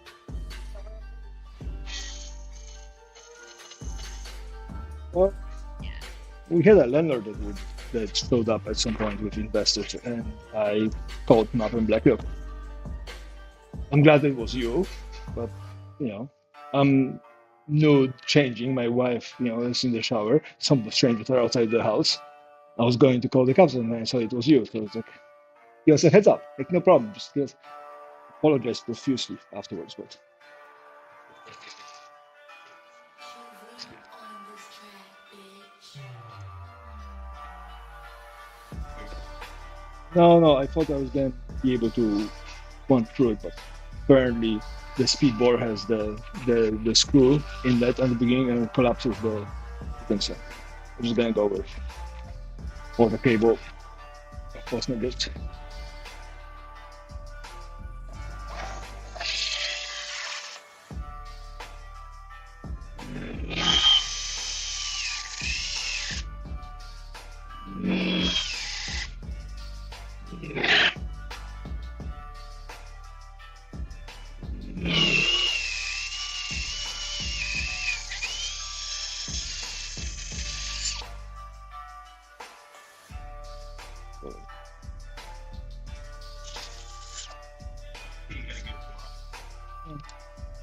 Well, Yeah. we had a landlord that showed up at some point with investors, and I called him up and be like, look, I'm glad it was you, but you know, I'm nude changing. My wife, is in the shower. Some of the strangers are outside the house. I was going to call the cops, and I saw it was you. So it's like, he was a heads up, like no problem. Just apologize profusely afterwards, but. No, no, I thought I was going to be able to run through it, but apparently the speed board has the screw inlet at the beginning and it collapses the sensor. I'm just gonna go with for the cable. Of course, not good.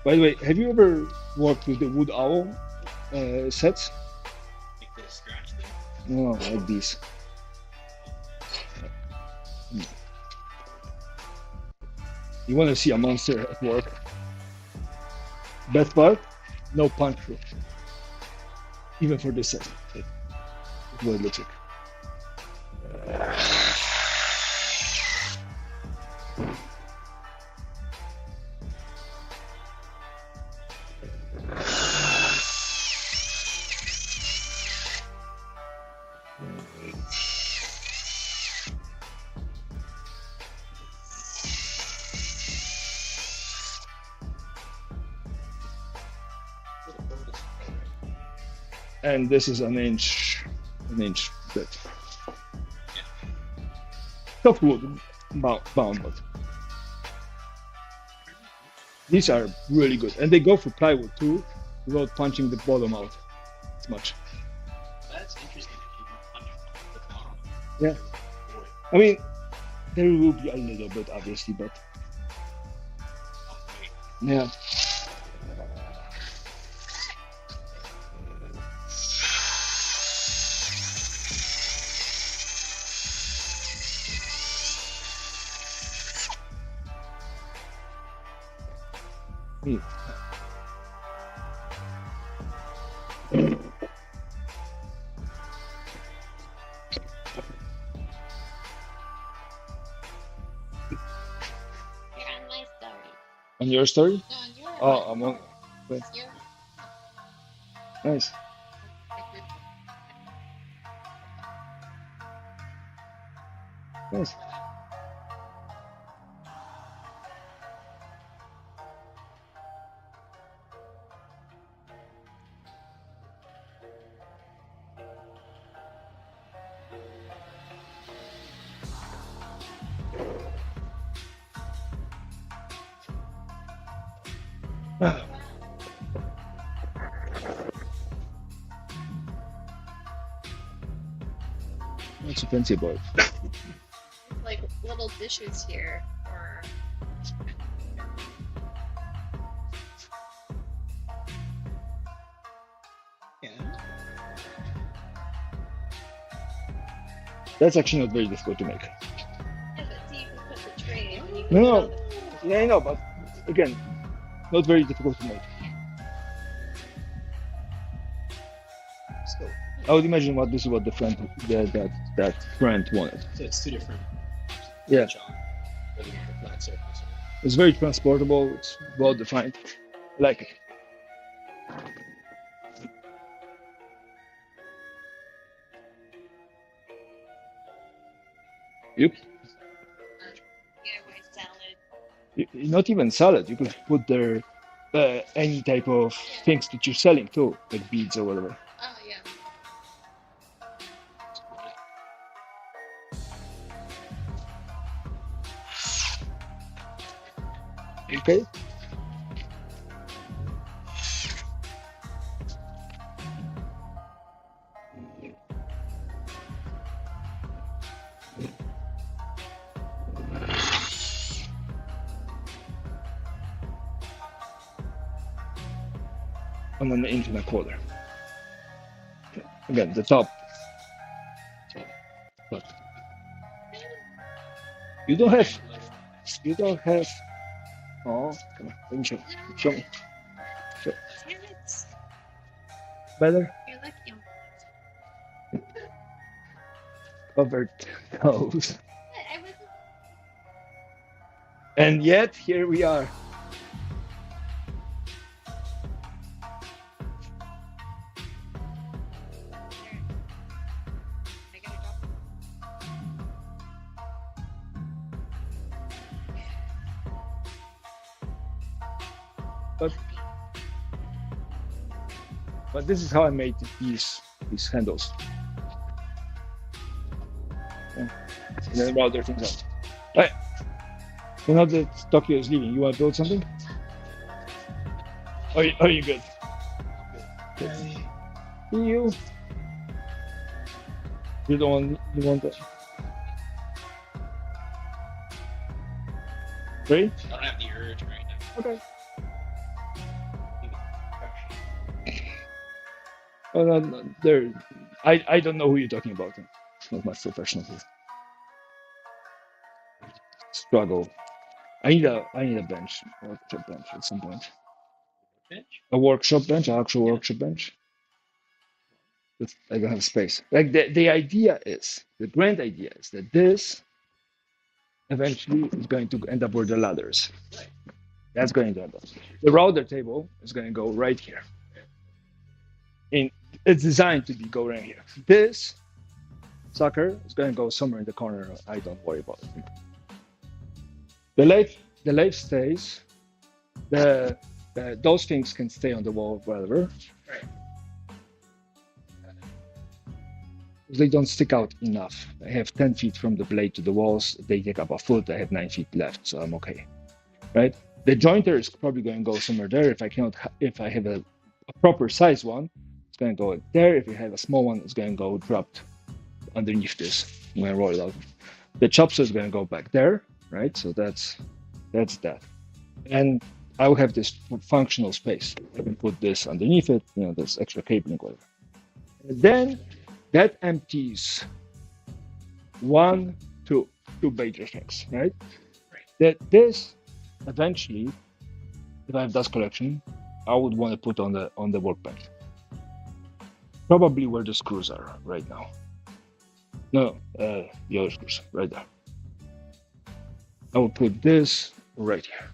By the way, have you ever worked with the wood owl sets? Make the scratch thing. No, like these. You want to see a monster at work? Best part? No punch through, even for this set. That's what it looks like. And this is an inch width. Soft wood bound, but these are really good, and they go for plywood too, without punching the bottom out as much. That's interesting that you don't punch the bottom. Yeah, Boy, I mean there will be a little bit obviously, but wait. yeah. Hmm. You're on my story. On your story? No, you're Oh, on I'm on. Wait, You're nice, nice. That's a fancy boy. like little dishes here or That's actually not very difficult to make. yeah, but see, you can put the tray and you can No, put all no, the yeah, I know, but again, not very difficult to make. Still, I would imagine this is what the friend that friend wanted. so it's two different. Yeah. John, living on the flat surface. It's very transportable. It's well defined. I like it. Yep. Not even salad. You could put there any type of things that you're selling too, like beads or whatever. Oh yeah. Okay. And then into the quarter. Again, the top. But you don't have. You don't have. Oh, come on. Let me show. Show me. Show. Damn it. Better. You're lucky I'm Covered toes. I wasn't And yet, here we are. there. I gotta drop. But this is how I made these handles. Yeah. And then about other things out. Right. So now that Tokyo is leaving, you want to build something? Are you good? Good. You don't want that. Ready? I don't have the urge right now. Okay. Oh, no, there. I don't know who you're talking about. It's not my professional here. Struggle. I need a bench, workshop bench at some point. Bitch. A workshop bench, an actual workshop bench. But I don't have space. Like the idea is, the grand idea is that this eventually is going to end up where the ladder is. That's going to end up. The router table is going to go right here. It's designed to go right here. This sucker is going to go somewhere in the corner. I don't worry about it. The lathe stays. Those things can stay on the wall, whatever. Right. They don't stick out enough. I have 10 feet from the blade to the walls. They take up a foot. I have 9 feet left, so I'm okay. Right? The jointer is probably going to go somewhere there. If I have a proper size one, it's going to go there. If you have a small one, it's going to go dropped underneath this. I'm going to roll it out. The chopper is going to go back there, right? So that's that. And I will have this functional space. I can put this underneath it. There's extra cabling, whatever. And then that empties two major things, right? That this eventually, if I have dust collection, I would want to put on the workbench. Probably where the screws are right now. No, the other screws right there. I will put this right here.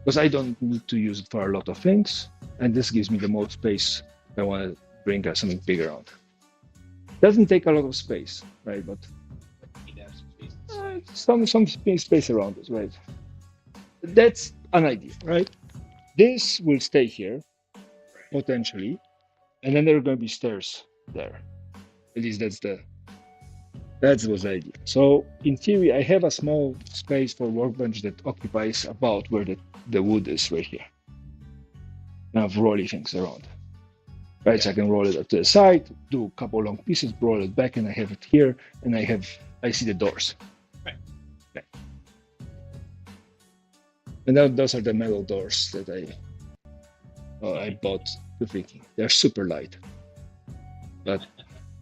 Because I don't need to use it for a lot of things, and this gives me the most space if I want to bring something bigger out. Doesn't take a lot of space, right? But some space around it, right? That's an idea, right? This will stay here, potentially, and then there are going to be stairs there. At least that was the idea. So in theory, I have a small space for workbench that occupies about where the wood is right here. And I've rolling things around. Right, yeah. So I can roll it to the side, do a couple long pieces, roll it back, and I have it here, and I see the doors. Right. Okay. And then those are the metal doors that I bought to thinking. They're super light, but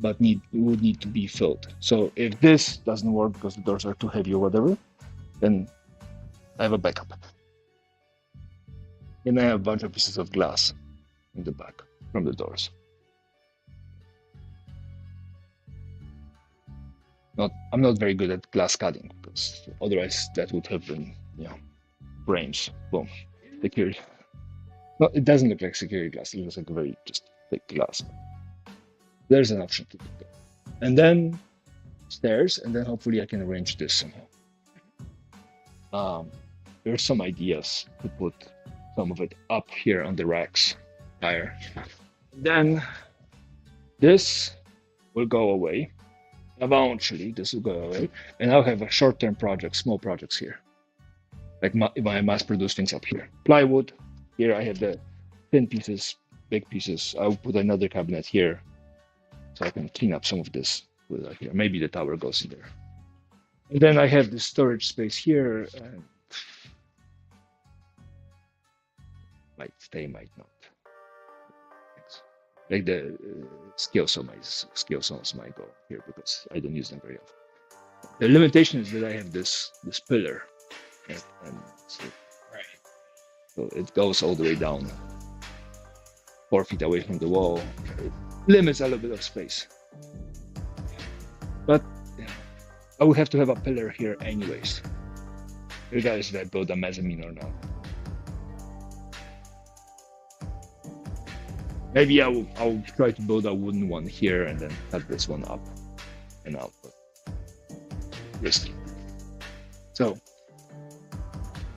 would need to be filled. So if this doesn't work because the doors are too heavy or whatever, then I have a backup. And I have a bunch of pieces of glass in the back from the doors. I'm not very good at glass cutting because otherwise that would have been, brains. Boom. Security. No, it doesn't look like security glass. It looks like a very just thick glass. There's an option to do that. And then stairs, and then hopefully I can arrange this somehow. There's some ideas to put some of it up here on the racks higher. Then this will go away. Eventually, this will go away, and I'll have a short-term project, small projects here, like my mass-produced things up here. Plywood. Here I have the thin pieces, big pieces. I'll put another cabinet here, so I can clean up some of this with here. Maybe the tower goes in there. And then I have this storage space here. And might stay, might not. Like the scale saws might go here because I don't use them very often. The limitation is that I have this pillar, and so, so it goes all the way down, 4 feet away from the wall. It limits a little bit of space, but yeah, I would have to have a pillar here anyways, regardless if I build a mezzanine or not. Maybe I'll try to build a wooden one here and then cut this one up and out, but risky. So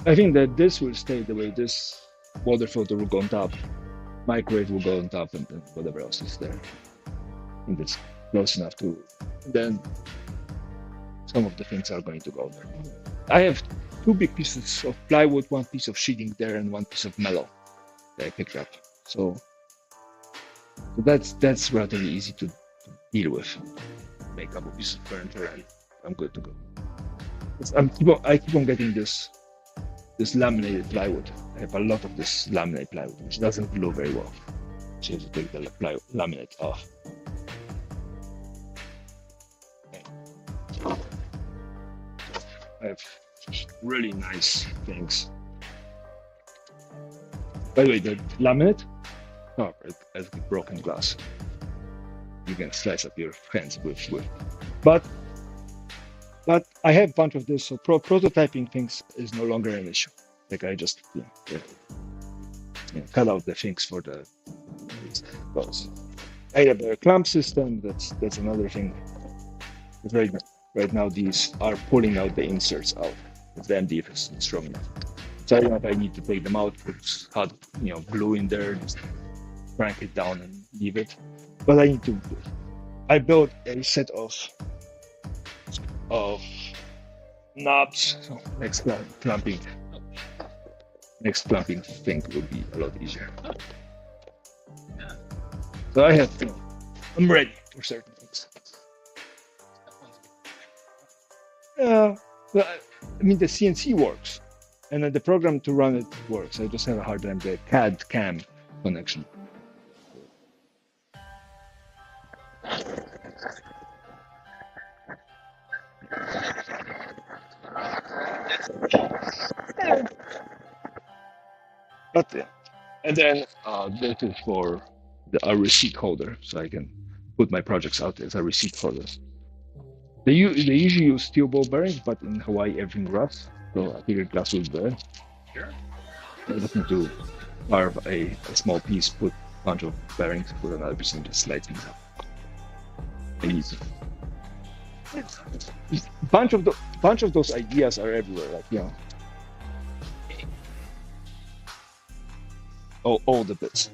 I think that this will stay the way. This water filter will go on top, microwave will go on top, and then whatever else is there. I think that's close enough to. Then some of the things are going to go there. I have 2 big pieces of plywood, 1 piece of sheeting there, and 1 piece of metal that I picked up. So that's relatively easy to deal with. Make up a piece of furniture and I'm good to go. I keep on getting this laminated plywood. I have a lot of this laminated plywood, which doesn't glue very well. So you have to take the laminate off. I have really nice things. By the way, the laminate, as broken glass, you can slice up your hands with. But I have a bunch of this, so prototyping things is no longer an issue. Like I just cut out the things for the those. I have a clamp system. That's another thing. Right now these are pulling out the inserts out. If the MDF is strong enough. So I don't know if I need to take them out, put hot glue in there, just crank it down and leave it. But I need to. I built a set of knobs. So next clamping thing will be a lot easier. So I have, I'm ready for certain things. Yeah, I mean the CNC works, and then the program to run it works. I just have a hard time with the CAD CAM connection. But yeah, and then that is for a receipt holder, so I can put my projects out as a receipt holder. They usually use steel ball bearings, but in Hawaii everything rusts, so I figured glass would be better. Sure. I'm looking to carve a small piece, put a bunch of bearings, put another piece, and just slide things up. Easy. Bunch of those ideas are everywhere, like all the bits.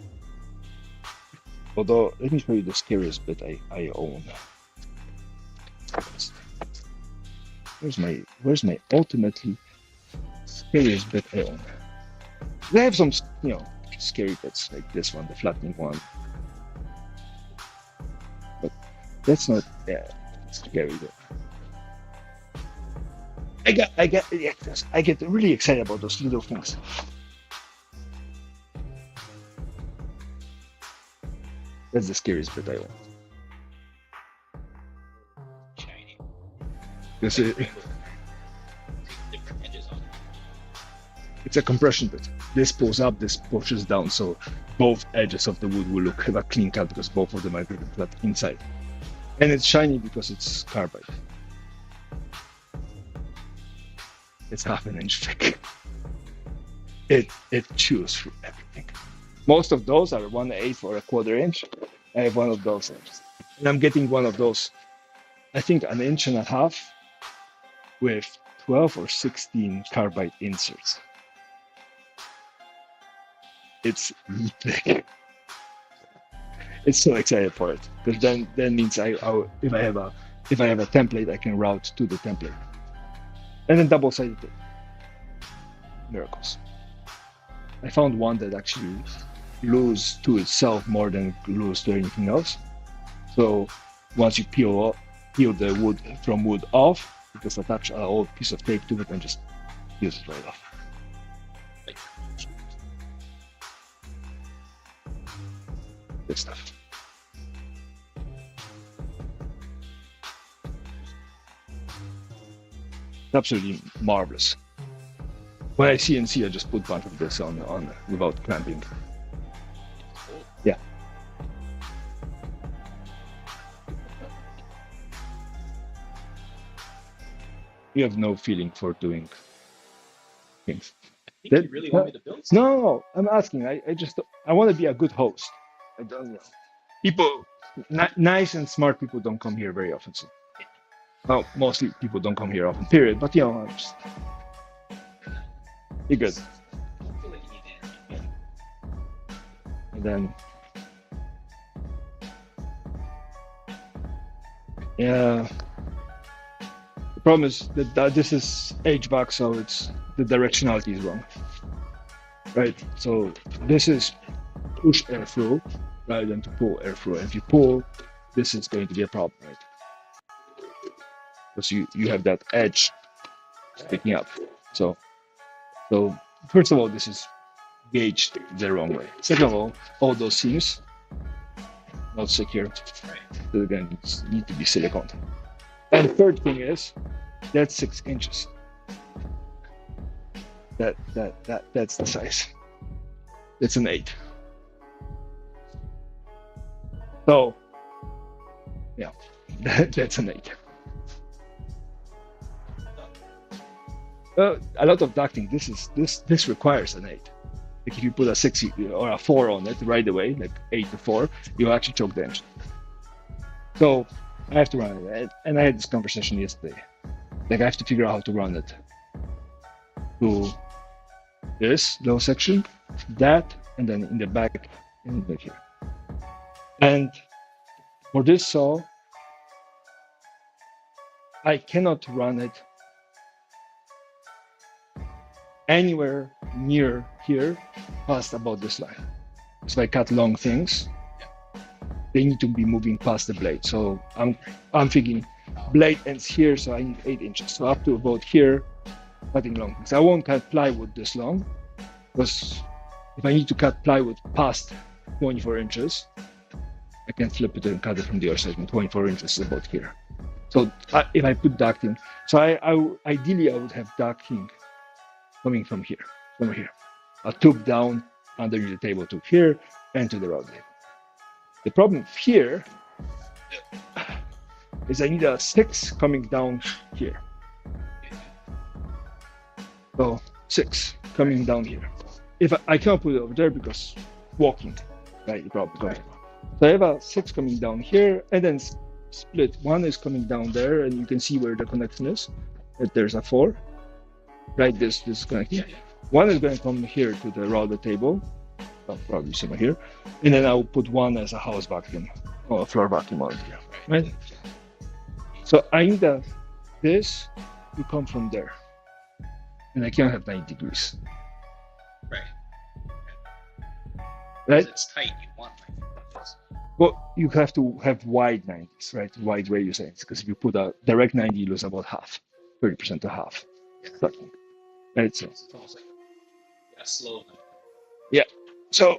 Although, let me show you the scariest bit I own. Where's my ultimately scariest bit I own? They have some, scary bits like this one, the flattening one. But that's not scary though. I get really excited about those little things. That's the scariest bit I own. Shiny. This is, Different edges on it. it's a compression bit. This pulls up, this pushes down, so both edges of the wood will have a clean cut because both of them are getting flat inside. And it's shiny because it's carbide. It's half an inch thick. It chews through everything. Most of those are 1/8 or 1/4 inch. I have one of those, and I'm getting one of those I think, an inch and a half with 12 or 16 carbide inserts. It's big. It's so excited for it because then means if I have a template, I can route to the template, and then double-sided tape. Miracles. I found one that actually glues to itself more than glues to anything else. So once you peel the wood from wood off, you just attach an old piece of tape to it and just use it right off. Good stuff. Absolutely marvelous. When I CNC, I just put a bunch of this on without clamping. Yeah. You have no feeling for doing things. I think you really want me to build something. No, I'm asking. I want to be a good host. I don't know. People, nice and smart people don't come here very often. So. Well, mostly people don't come here often, period. But I'm just, you're good. I feel like you need energy. And then, yeah. The problem is that this is HVAC, so the directionality is wrong. Right? So this is push airflow rather than to pull airflow. And if you pull, this is going to be a problem, right? Because you have that edge sticking up. So first of all, this is gauged the wrong way. Second of all those seams not secure. They're going to need to be silicone. And third thing is that's 6 inches. That's the size. It's an 8. So yeah, that's an 8. A lot of ducting. This requires an 8. Like if you put a 6 or a 4 on it right away, like 8 to 4, you'll actually choke the engine. So I have to run it, and I had this conversation yesterday. Like I have to figure out how to run it to this low section, that, and then in the back, and back here. And for this saw, I cannot run it anywhere near here past about this line. So I cut long things, they need to be moving past the blade. So I'm thinking blade ends here, so I need 8 inches. So up to about here, cutting long things. I won't cut plywood this long, because if I need to cut plywood past 24 inches, I can flip it and cut it from the other side, and 24 inches is about here. So if I put ducting, so ideally I would have ducting coming from here, a tube down underneath the table to here and to the round table. The problem here is I need a 6 coming down here. So 6 coming down here. If I cannot put it over there because walking, right? The problem. Right. So I have a 6 coming down here, and then split. 1 is coming down there, and you can see where the connection is. That there's a 4. Right, this is connecting. 1 is going to come here to the router table, probably somewhere here, and then I'll put 1 as a house vacuum or a floor vacuum out here, right? So I need this to come from there, and I can't have 90 degrees. Right? It's tight. You want like this. Well, you have to have wide 90s, right? Wide radius 90s, because if you put a direct 90, you lose about half, 30% to half. Sucking. Right, so It's almost like slow. yeah, so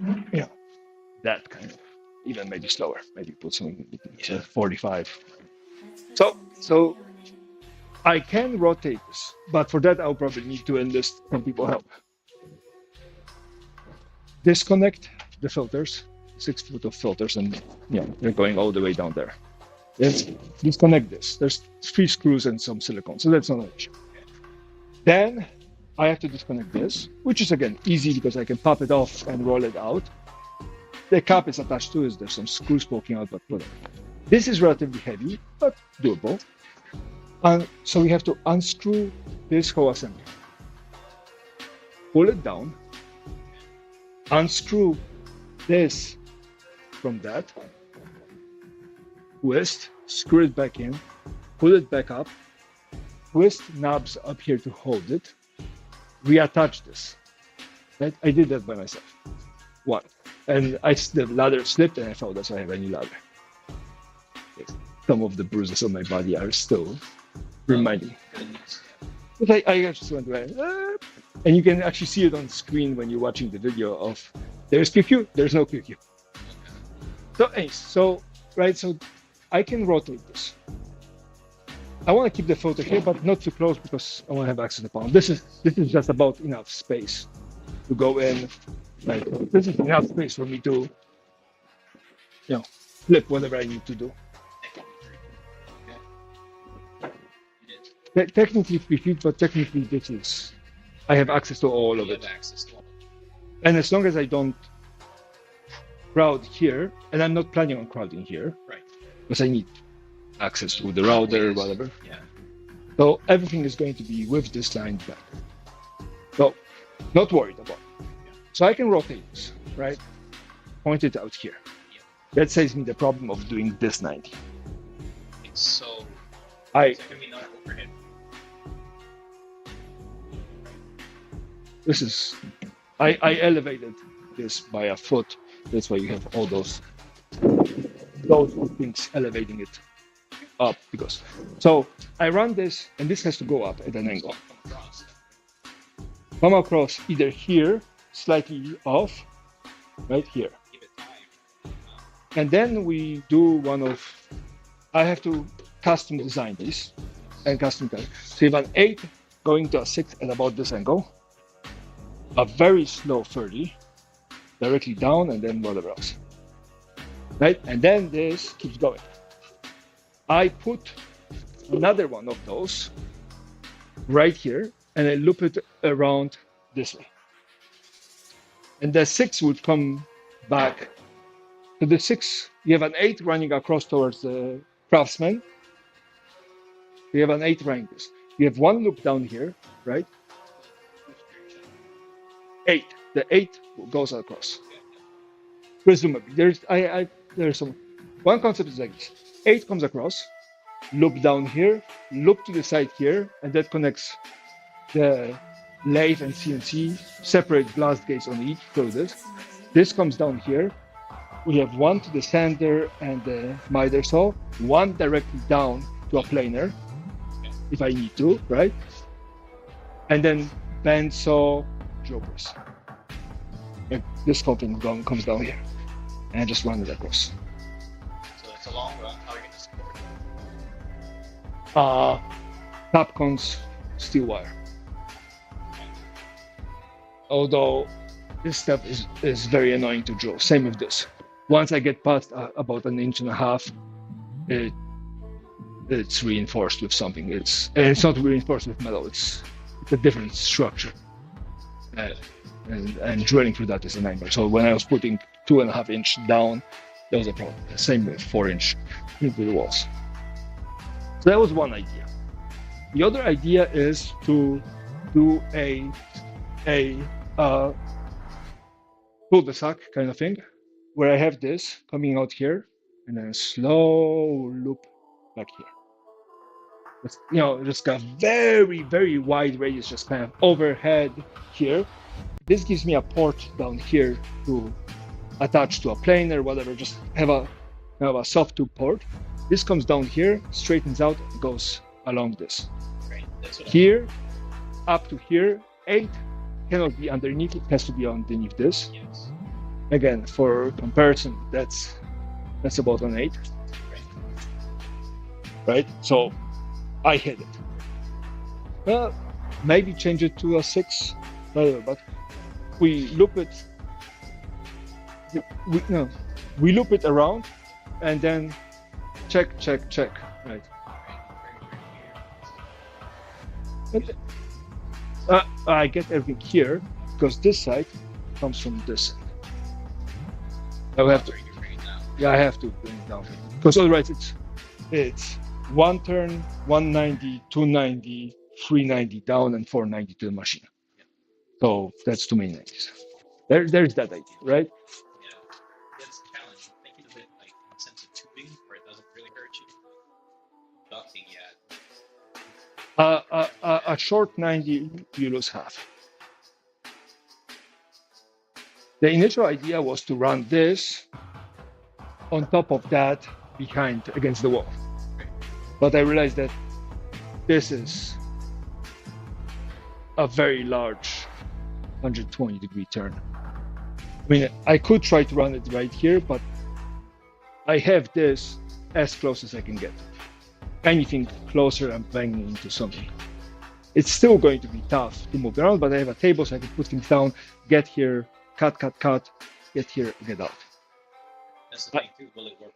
that kind of, even maybe slower, maybe put something 45. So I can rotate this, but for that I'll probably need to enlist some people help. Disconnect the filters, 6 foot of filters, and they're going all the way down there. Let's disconnect this. There's 3 screws and some silicone, so that's not an issue. Then I have to disconnect this, which is again easy because I can pop it off and roll it out. The cap is attached to it. There's some screws poking out, but whatever. This is relatively heavy, but doable. And so we have to unscrew this whole assembly, pull it down, unscrew this from that, twist, screw it back in, pull it back up, twist knobs up here to hold it, reattach this. Right? I did that by myself. One. And the ladder slipped and I fell, that's why I have a new ladder. Some of the bruises on my body are still reminding me. But I just went away. And you can actually see it on screen when you're watching the video of there's QQ, there's no QQ. So I can rotate this. I want to keep the photo here, but not too close because I want to have access to the palm. This is just about enough space to go in. Right. This is enough space for me to, flip whatever I need to do. Technically 3 feet, but technically this is, I have access to all of it. And as long as I don't crowd here, and I'm not planning on crowding here, Right. because I need access to the router, whatever. Yeah. So everything is going to be with this line back. So not worried about it. So I can rotate this, right? Point it out here. Yeah. That saves me the problem of doing this 90. So I it's gonna be not overhead. this is I elevated this by a foot. That's why you have all those things elevating it up because so I run this and this has to go up at an angle. Come across either here, slightly off, right here. Give it time. And then we do I have to custom design this and custom cut. So you have an 8 going to a 6 at about this angle, a very slow 30, directly down and then whatever else. Right? And then this keeps going. I put another one of those right here and I loop it around this way. And the 6 would come back. So the 6, you have an 8 running across towards the craftsman. You have an 8 running this. You have one loop down here, right? 8. The 8 goes across. Presumably, there's some. One concept is like this: 8 comes across, loop down here, loop to the side here, and that connects the lathe and CNC. Separate blast gates on each through this. This comes down here. We have one to the sander and the miter saw, one directly down to a planer, if I need to, right? And then band saw, drill press. And this whole thing comes down here, and I just run it across. So it's a long run. How are you gonna support it? Capcon's steel wire. Although this stuff is very annoying to drill. Same with this. Once I get past about 1.5 inches, it's reinforced with something. It's not reinforced with metal. It's a different structure. And drilling through that is a nightmare. So when I was putting 2.5 inch down, there was a problem. Same with 4 inch into the walls. So that was one idea. The other idea is to do a cul-de-sac kind of thing, where I have this coming out here and then a slow loop back here. It's, just got very, very wide radius, just kind of overhead here. This gives me a port down here to attach to a plane or whatever, just have a soft tube port. This comes down here, straightens out, and goes along this. Right. That's what Here, up to here, 8 cannot be underneath, it has to be underneath this. Yes. Again, for comparison, that's about an 8. Right? So I hit it. Well, maybe change it to a 6, whatever, but we loop it. We loop it around and then check, right? And, I get everything here because this side comes from this side. Now we have to. Yeah, I have to bring it down because otherwise it's one turn, 190, 290, 390 down, and 490 to the machine. So that's too many 90s. There's that idea, right? Yeah, that's the challenge. Thinking of it like in the sense of tubing, where it doesn't really hurt you. Ducting, yeah. A short 90, you lose half. The initial idea was to run this on top of that behind against the wall. But I realized that this is a very large 120-degree turn. I mean, I could try to run it right here, but I have this as close as I can get. Anything closer, I'm banging into something. It's still going to be tough to move around, but I have a table so I can put things down, get here, cut, get here, get out. That's the thing too. Will it work?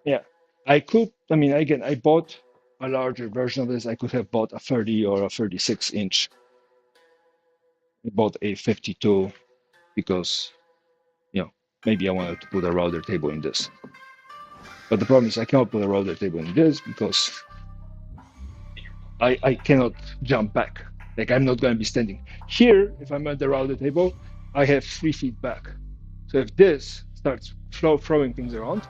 Yeah, I could. I mean, again, I bought a larger version of this. I could have bought a 30 or a 36 inch. I bought a 52 because, maybe I wanted to put a router table in this. But the problem is I cannot put a router table in this because I cannot jump back. Like I'm not going to be standing here. If I'm at the router table, I have 3 feet back. So if this starts throwing things around,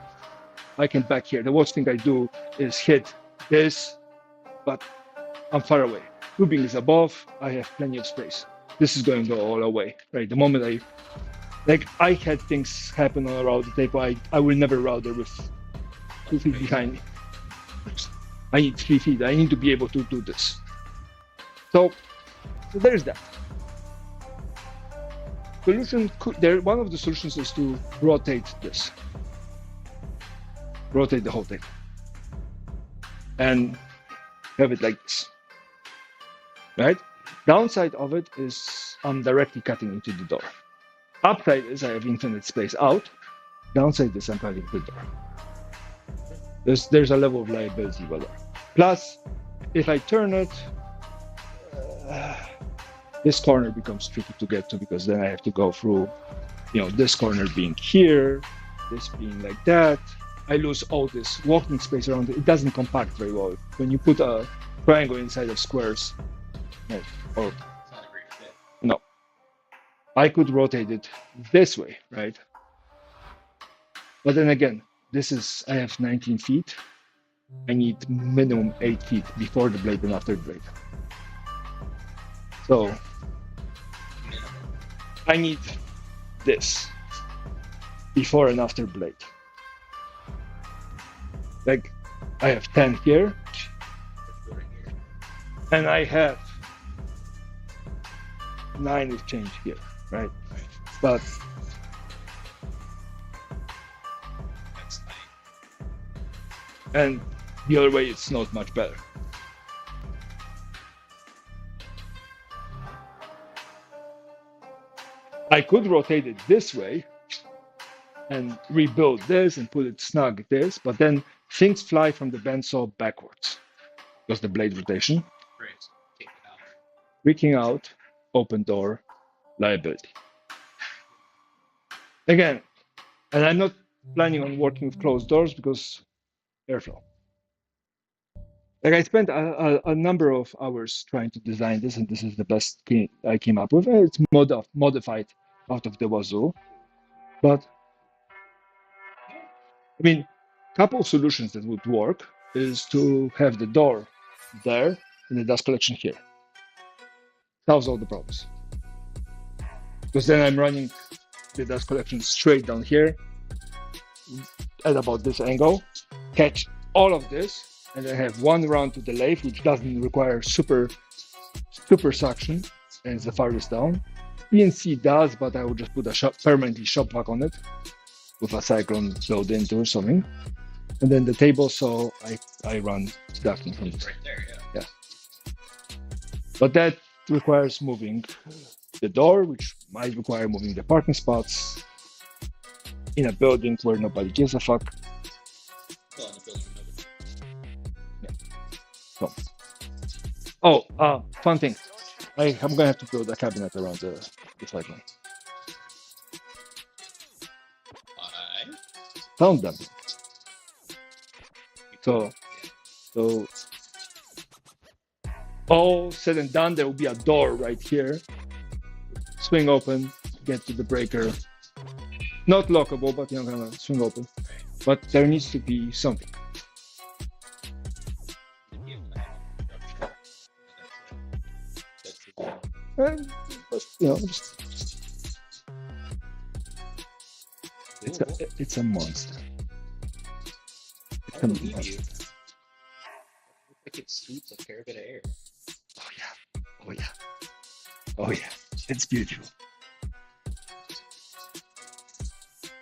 I can back here. The worst thing I do is hit this, but I'm far away. Tubing is above. I have plenty of space. This is going to go all away, right? The moment I had things happen on a router table, I will never router with 2 feet behind me. I need 3 feet. I need to be able to do this. So there's that. One of the solutions is to rotate this. Rotate the whole thing. And have it like this. Right? Downside of it is I'm directly cutting into the door. Upside is I have infinite space out. Downside is I'm cutting the door. There's a level of liability there. Plus, if I turn it, this corner becomes tricky to get to because then I have to go through, this corner being here, this being like that. I lose all this walking space around it. It doesn't compact very well. When you put a triangle inside of squares, no. I could rotate it this way, right? But then again, I have 19 feet. I need minimum 8 feet before the blade and after the blade. So I need this before and after blade. Like I have 10 here, and I have 9 with change here, right? But and the other way, it's not much better. I could rotate it this way and rebuild this and put it snug this, but then things fly from the bandsaw backwards because the blade rotation. Freaking out, open door, liability. Again, and I'm not planning on working with closed doors because airflow. Like I spent a number of hours trying to design this, and this is the best I came up with. It's modified out of the wazoo, but I mean, couple solutions that would work is to have the door there and the dust collection here. Solves all the problems. Because then I'm running the dust collection straight down here at about this angle, catch all of this, and I have one round to the lathe, which doesn't require super suction, and it's the farthest down. PNC does, but I will just put a permanently shop vac on it with a cyclone built into or something. And then the table, so I run ducting from this. Right there, yeah. But that requires moving the door, which might require moving the parking spots in a building where nobody gives a fuck. Well, in the building, Fun thing. I'm gonna have to build a cabinet around the cyclone. Why? sound dampening. So all said and done, there will be a door right here. Swing open, get to the breaker. Not lockable, but you're gonna swing open. But there needs to be something. And, but, it's a monster. It's a monster. Like it suits a fair bit of air. Oh yeah. Oh yeah. It's beautiful.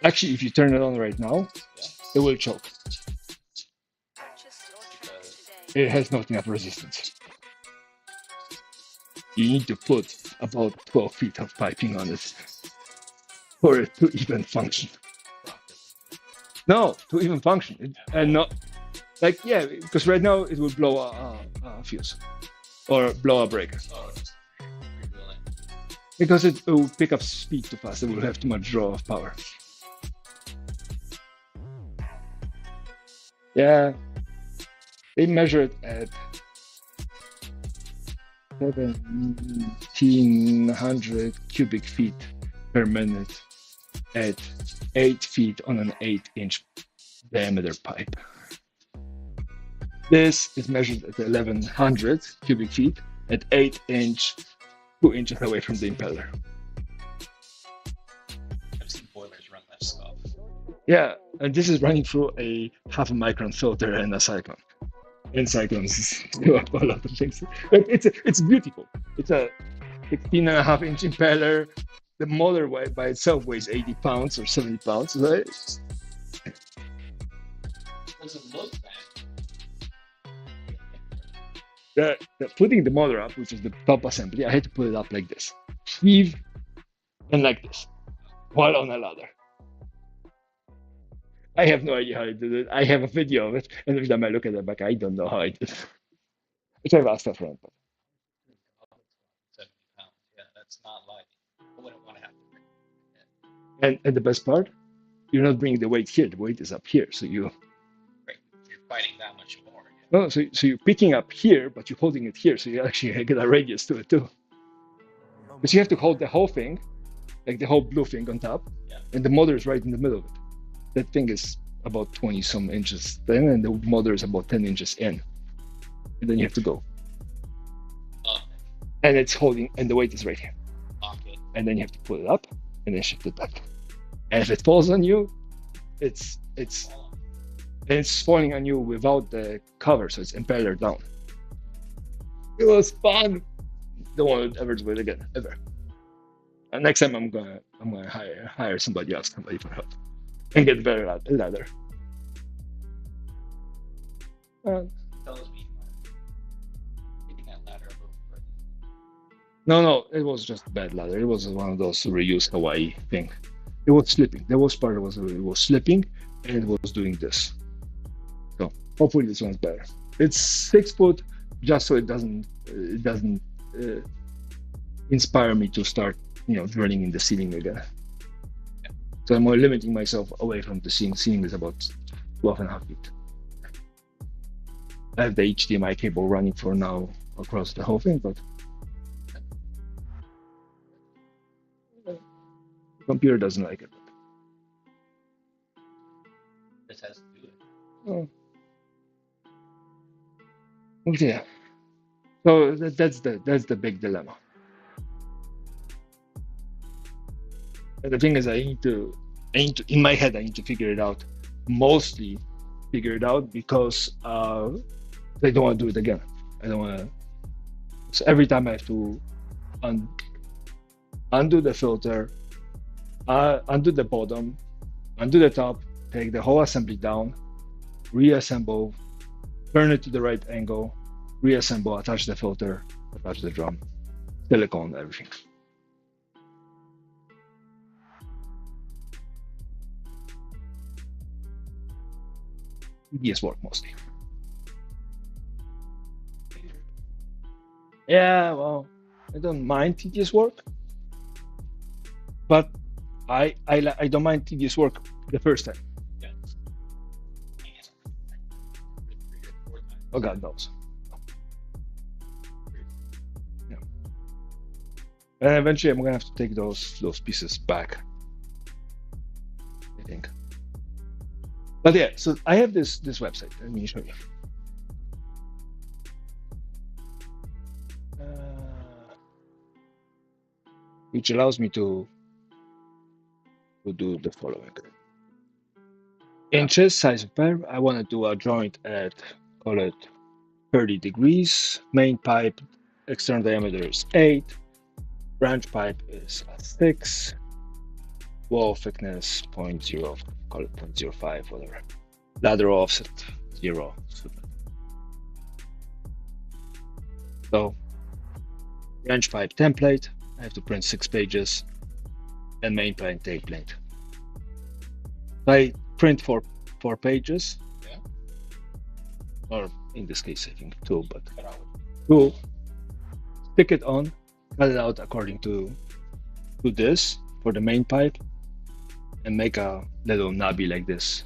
Actually, if you turn it on right now, it will choke. It has not enough resistance. You need to put about 12 feet of piping on it for it to even function. No, to even function. And not like, yeah, because right now it will blow a fuse or blow a breaker. Because it will pick up speed too fast. It will have too much draw of power. Yeah, they measure it at 1,700 cubic feet per minute at 8 feet on an 8-inch diameter pipe. This is measured at 1,100 cubic feet at 8-inch, 2 inches away from the impeller. I've seen boilers run less stuff. Yeah, and this is running through a 0.5 micron filter and a cyclone. And cyclones do a lot of things. But it's beautiful. It's a 16.5-inch impeller. The motor by itself weighs 80 pounds or 70 pounds, right? Doesn't look bad. Putting the motor up, which is the top assembly, I had to put it up like this. Heave and like this, while on a ladder. I have no idea how I did it. I have a video of it, and every time I look at it back, I don't know how I did it. Which I've asked a friend. 70 pounds. Yeah, that's not light. I wouldn't want to have to bring it. And the best part, you're not bringing the weight here. The weight is up here, so you. Right. You're fighting that much more. No, so you're picking up here, but you're holding it here, so you actually get a radius to it too. But you have to hold the whole thing, like the whole blue thing on top, and the motor is right in the middle of it. That thing is about 20 some inches thin, and the motor is about 10 inches in. And then you have to go. And it's holding, and the weight is right here. Okay. And then you have to pull it up, and then shift it back. And if it falls on you, it's falling on you without the cover, so it's impeller down. It was fun. Don't want to ever do it again, ever. And next time I'm gonna hire somebody for help. And get better at ladder. Tells me getting that ladder a little further. No, it was just a bad ladder. It was one of those reuse Hawaii thing. It was slipping. The worst part was it was slipping, and it was doing this. So hopefully this one's better. It's 6 foot, just so it doesn't inspire me to start, drilling in the ceiling again. So I'm more limiting myself away from the ceiling. Ceiling is about 12.5 feet. I have the HDMI cable running for now across the whole thing, but the computer doesn't like it. This has to do it. Oh. Okay. So that's the big dilemma. And the thing is, I need to, in my head, I need to figure it out. Mostly figure it out because I don't want to do it again. I don't want to. So every time I have to undo the filter, undo the bottom, undo the top, take the whole assembly down, reassemble, turn it to the right angle, reassemble, attach the filter, attach the drum, silicone, everything. Tedious work mostly. Yeah, well, I don't mind tedious work, but I don't mind tedious work the first time. Yeah. Oh God knows. Yeah. And eventually, I'm gonna have to take those pieces back, I think. But yeah, so I have this website. Let me show you. Which allows me to do the following. Inches, size of pipe. I want to do a joint at, call it 30 degrees. Main pipe, external diameter is 8. Branch pipe is 6. Wall thickness 0.0, call it 0.05, whatever. Lateral offset 0. So, branch pipe template. I have to print 6 pages, and main pipe template. I print 4 pages. Yeah. Or in this case, I think 2, but 2. Stick it on, cut it out according to this for the main pipe, and make a little knobby like this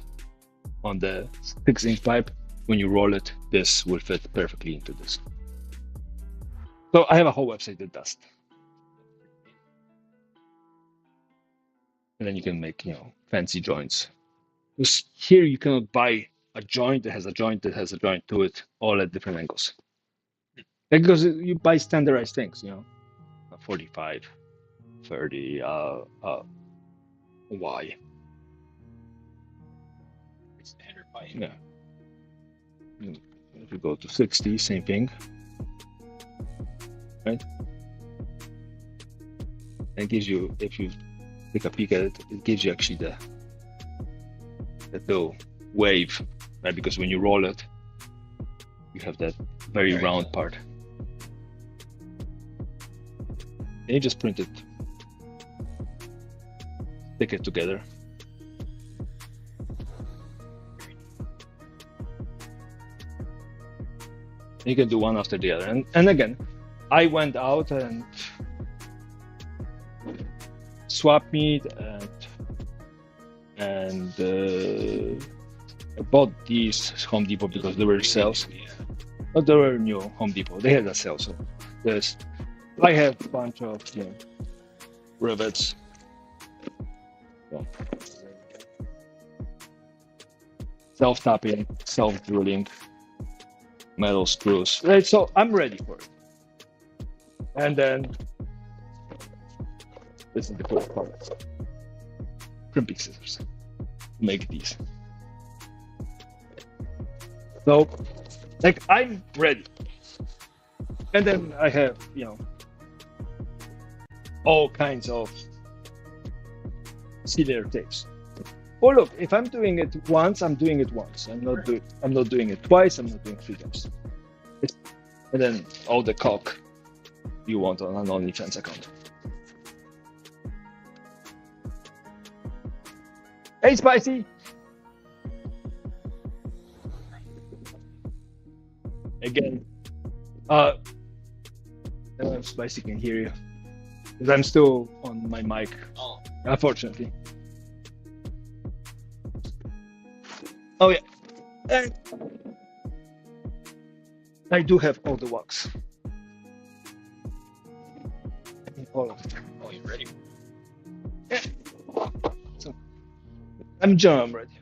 on the 6-inch pipe. When you roll it, this will fit perfectly into this. So I have a whole website that does. And then you can make, fancy joints. Because here you cannot buy a joint that has a joint that has a joint to it, all at different angles. Because you buy standardized things, 45, 30, Y. Standard pipe. Yeah. If you go to 60, same thing. Right? It gives you, if you take a peek at it, it gives you actually the little wave, right? Because when you roll it, you have that very round part. And you just print it, stick it together. You can do one after the other. And again, I went out and swap meet and I bought these Home Depot because they were sales. But they were new Home Depot. They had a sale, so there's. I have a bunch of rivets. So, self-tapping, self-drilling, metal screws. Right, so I'm ready for it. And then this is the cool part. Crimping scissors. Make these. So, I'm ready. And then I have, all kinds of cylinder tapes. Oh look, if I'm doing it once, I'm doing it once. I'm not doing it twice. I'm not doing 3 times. And then all the cock you want on an OnlyFans account. Hey, Spicy. Again, Spicy can hear you. Because I'm still on my mic, unfortunately. Oh yeah, and I do have all the wax. All of it. Oh, you ready? Yeah. So I'm ready.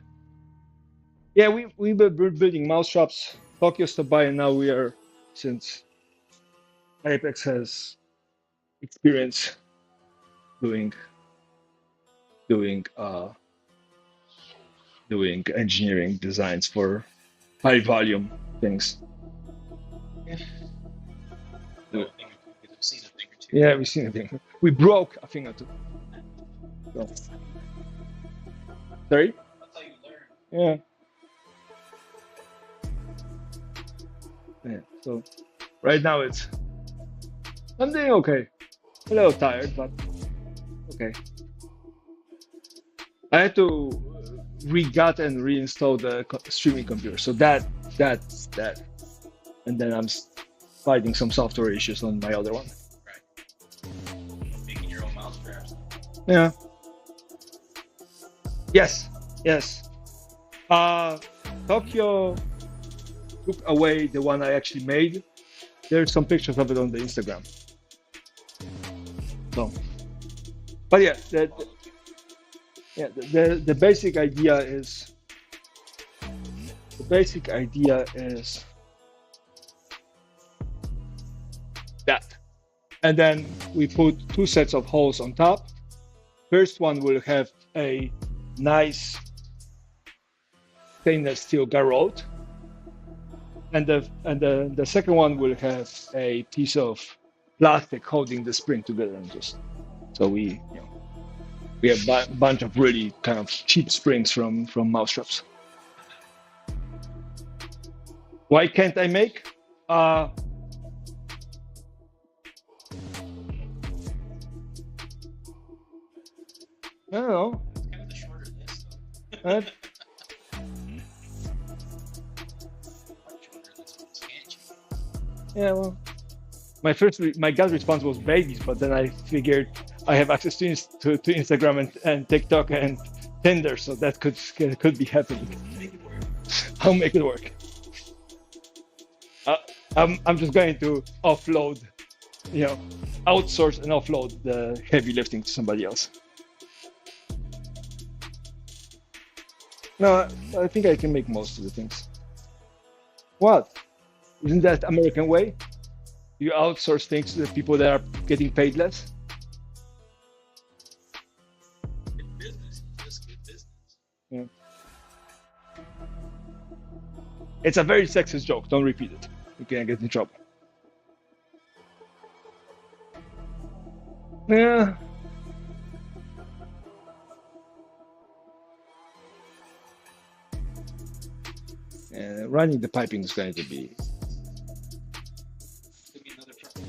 Yeah, we were building mouse shops. Tokyo stopped by, and now we are, since Apex has experience doing engineering designs for high volume things. I've seen a thing or two. Yeah, we've seen a thing. We broke a thing or two. So. Sorry? That's how you learn. Yeah. So right now I'm doing okay. A little tired, but okay. I had to re-gut and reinstall the streaming computer, so that's that. And then I'm fighting some software issues on my other one. Right. Making your own mouse straps. Yeah. Yes. Tokyo took away the one I actually made. There's some pictures of it on the Instagram. So, but yeah, yeah, the basic idea is that, and then we put two sets of holes on top. First one will have a nice stainless steel garrote, and the second one will have a piece of plastic holding the spring together, and just so we have a bunch of really kind of cheap springs from mousetraps. Why can't I make? I don't know. It's kind of the shorter list, though. Uh, Much shorter list of can't you? yeah, well, my gut response was babies, but then I figured I have access to Instagram and TikTok and Tinder, so that could be happening. Make it work. I'll make it work. I'm just going to offload, outsource and offload the heavy lifting to somebody else. No, I think I can make most of the things. What? Isn't that American way? You outsource things to the people that are getting paid less? Good business. Just good business. Yeah. It's a very sexist joke. Don't repeat it. You can't get in trouble. Yeah. Running the piping is going to be. Could be another problem.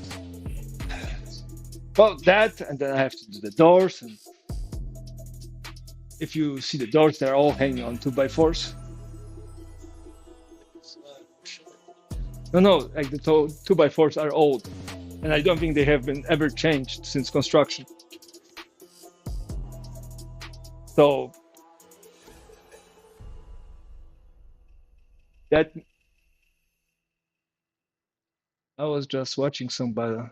Well, that, and then I have to do the doors. And if you see the doors, they're all hanging on 2x4s. No, like the 2x4s are old, and I don't think they have been ever changed since construction. So that I was just watching somebody.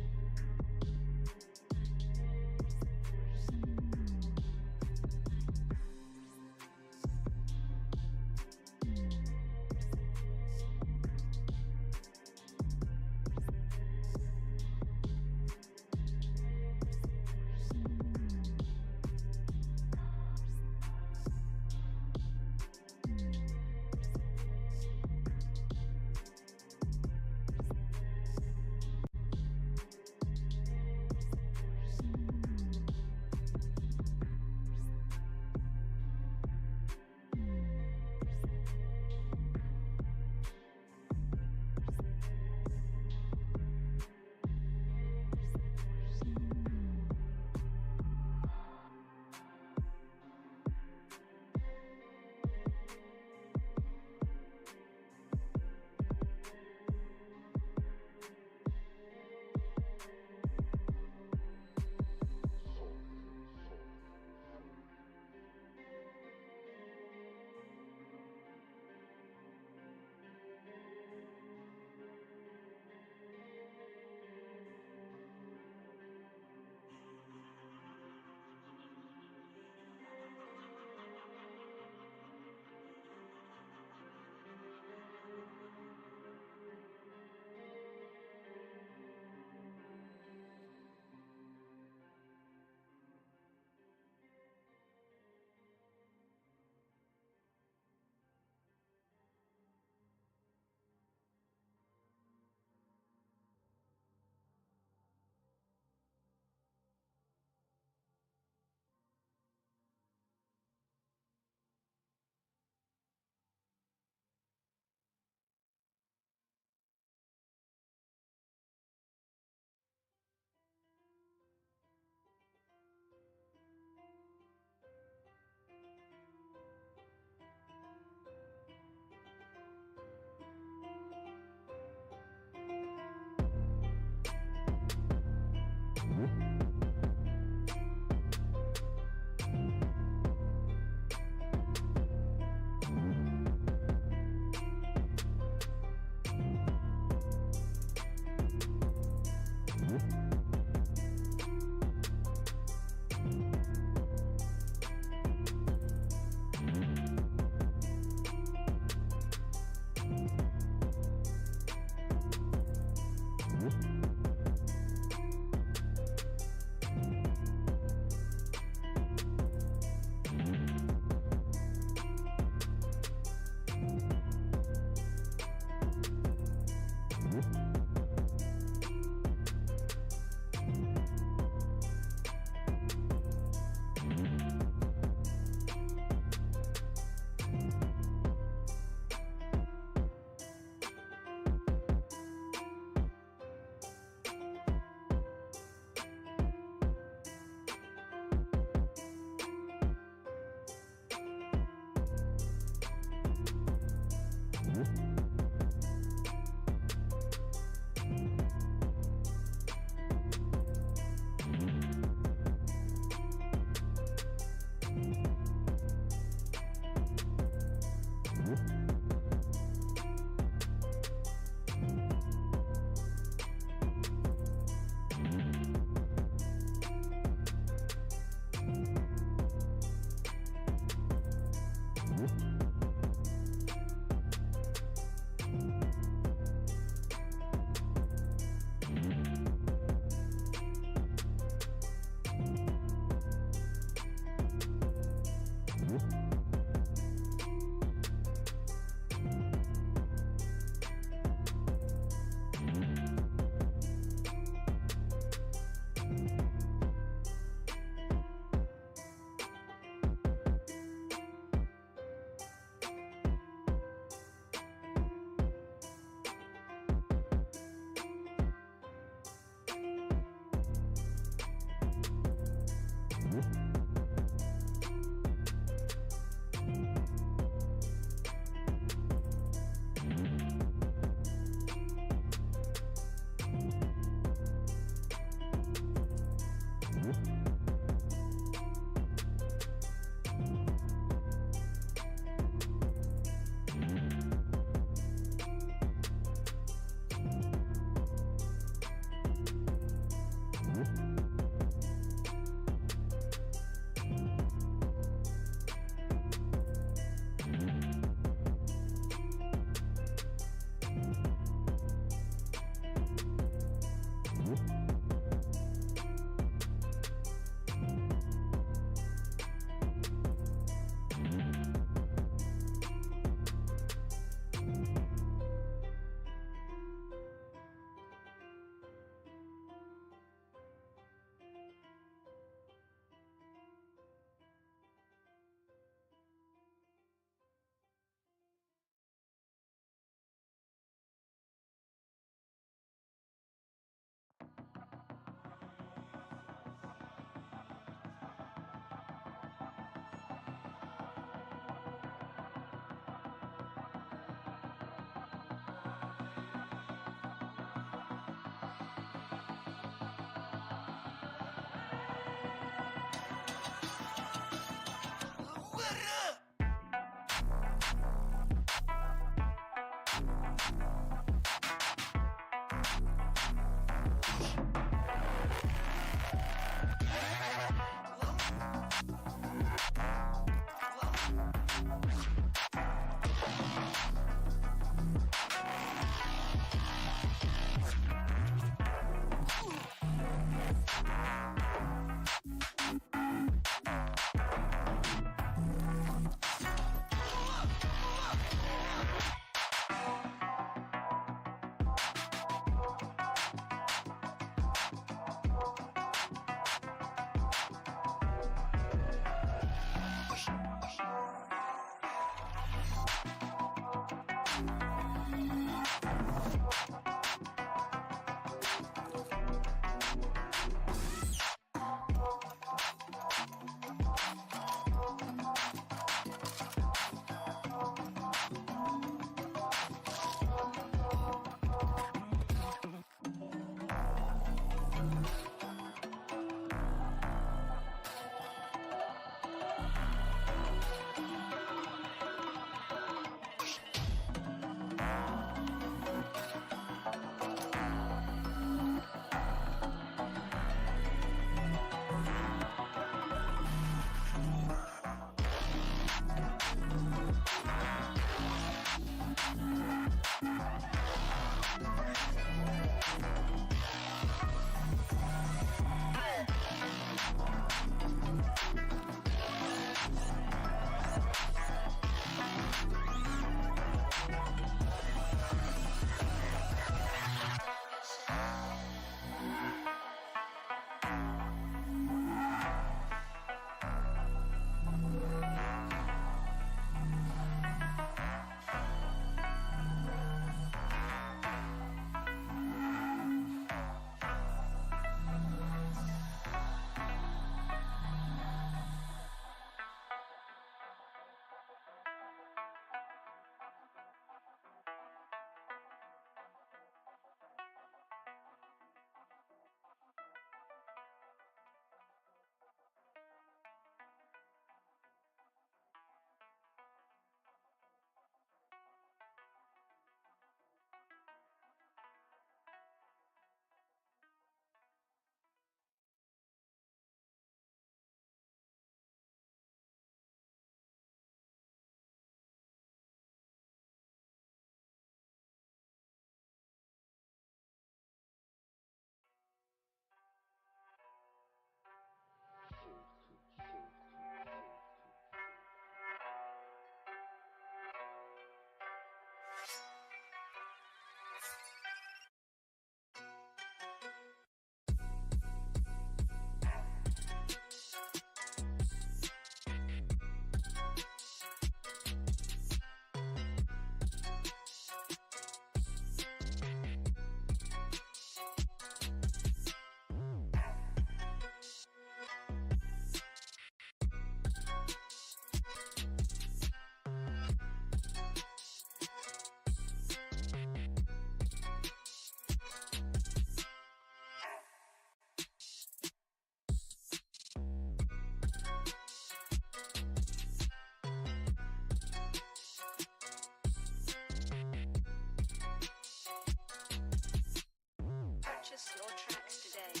Purchase your tracks today.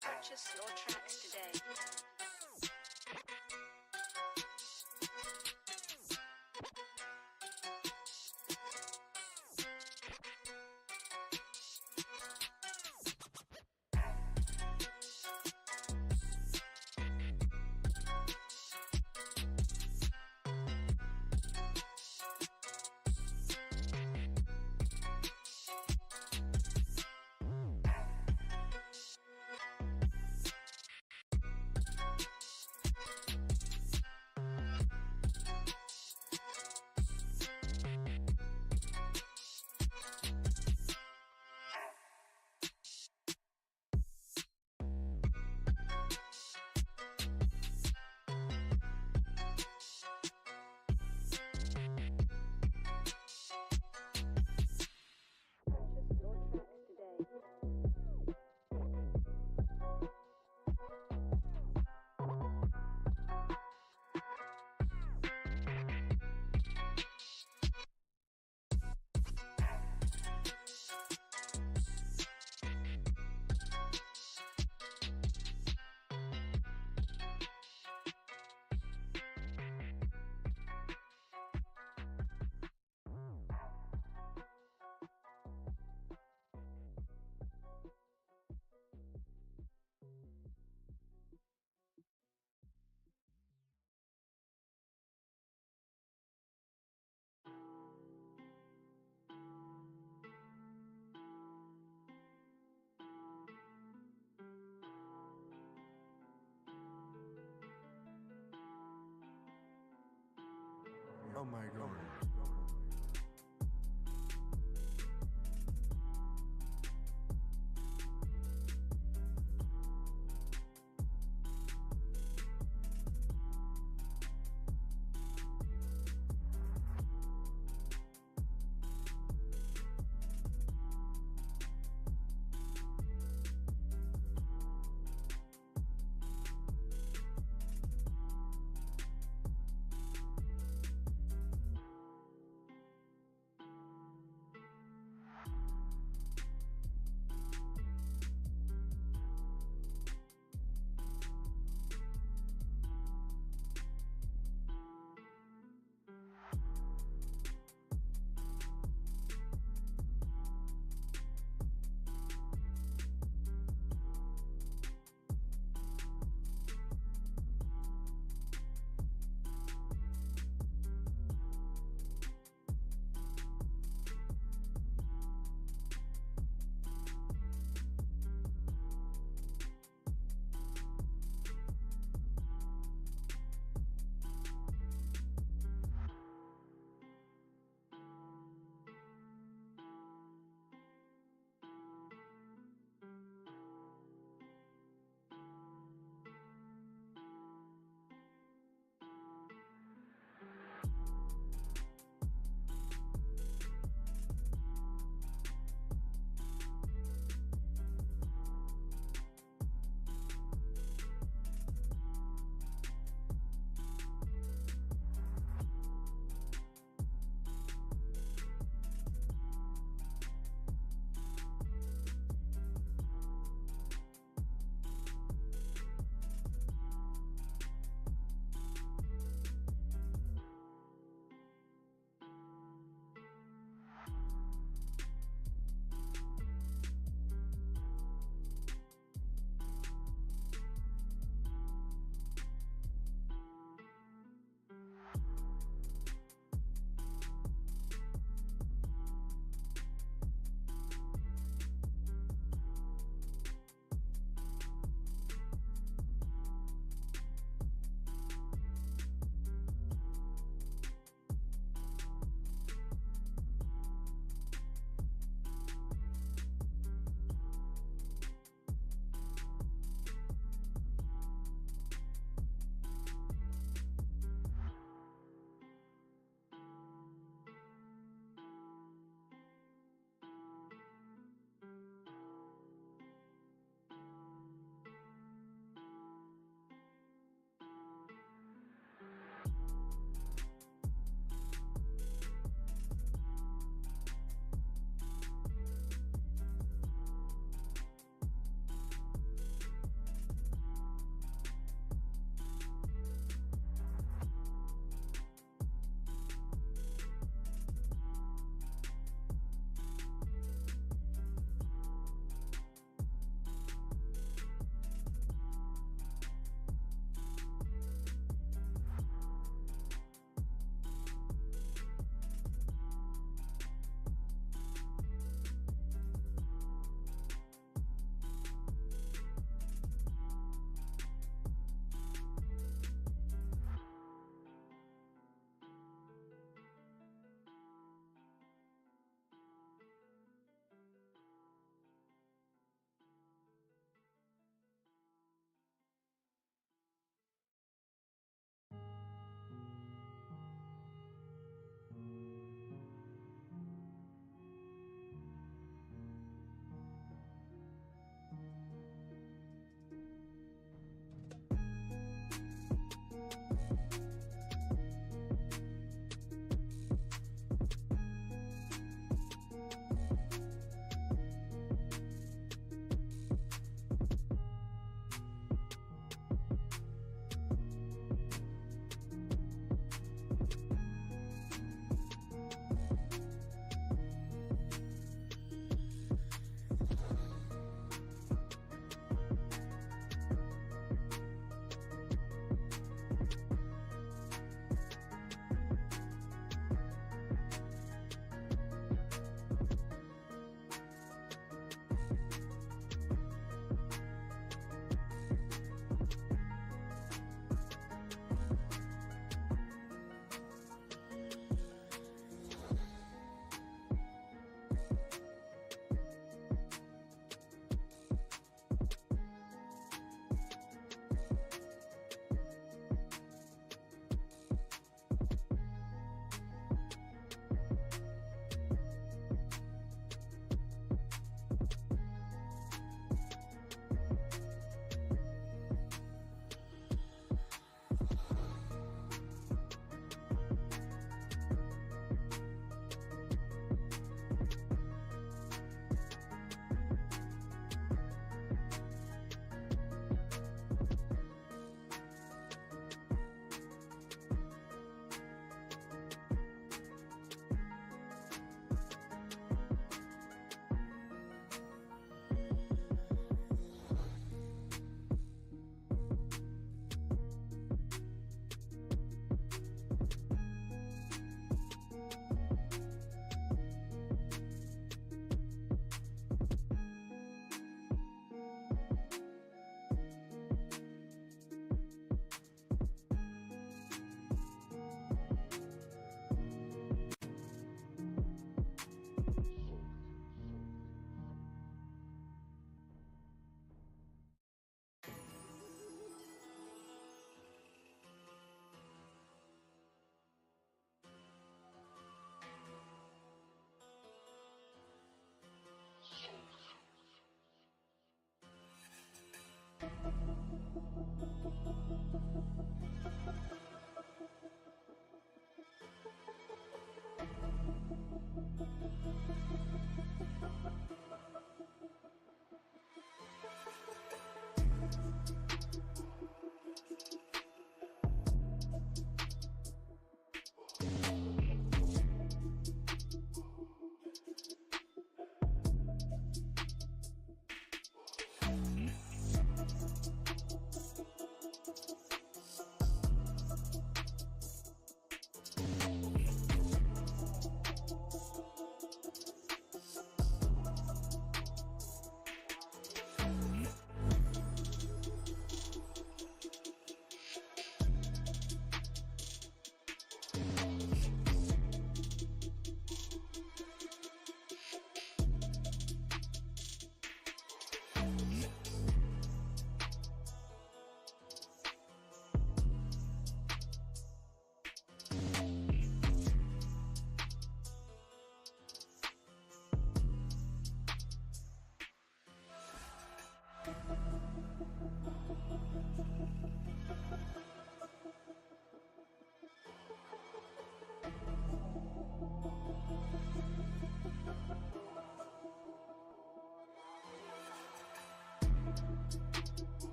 Purchase your tracks today. Oh my god.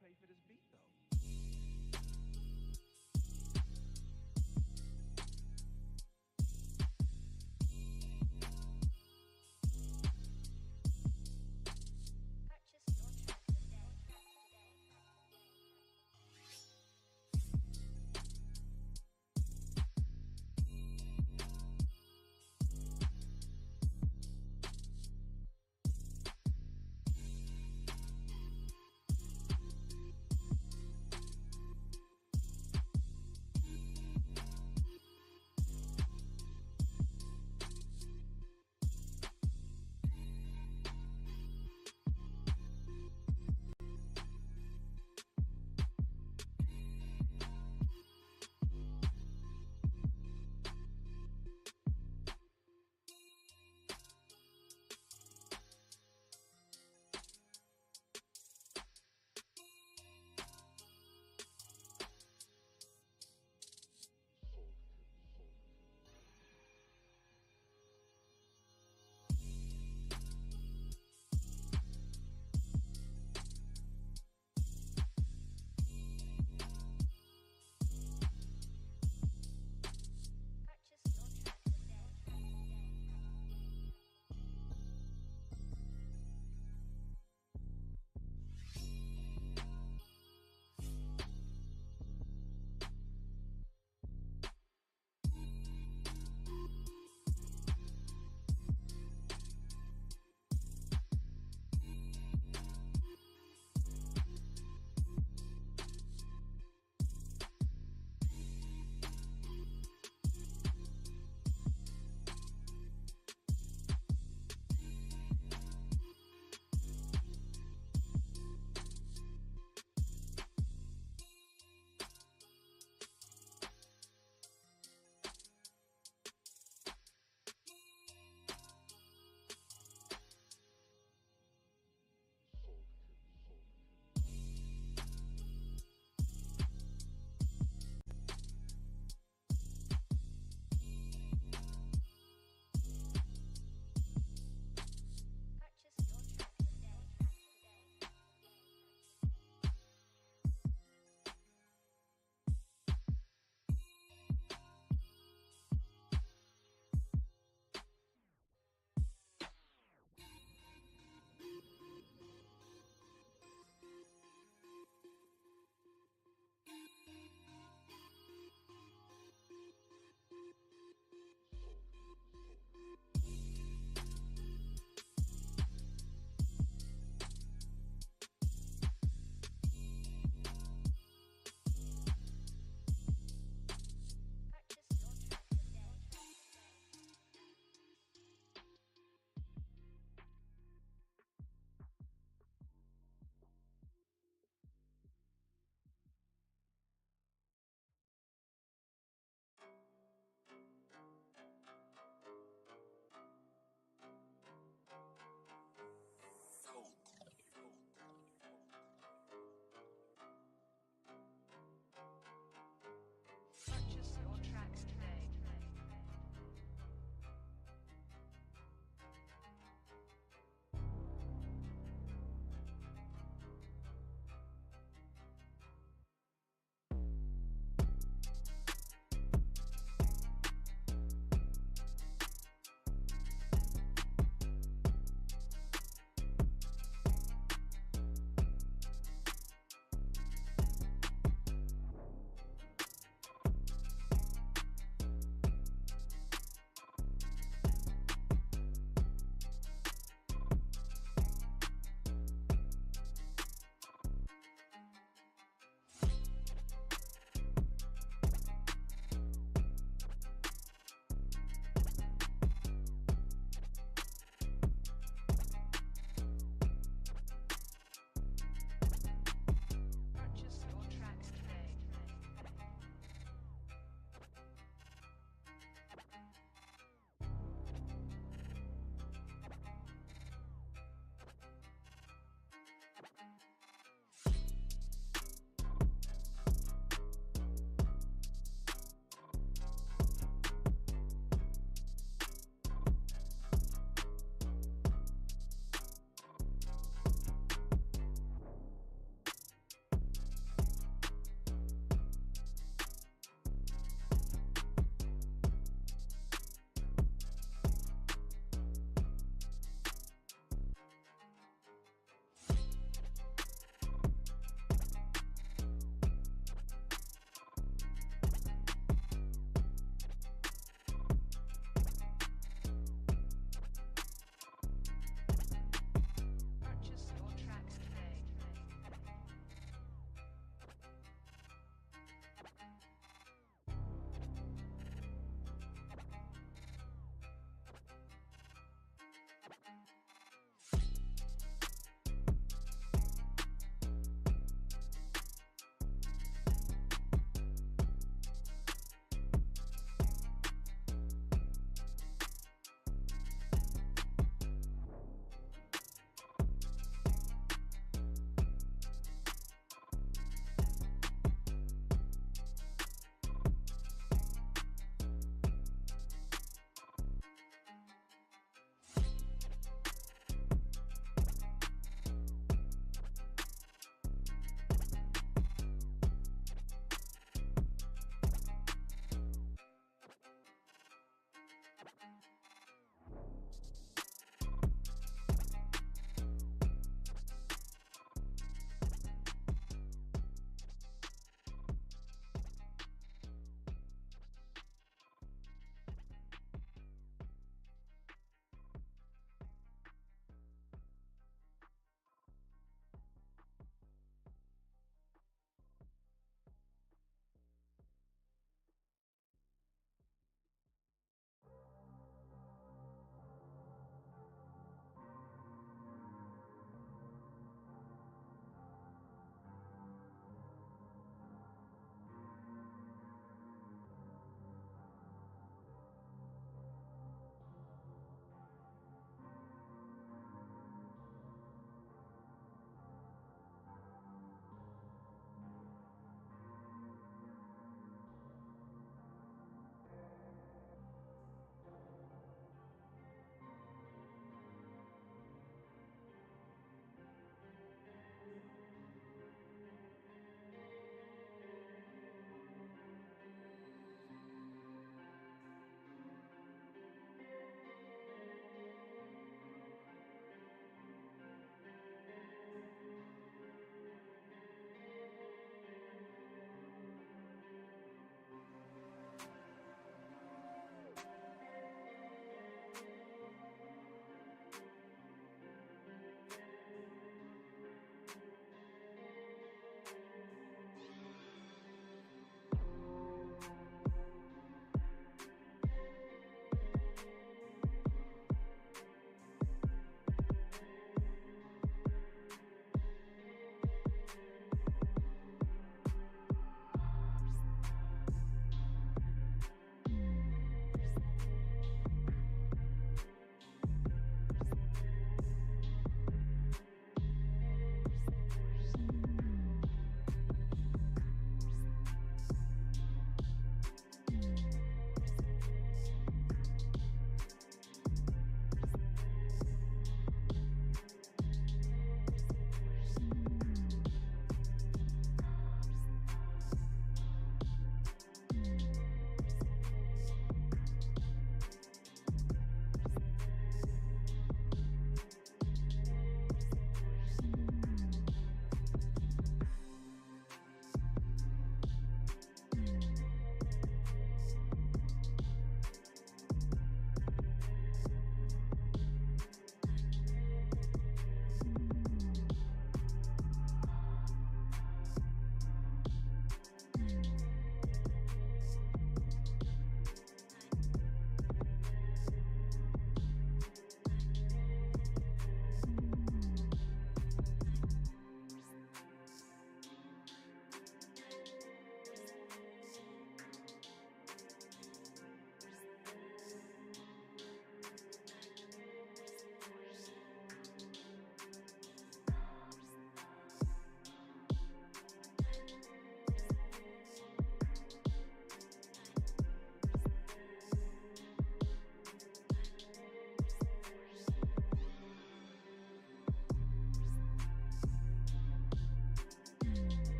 pay for this beat though? Purchase your tracks today.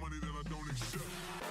Money that I don't accept.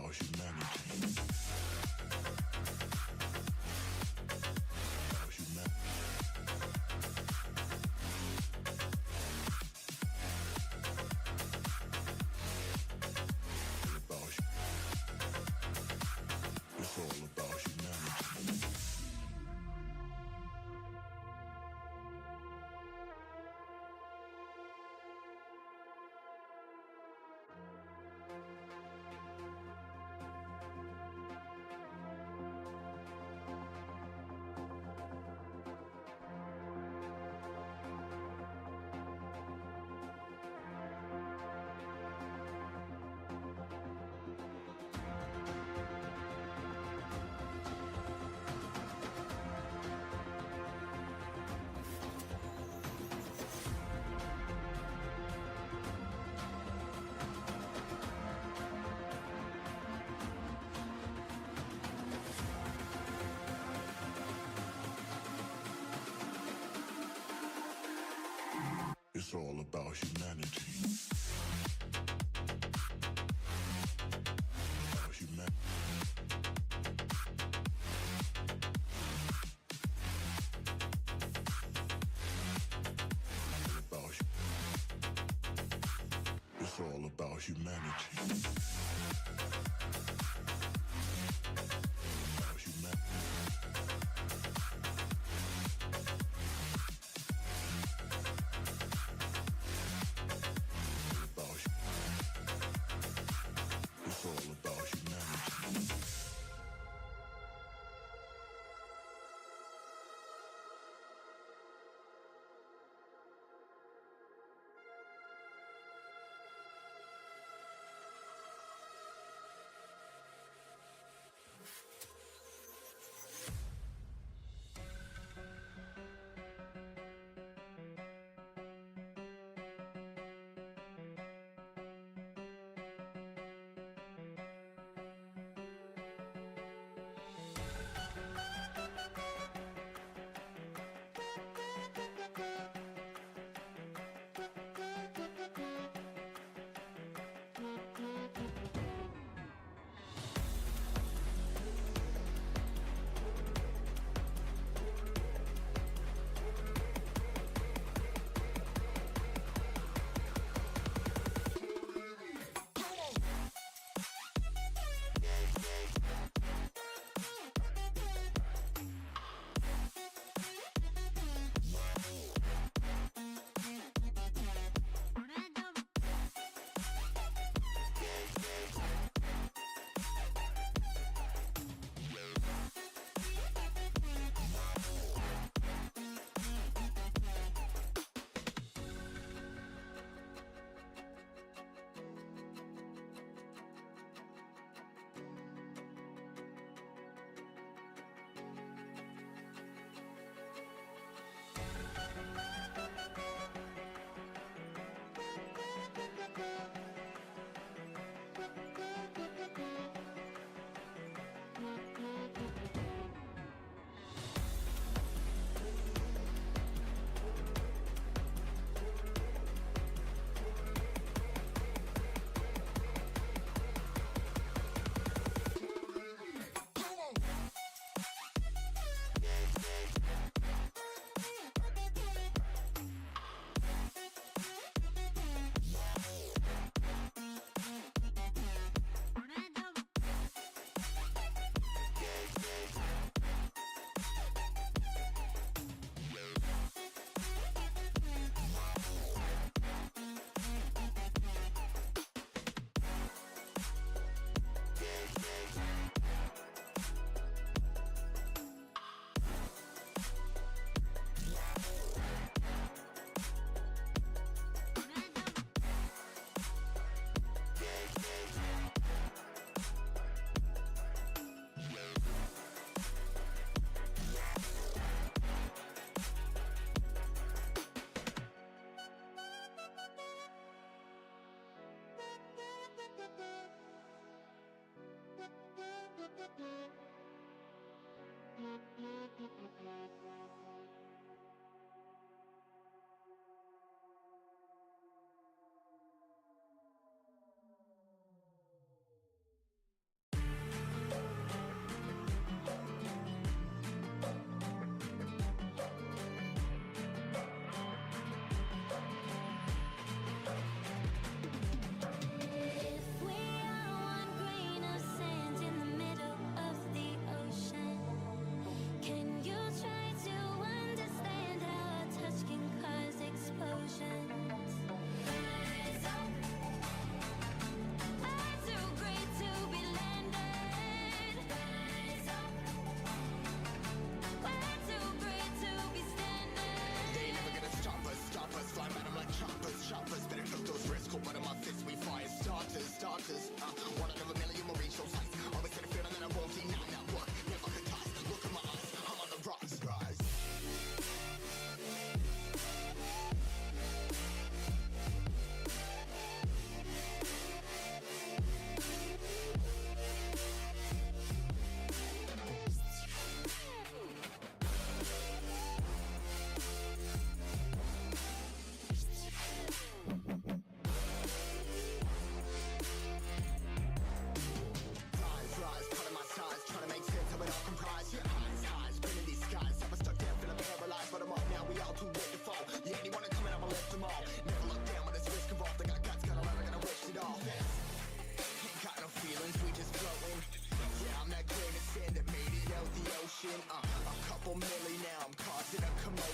about humanity. About humanity. It's all about humanity. It's all about humanity. About humanity. It's all about humanity. About humanity. It's all about humanity.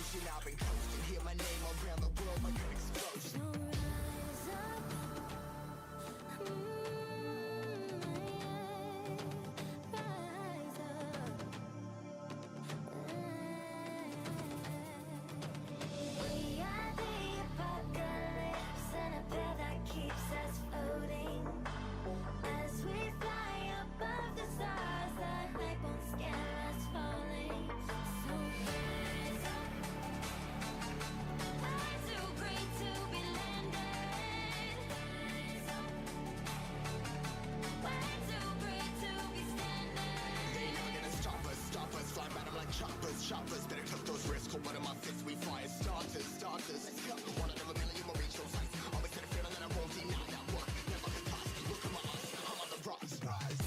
ocean, I've been coasting. Hear my name around the world like an explosion. So rise up, rise up. We are the apocalypse, and a path that keeps us floating. As we fly above the stars, the hype won't scare us falling. So rise up. I'm too great to be landed. Rise up. Way too great to be standing. They never gonna stop us, fly by them like choppers. Better tuck those risks, hold one of my fists, we fire starters. Let's go. One out of a million will reach those heights. Always had a feeling that I won't deny that work. Never toss. Look at my eyes, I'm on the rocks. Rise.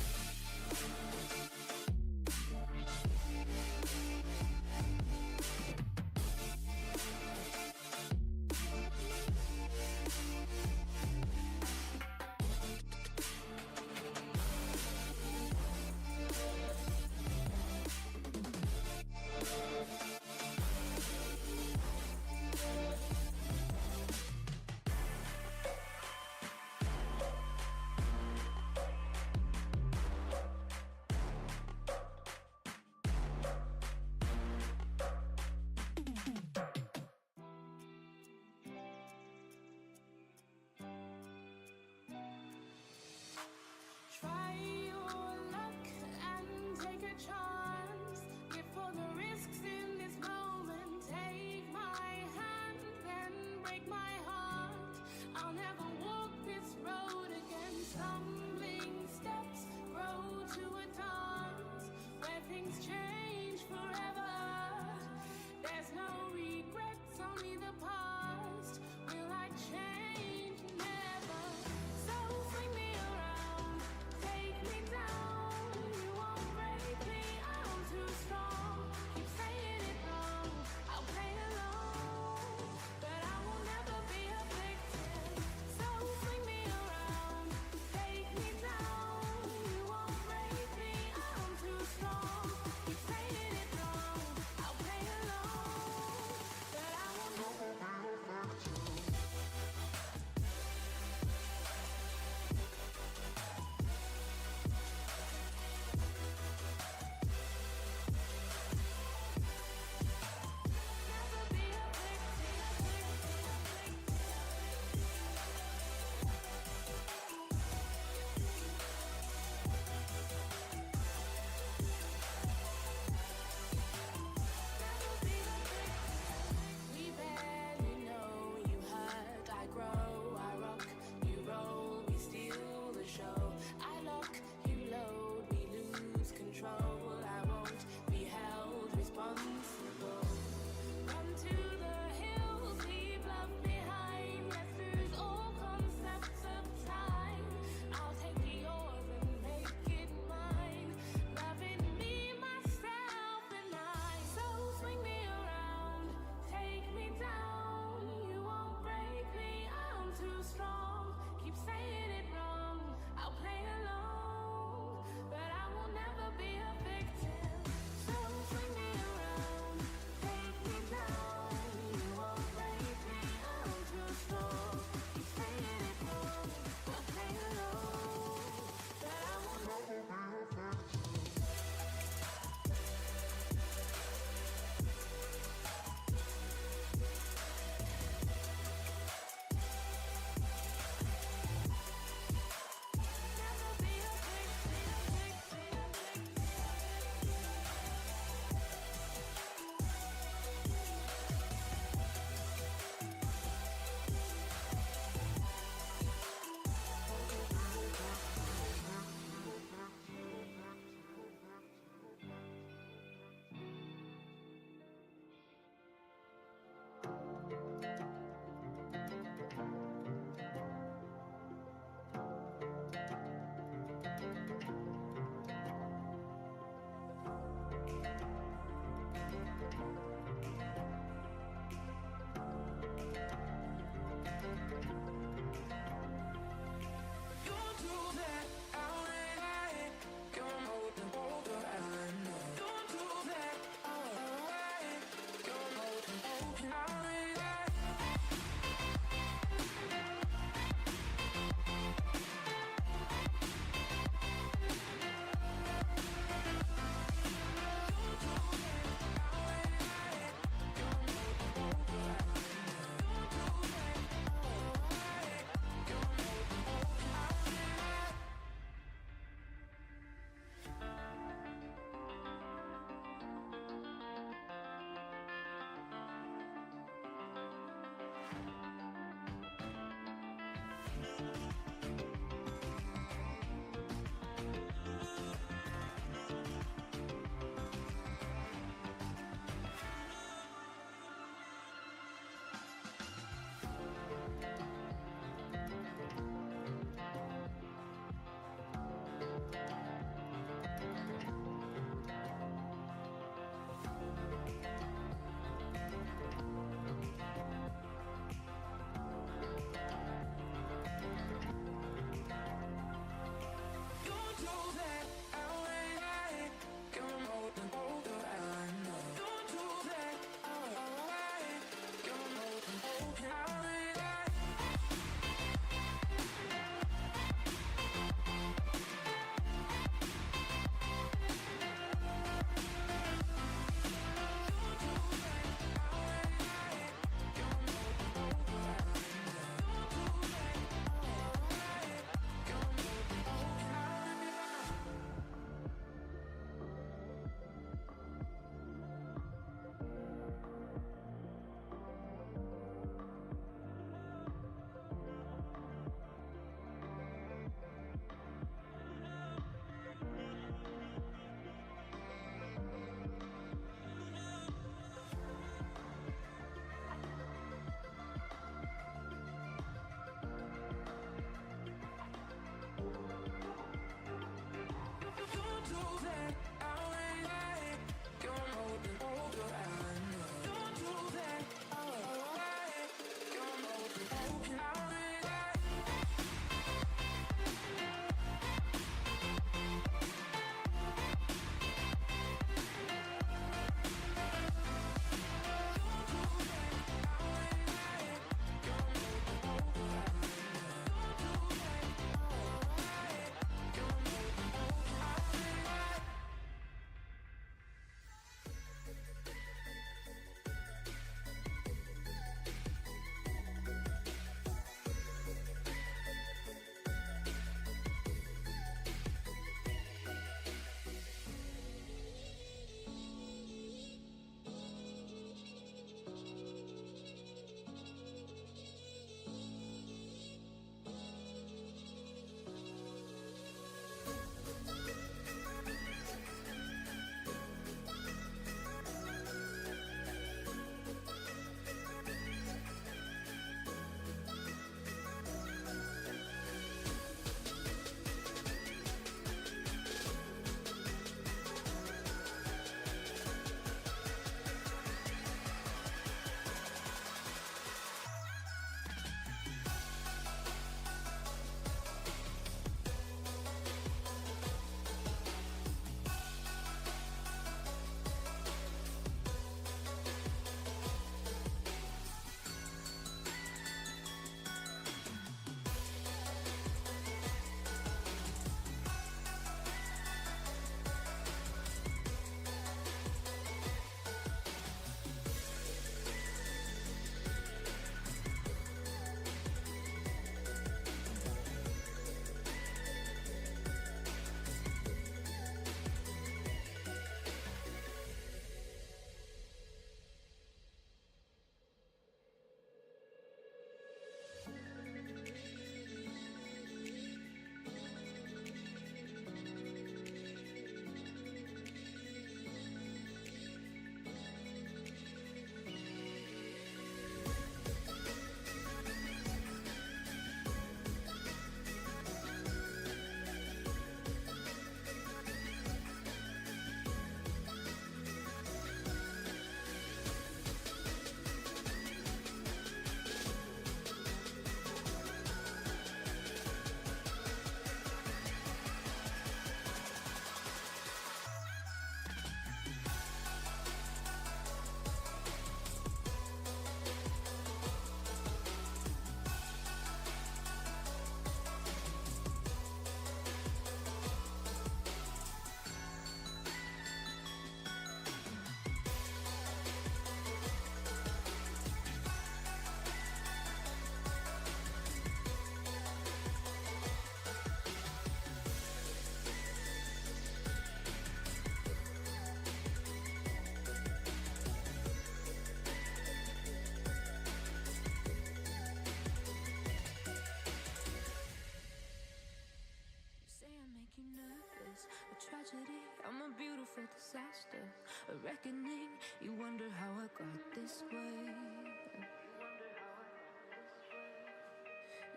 a reckoning. You wonder how I got this way.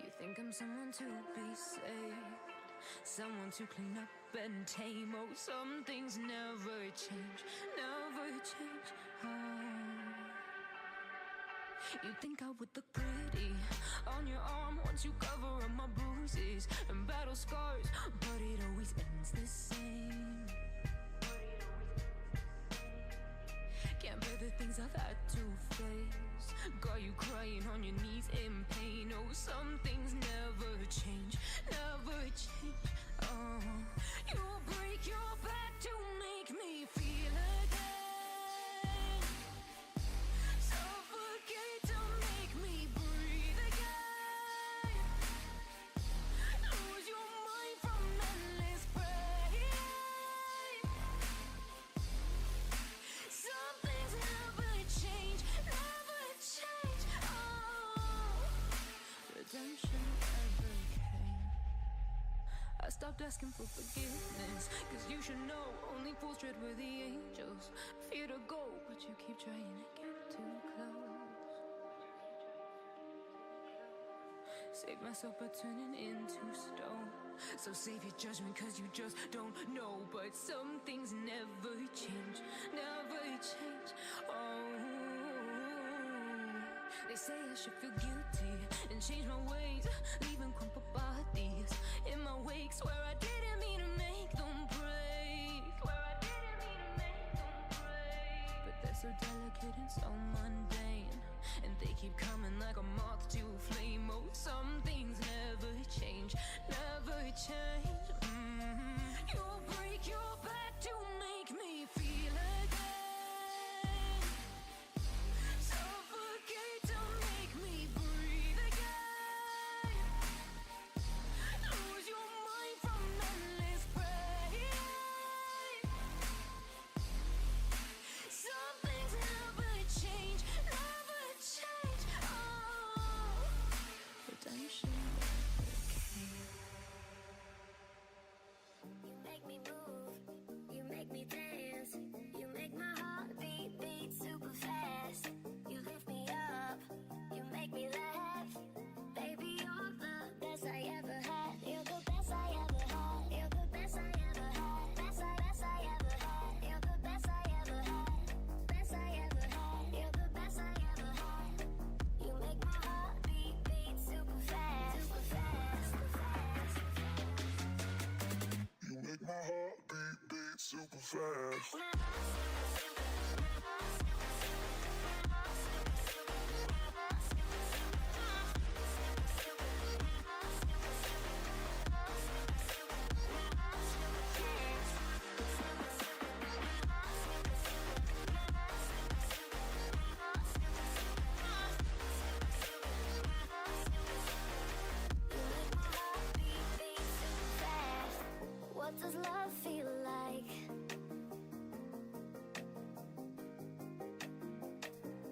You think I'm someone to be saved, someone to clean up and tame. Oh, some things never change, never change. Oh. You think I would look pretty on your arm once you cover up my bruises and battle scars, but it always ends the same. Can't bear the things I've had to face. Got you crying on your knees in pain. Oh, some things never change, never change. Oh, you break your back to make me feel again. Suffocate to make me breathe again. Lose your mind from endless pain. Some things never change, never change. Oh, redemption never came. I stopped asking for forgiveness, cause you should know only fools tread where the angels fear to go, but you keep trying to get too close. Save myself by turning into stone. So save your judgment cause you just don't know. But some things never change, never change. Oh, they say I should feel guilty and change my ways, leaving crumpled bodies in my wake. Swear I didn't mean to make them break. Swear I didn't mean to make them break. But they're so delicate and so mundane, and they keep coming like a moth to a flame. Oh, some things never change, never change. You break your back to make me feel again. Suffocate to make me breathe again. Lose your mind from endless pain. Some things never change, never change. Oh, redemption never came. You make me move, you make me dance, you make my heart beat super fast. You lift me up, you make me laugh. Baby, you're the best I ever had. You're the best I ever had. You're the best I ever had. Best I ever had. You're the best I ever had. Best I ever had. You're the best I ever had. You make my heart beat super fast. Super fast. Super fast. You make my heart beat super fast. What does love feel like?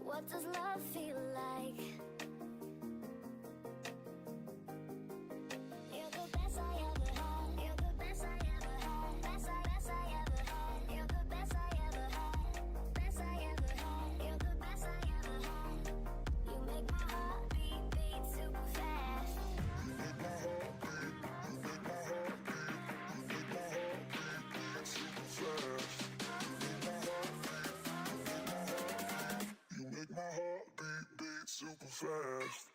What does love feel like? You're the best I ever had. You're the best I ever had. Best I ever had. You're the best I ever had. Best I ever had. You're the best I ever had. You make my heart beat super fast. You make my heart beat. You make my heart beat. You make my heart beat super fast. You make my heart beat. You make my heart beat super fast.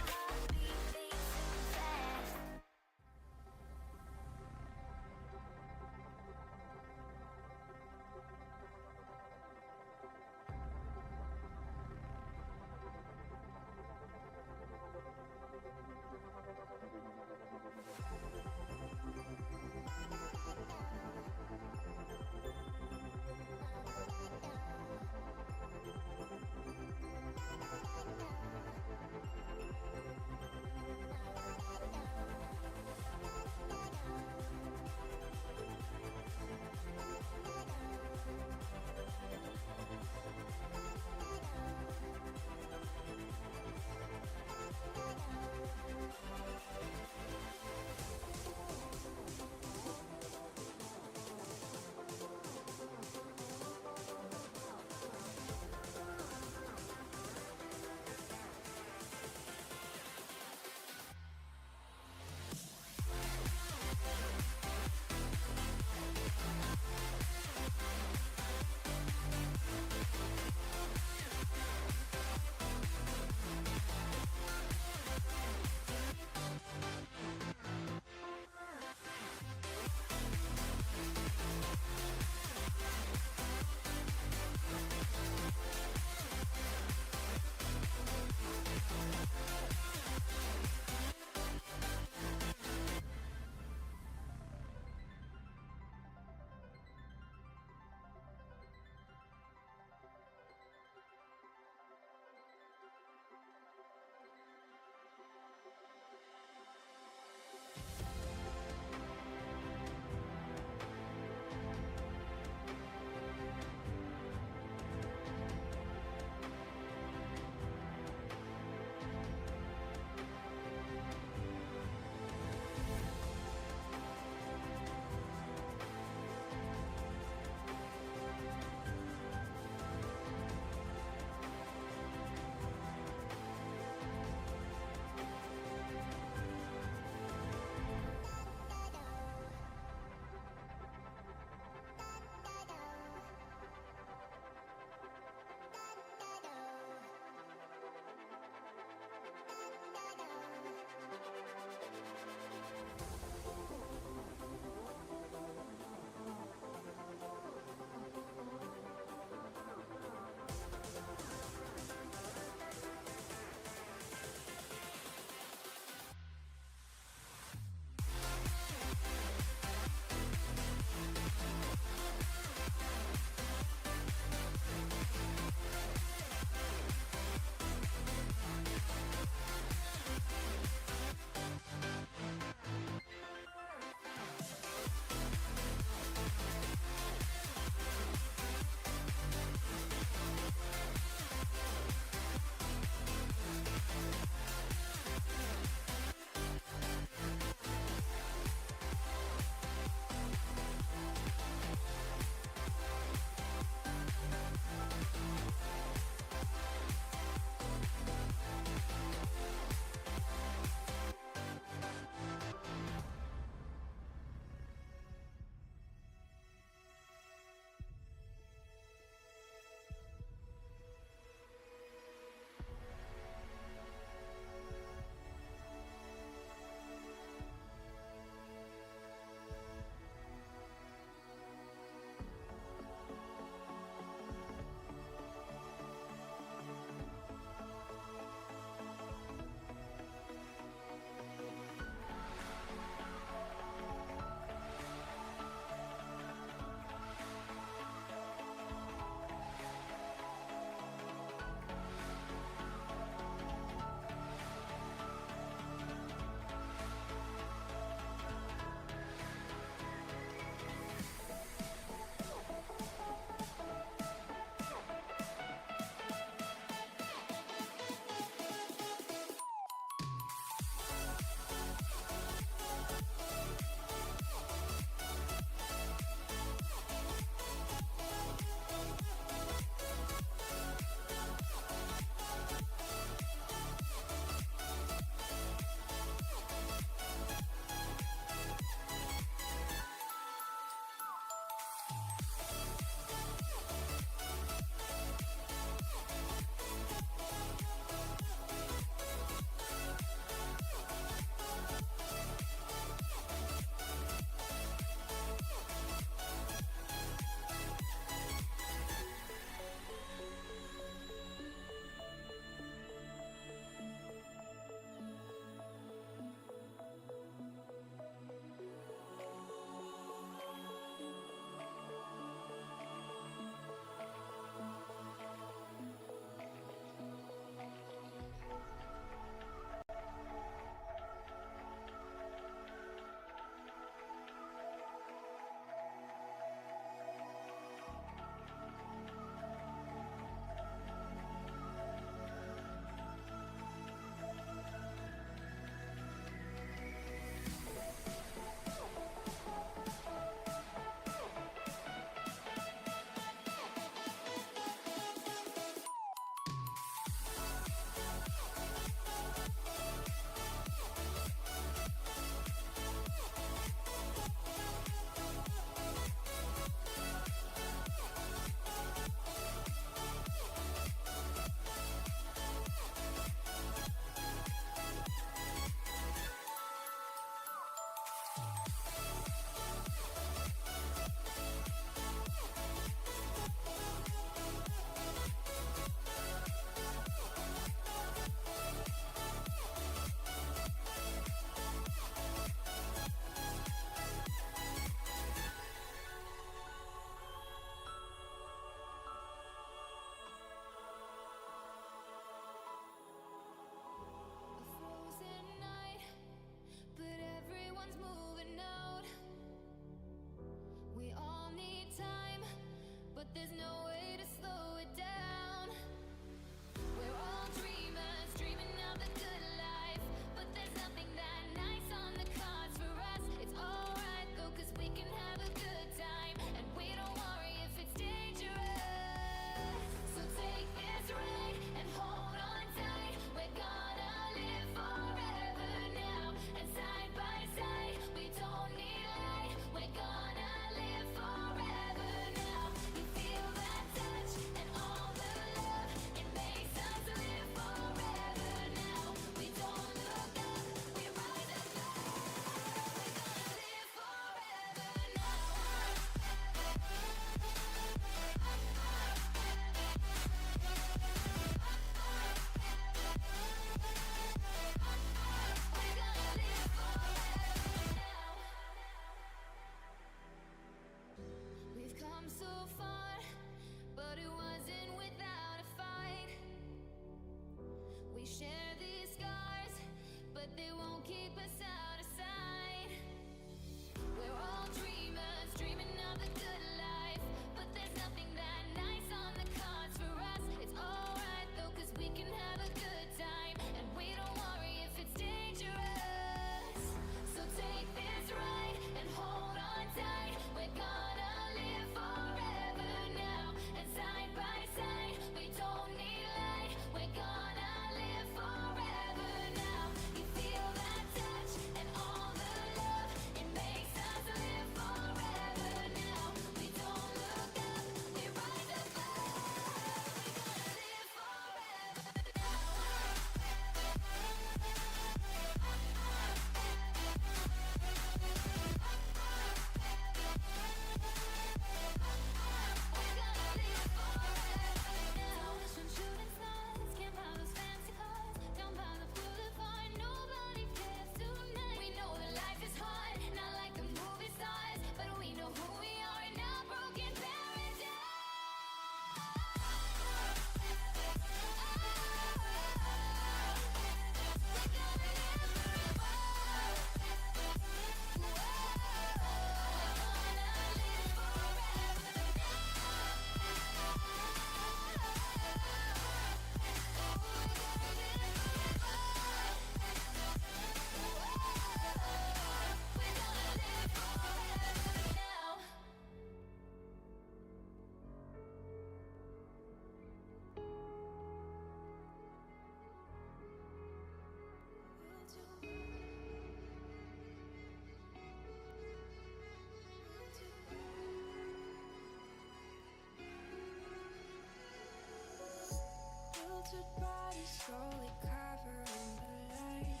body slowly covering the light.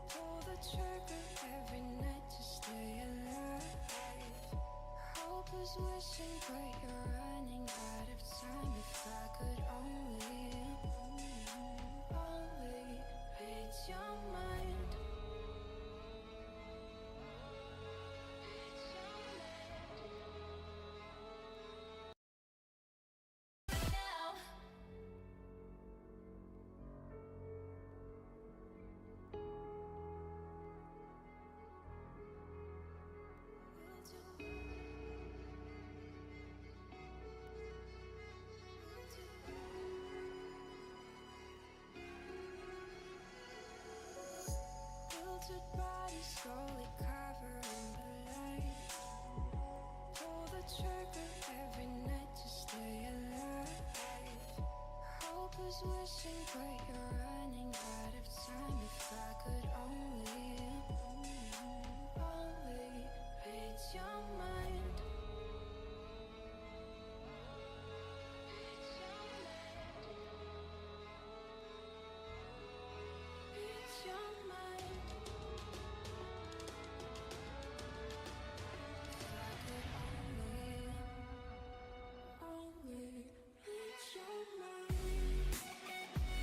Pull the trigger every night to stay alive. Hope is wishing, but you're running out of time. If I could only read your mind. Wilted body slowly covering the light. Pull the trigger every night to stay alive. Hope is wishing, but you're running out of time. If I could only read your mind. Read your mind. If I could only read your mind.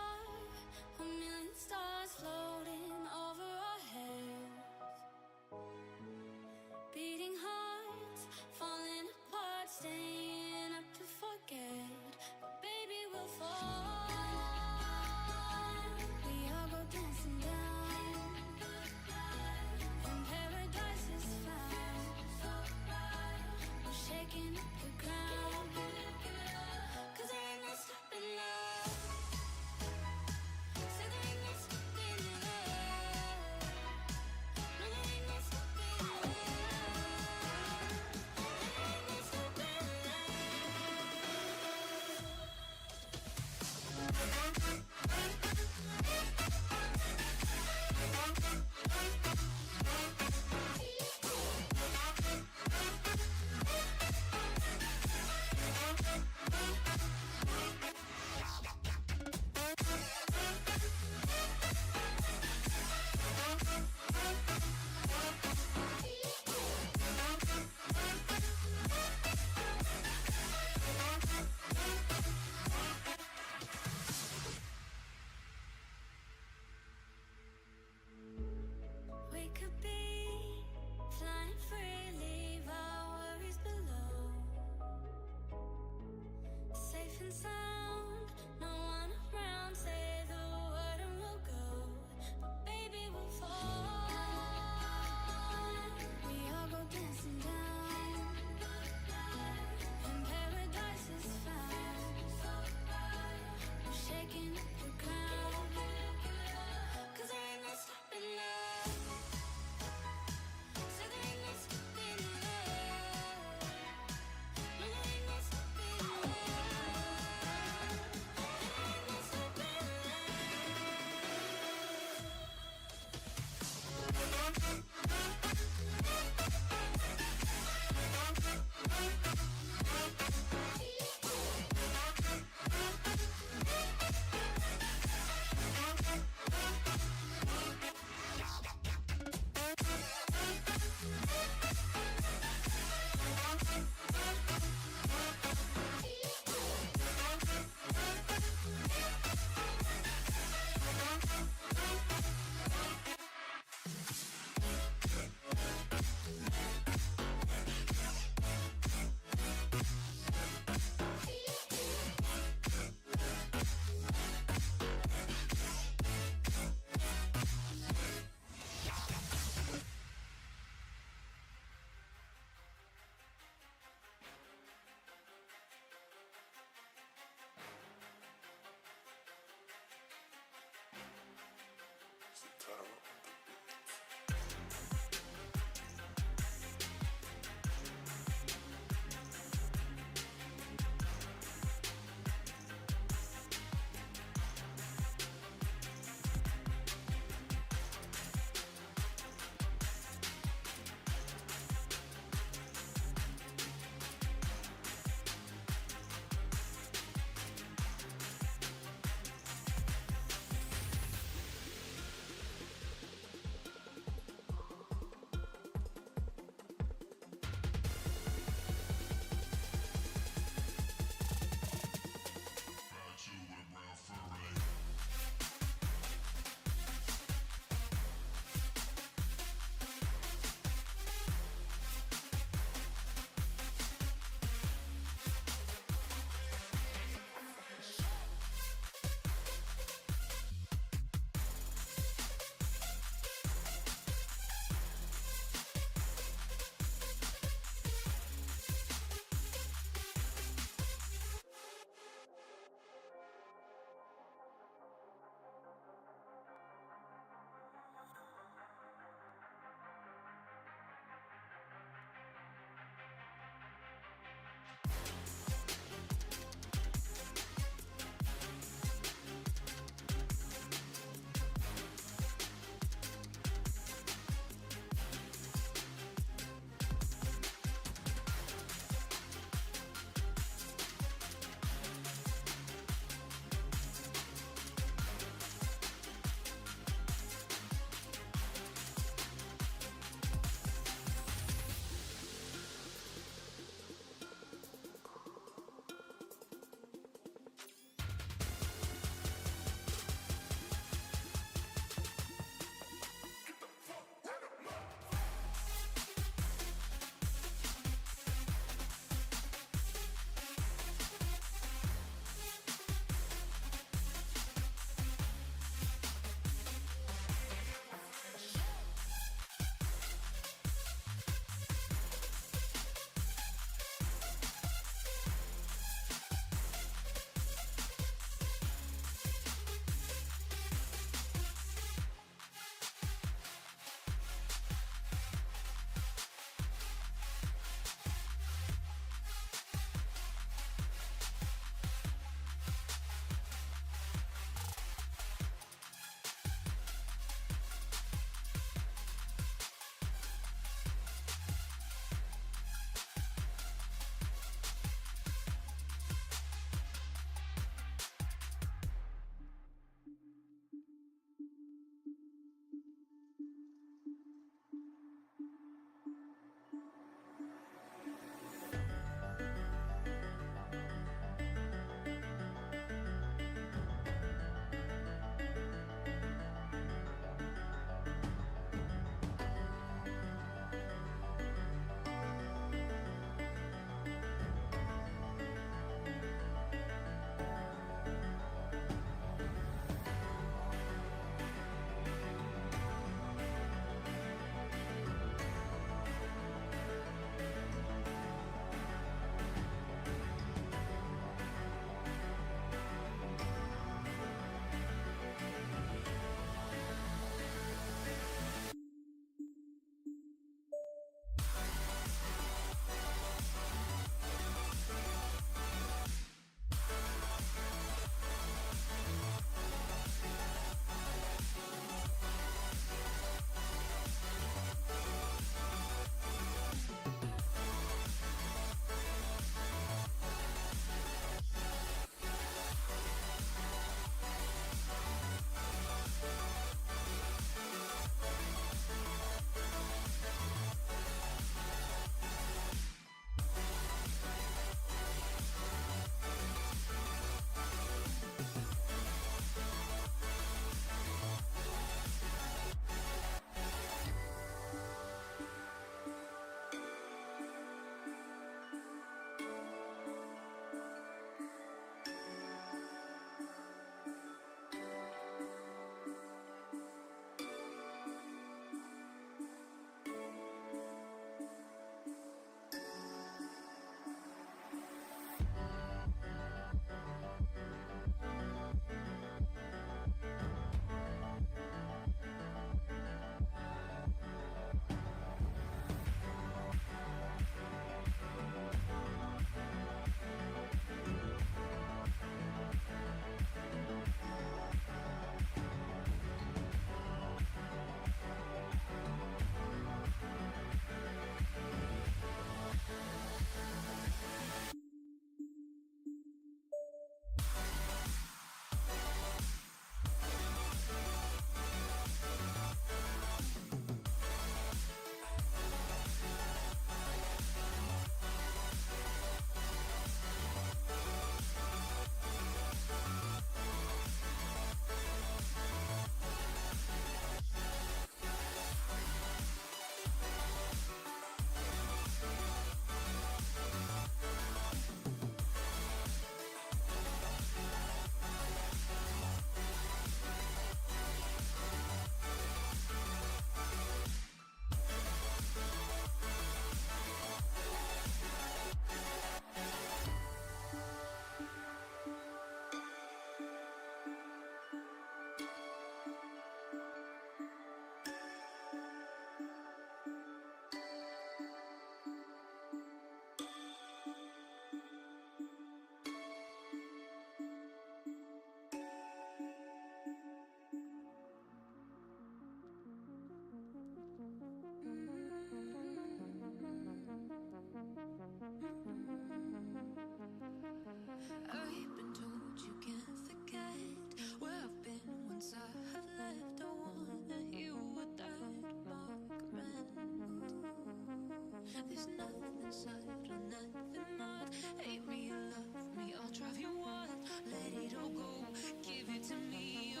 There's nothing inside or nothing more. Hate me or love me, I'll drive you wild. Let it all go, give it to me. I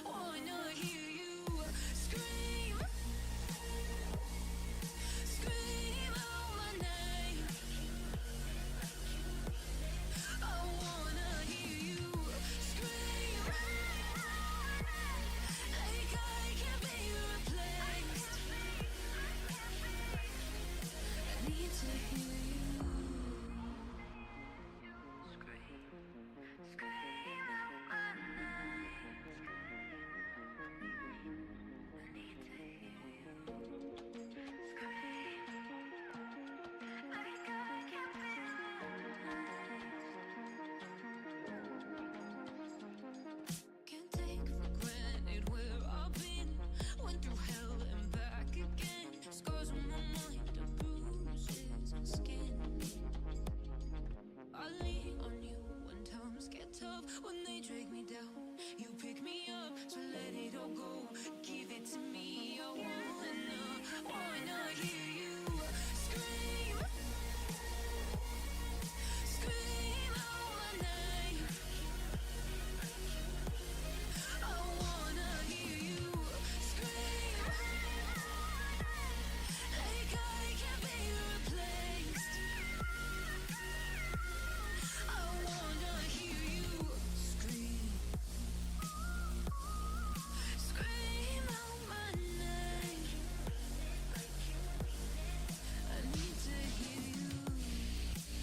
wanna hear you scream, scream out my name. I wanna hear you scream, like I can't be replaced. I need to hear you scream, scream out my name. I need to hear you scream, like I can't be replaced. Can't take for granted where I've been. Went through hell and back again. Scars on my mind and bruises and skin. I lean on you when times get tough. When they drag me down, you pick me up. So let it all go, give it to me. I wanna hear you scream, scream out my name. I wanna hear you scream, like I can't be replaced. I wanna hear you scream, scream out my name. I need to hear you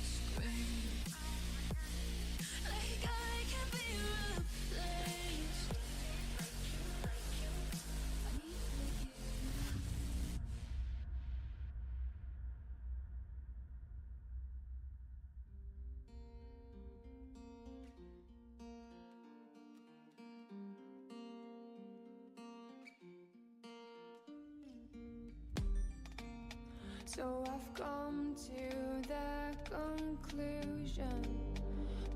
scream, like I can't be replaced. I need to hear you. So I've come to the conclusion,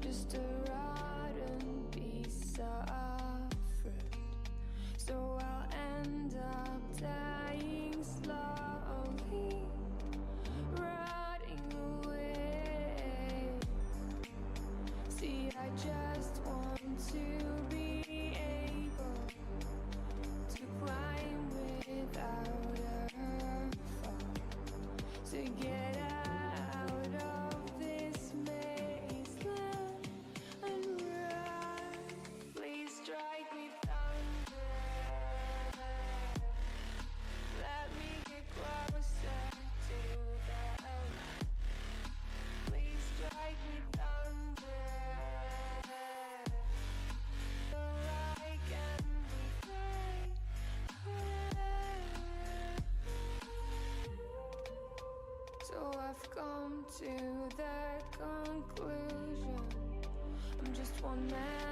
just a rotten piece of fruit. So I'll end up dying slowly, rotting away. See, I just want to be able to climb without a fall, to get out of this maze and run. Please strike me thunder, let me get closer to the light. Please strike me thunder, so I can be free. So I've come to the conclusion, I'm just one man